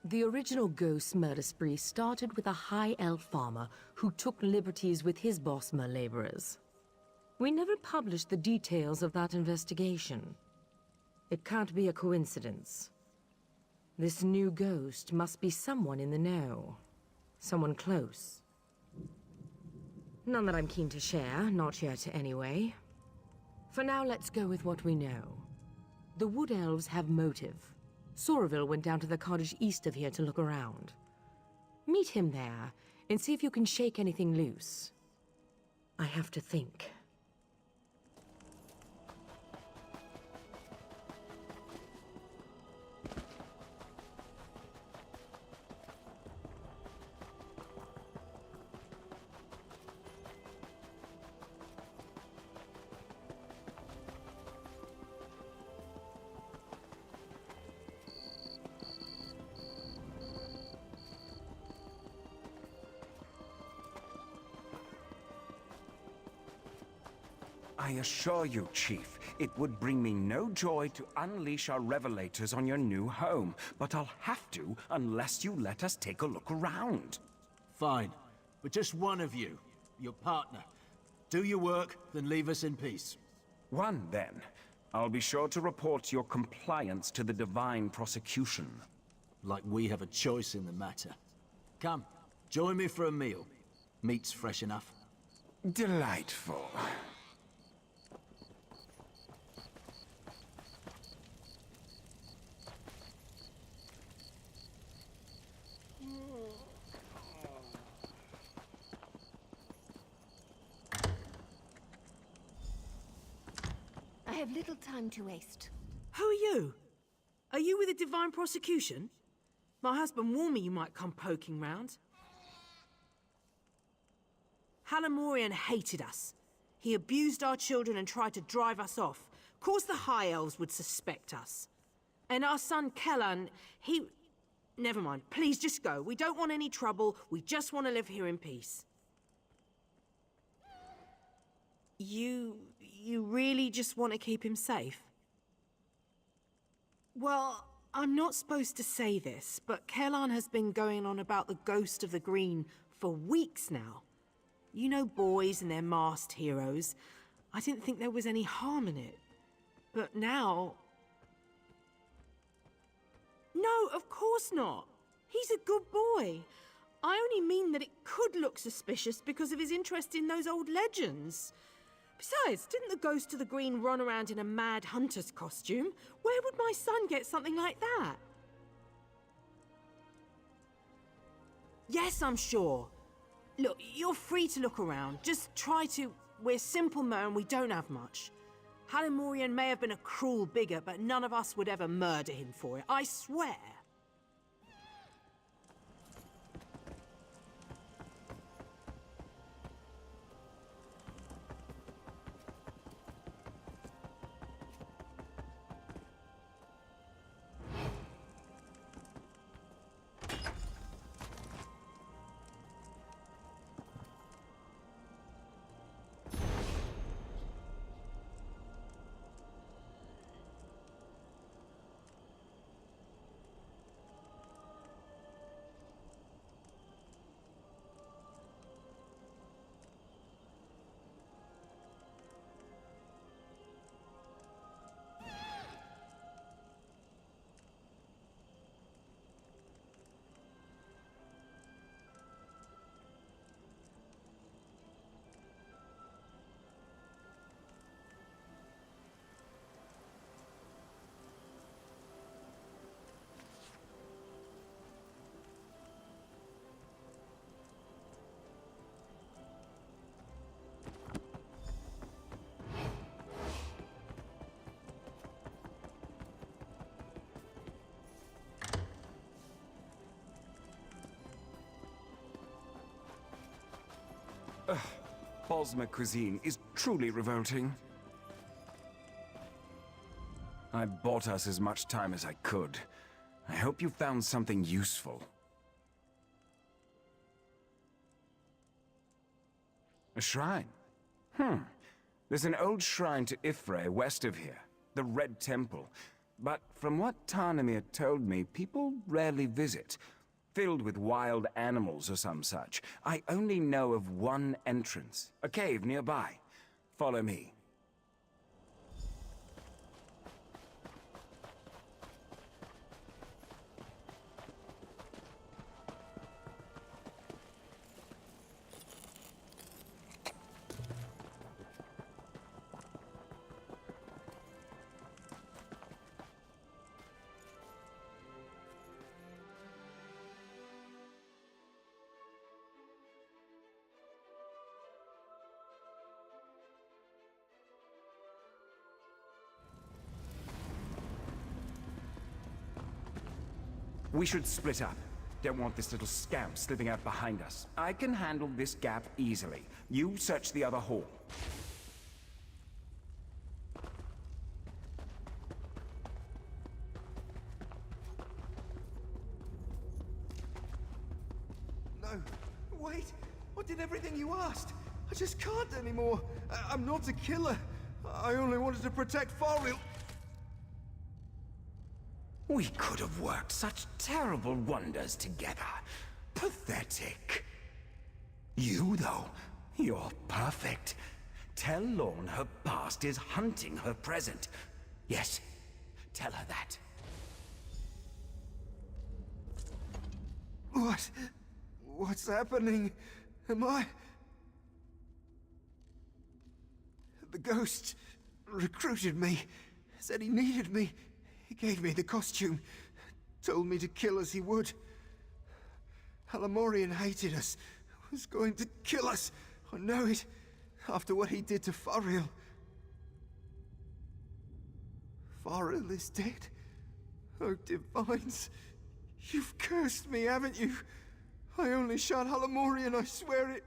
The original ghost murder spree started with a high elf farmer who took liberties with his Bosmer laborers. We never published the details of that investigation. It can't be a coincidence. This new ghost must be someone in the know. Someone close. None that I'm keen to share, not yet anyway. For now, let's go with what we know. The Wood Elves have motive. Soraville went down to the cottage east of here to look around. Meet him there, and see if you can shake anything loose. I have to think. I assure you, Chief, it would bring me no joy to unleash our revelators on your new home, but I'll have to unless you let us take a look around. Fine, but just one of you, your partner. Do your work, then leave us in peace. One, then. I'll be sure to report your compliance to the Divine Prosecution. Like we have a choice in the matter. Come, join me for a meal. Meat's fresh enough. Delightful. I have little time to waste. Who are you? Are you with the Divine Prosecution? My husband warned me you might come poking round. Halamorian hated us. He abused our children and tried to drive us off. Of course the High Elves would suspect us. And our son Kellan, he... Never mind, please just go. We don't want any trouble. We just want to live here in peace. You really just want to keep him safe? Well, I'm not supposed to say this, but Kellan has been going on about the ghost of the Green for weeks now. You know boys and their masked heroes. I didn't think there was any harm in it. But now... No, of course not. He's a good boy. I only mean that it could look suspicious because of his interest in those old legends. Besides, didn't the Ghost of the Green run around in a mad hunter's costume? Where would my son get something like that? Yes, I'm sure. Look, you're free to look around. Just try to... We're simple men and we don't have much. Halamorian may have been a cruel bigot, but none of us would ever murder him for it. I swear. Bosmer cuisine is truly revolting. I bought us as much time as I could. I hope you found something useful. A shrine? There's an old shrine to Ifre west of here, the Red Temple. But from what Tarnamir told me, people rarely visit, filled with wild animals or some such. I only know of one entrance, a cave nearby. Follow me. We should split up. Don't want this little scamp slipping out behind us. I can handle this gap easily. You search the other hall. No, wait! I did everything you asked! I just can't anymore! I'm not a killer! I only wanted to protect Farrell! We could have worked such terrible wonders together. Pathetic. You, though, you're perfect. Tell Lorne her past is hunting her present. Yes, tell her that. What's happening? Am I... The ghost recruited me, said he needed me. He gave me the costume, told me to kill as he would. Halamorian hated us, was going to kill us. I know it, after what he did to Farrell. Farrell is dead. Oh, Divines, you've cursed me, haven't you? I only shot Halamorian, I swear it.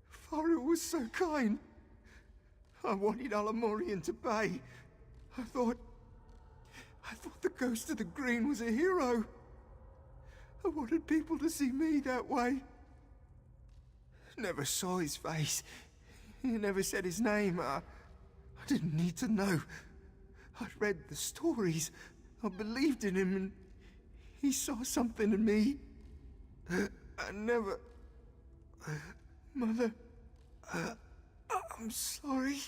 Farrell was so kind. I wanted Halamorian to pay. I thought the Ghost of the Green was a hero. I wanted people to see me that way. Never saw his face. He never said his name. I didn't need to know. I'd read the stories. I believed in him, and he saw something in me. I never... Mother... I'm sorry.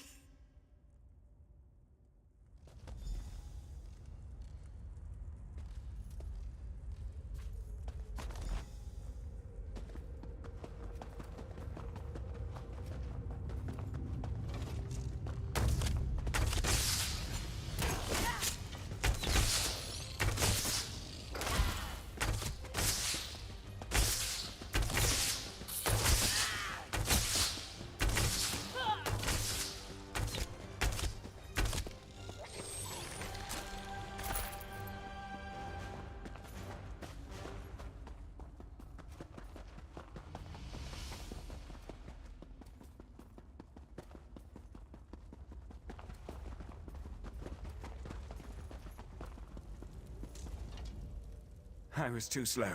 I was too slow.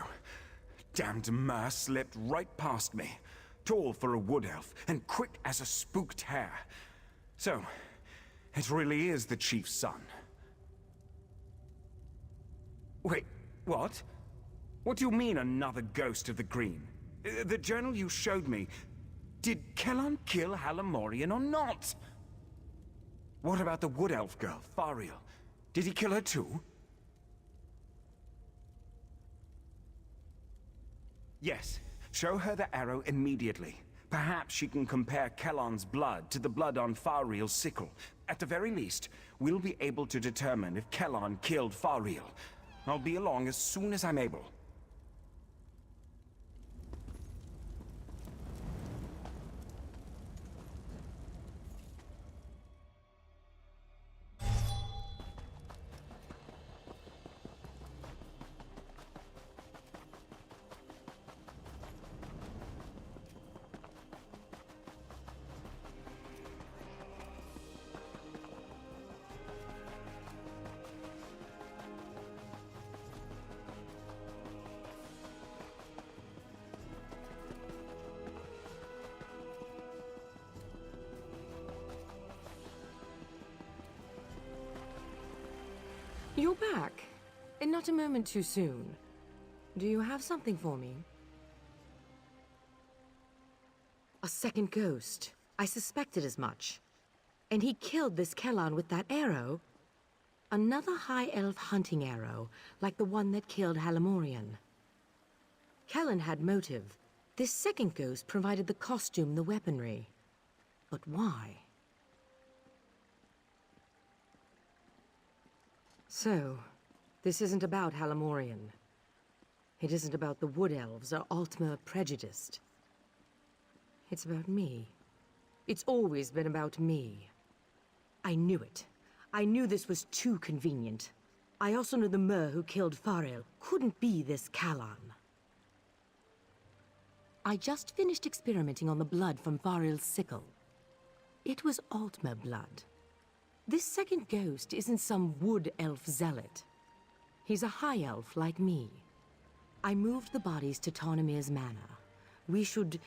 Damned Mer slipped right past me. Tall for a wood elf, and quick as a spooked hare. So, it really is the Chief's son. Wait, what? What do you mean, another Ghost of the Green? The journal you showed me, did Kellan kill Halamorian or not? What about the wood elf girl, Fariel? Did he kill her too? Yes. Show her the arrow immediately. Perhaps she can compare Kellan's blood to the blood on Fariel's sickle. At the very least, we'll be able to determine if Kellan killed Fariel. I'll be along as soon as I'm able. You're back, and not a moment too soon. Do you have something for me? A second ghost. I suspected as much. And he killed this Kellan with that arrow. Another High Elf hunting arrow, like the one that killed Halamorian. Kellan had motive. This second ghost provided the costume, the weaponry. But why? So, this isn't about Halamorian. It isn't about the Wood Elves or Altmer prejudiced. It's about me. It's always been about me. I knew it. I knew this was too convenient. I also knew the Mer who killed Faril couldn't be this Kellan. I just finished experimenting on the blood from Faril's sickle. It was Altmer blood. This second ghost isn't some Wood Elf zealot. He's a High Elf like me. I moved the bodies to Tarnamir's manor. We should...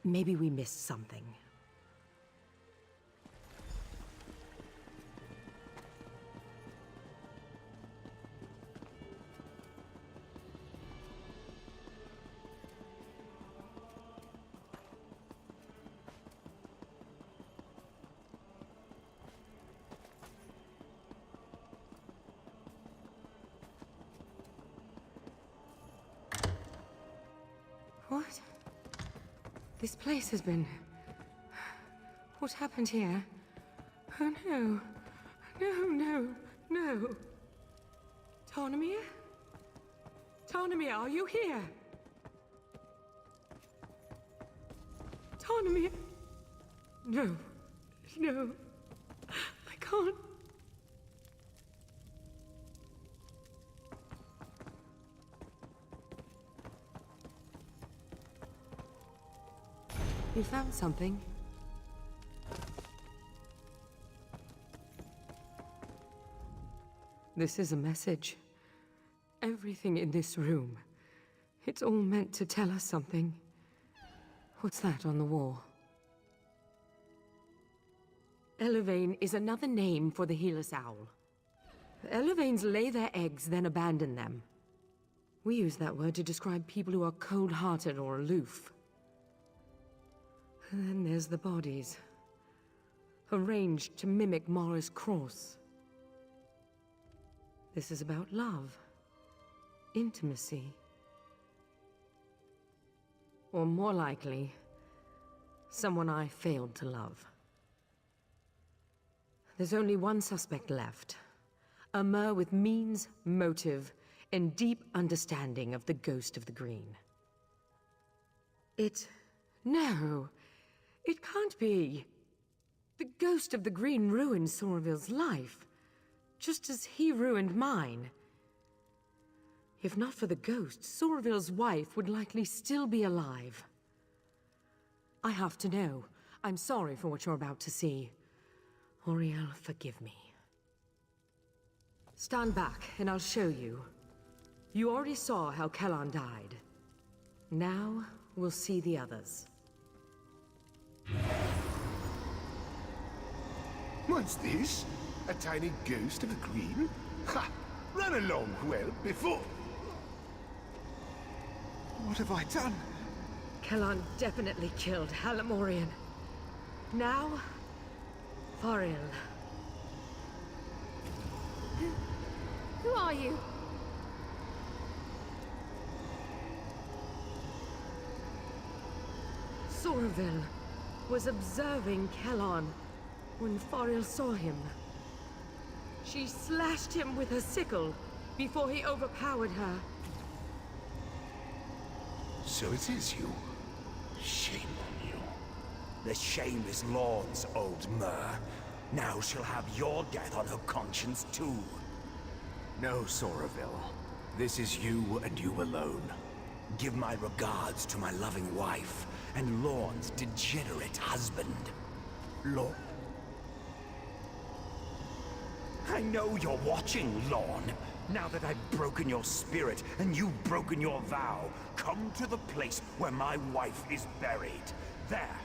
Maybe we missed something. What? This place has been... What happened here? Oh no. No. Tarnamir? Tarnamir, are you here? Tarnamir? No. I can't. You found something? This is a message. Everything in this room. It's all meant to tell us something. What's that on the wall? Elevane is another name for the Helus Owl. Elevanes lay their eggs, then abandon them. We use that word to describe people who are cold-hearted or aloof. And then there's the bodies. Arranged to mimic Mara's cross. This is about love. Intimacy. Or more likely, someone I failed to love. There's only one suspect left. A Mer with means, motive, and deep understanding of the Ghost of the Green. No! It can't be. The Ghost of the Green ruined Soravil's life, just as he ruined mine. If not for the ghost, Soravil's wife would likely still be alive. I have to know. I'm sorry for what you're about to see. Auriel, forgive me. Stand back, and I'll show you. You already saw how Kellan died. Now, we'll see the others. What's this? A tiny ghost of a green? Ha! Run along, well, before... What have I done? Kellan definitely killed Halamorian. Now, Faril. Who are you? Soravil was observing Kellan when Faril saw him. She slashed him with her sickle before he overpowered her. So it is you. Shame on you. The shame is Lorne's, old Mer. Now she'll have your death on her conscience, too. No, Soravil. This is you and you alone. Give my regards to my loving wife and Lorne's degenerate husband. Lorne. I know you're watching, Lorne. Now that I've broken your spirit and you've broken your vow, come to the place where my wife is buried. There,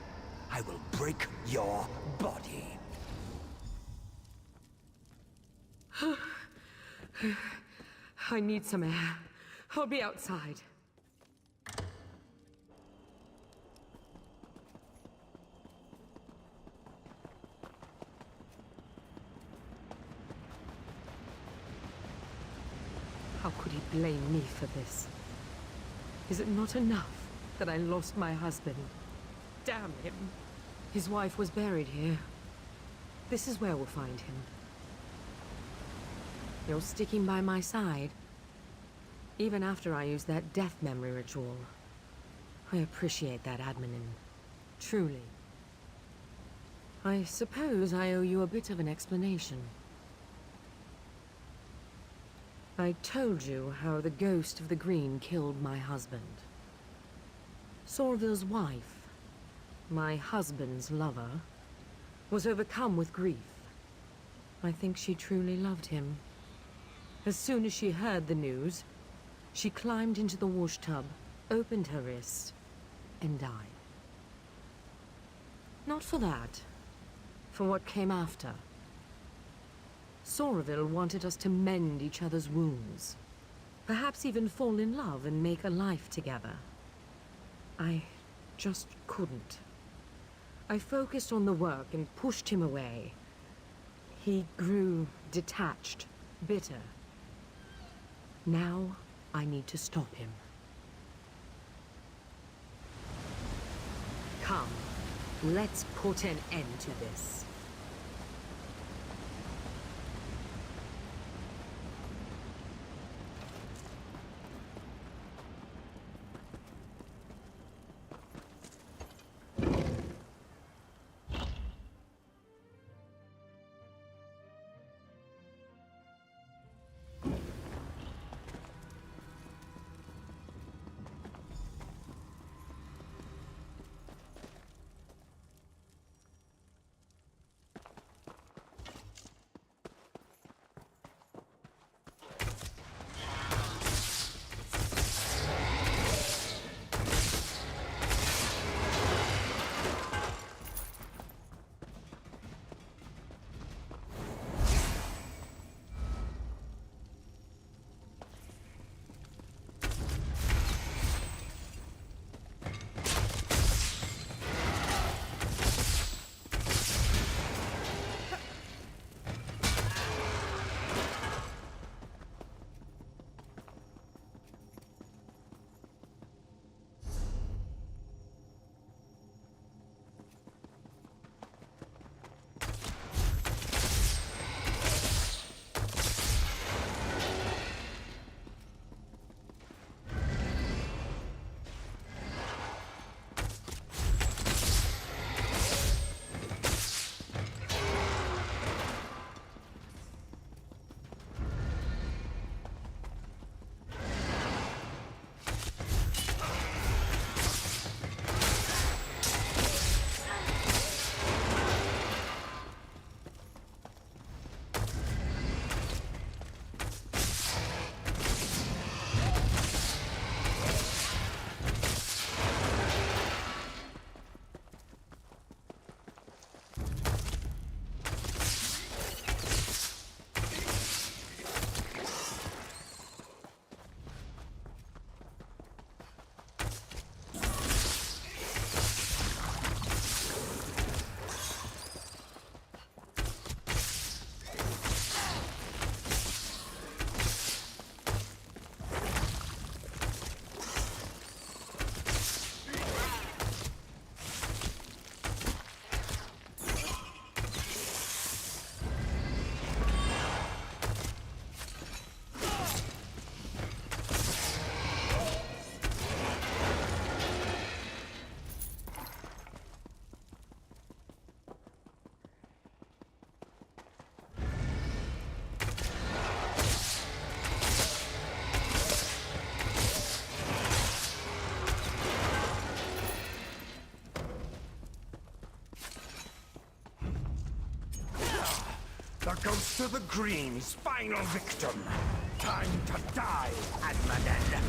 I will break your body. I need some air. I'll be outside. How could he blame me for this? Is it not enough that I lost my husband? Damn him! His wife was buried here. This is where we'll find him. You're sticking by my side. Even after I used that death memory ritual. I appreciate that, Admin. Truly. I suppose I owe you a bit of an explanation. I told you how the ghost of the Green killed my husband. Sorville's wife, my husband's lover, was overcome with grief. I think she truly loved him. As soon as she heard the news, she climbed into the wash tub, opened her wrist, and died. Not for that, for what came after. Sorville wanted us to mend each other's wounds. Perhaps even fall in love and make a life together. I just couldn't. I focused on the work and pushed him away. He grew detached, bitter. Now, I need to stop him. Come, let's put an end to this. The ghost of the Green's final victim. Time to die, Admaden.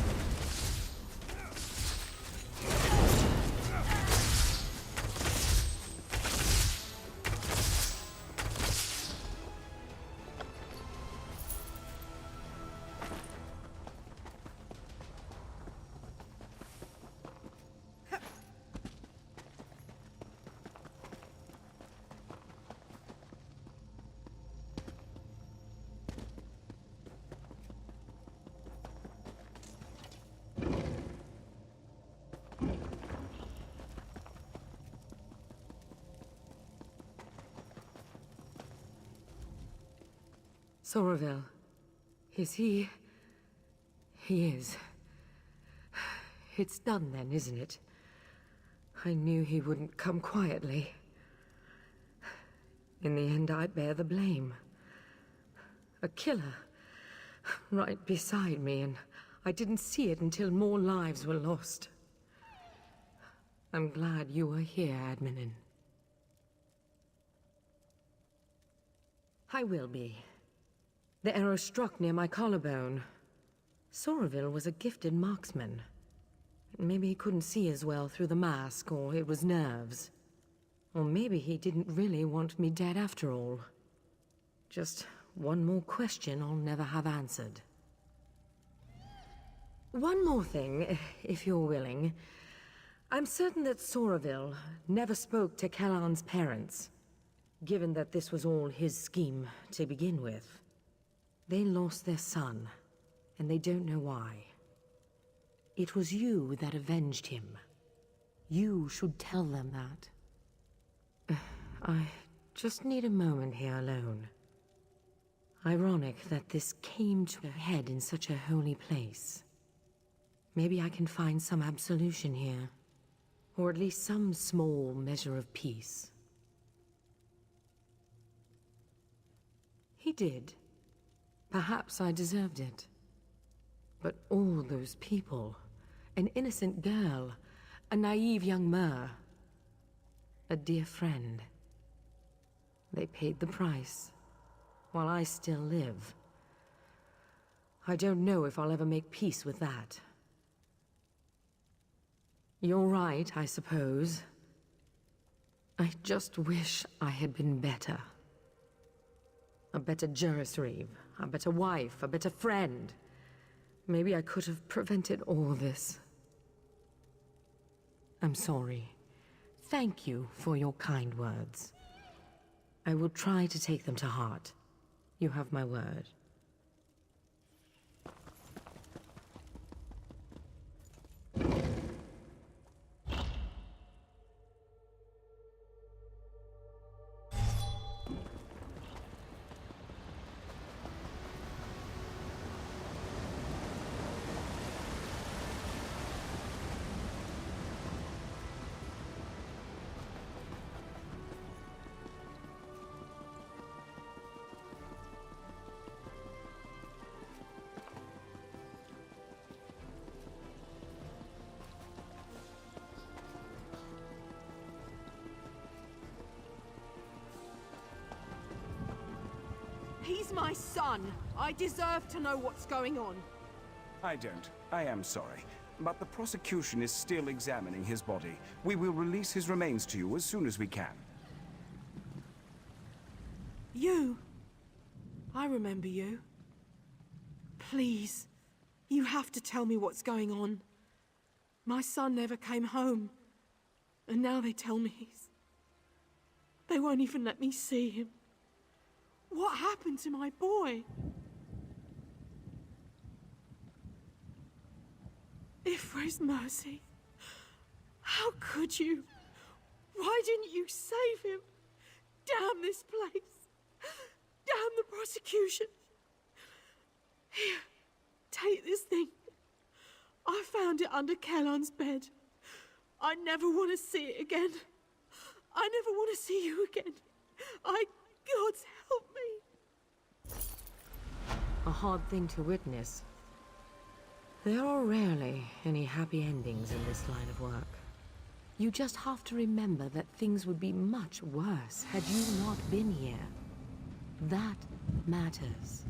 Somerville. Is he... He is. It's done then, isn't it? I knew he wouldn't come quietly. In the end, I bear the blame. A killer. Right beside me, and I didn't see it until more lives were lost. I'm glad you were here, Admin. I will be. The arrow struck near my collarbone. Somerville was a gifted marksman. Maybe he couldn't see as well through the mask, or it was nerves. Or maybe he didn't really want me dead after all. Just one more question I'll never have answered. One more thing, if you're willing. I'm certain that Somerville never spoke to Kellan's parents, given that this was all his scheme to begin with. They lost their son, and they don't know why. It was you that avenged him. You should tell them that. I just need a moment here alone. Ironic that this came to a head in such a holy place. Maybe I can find some absolution here, or at least some small measure of peace. He did. Perhaps I deserved it. But all those people, an innocent girl, a naive young Mer, a dear friend. They paid the price, while I still live. I don't know if I'll ever make peace with that. You're right, I suppose. I just wish I had been better. A better Jurisreeve, a better wife, a better friend. Maybe I could have prevented all this. I'm sorry. Thank you for your kind words. I will try to take them to heart. You have my word. He's my son. I deserve to know what's going on. I don't. I am sorry. But the prosecution is still examining his body. We will release his remains to you as soon as we can. You. I remember you. Please. You have to tell me what's going on. My son never came home. And now they tell me they won't even let me see him. What happened to my boy? If for his mercy, how could you? Why didn't you save him? Damn this place. Damn the prosecution. Here, take this thing. I found it under Kellan's bed. I never want to see it again. I never want to see you again. God's help me. A hard thing to witness. There are rarely any happy endings in this line of work. You just have to remember that things would be much worse had you not been here. That matters.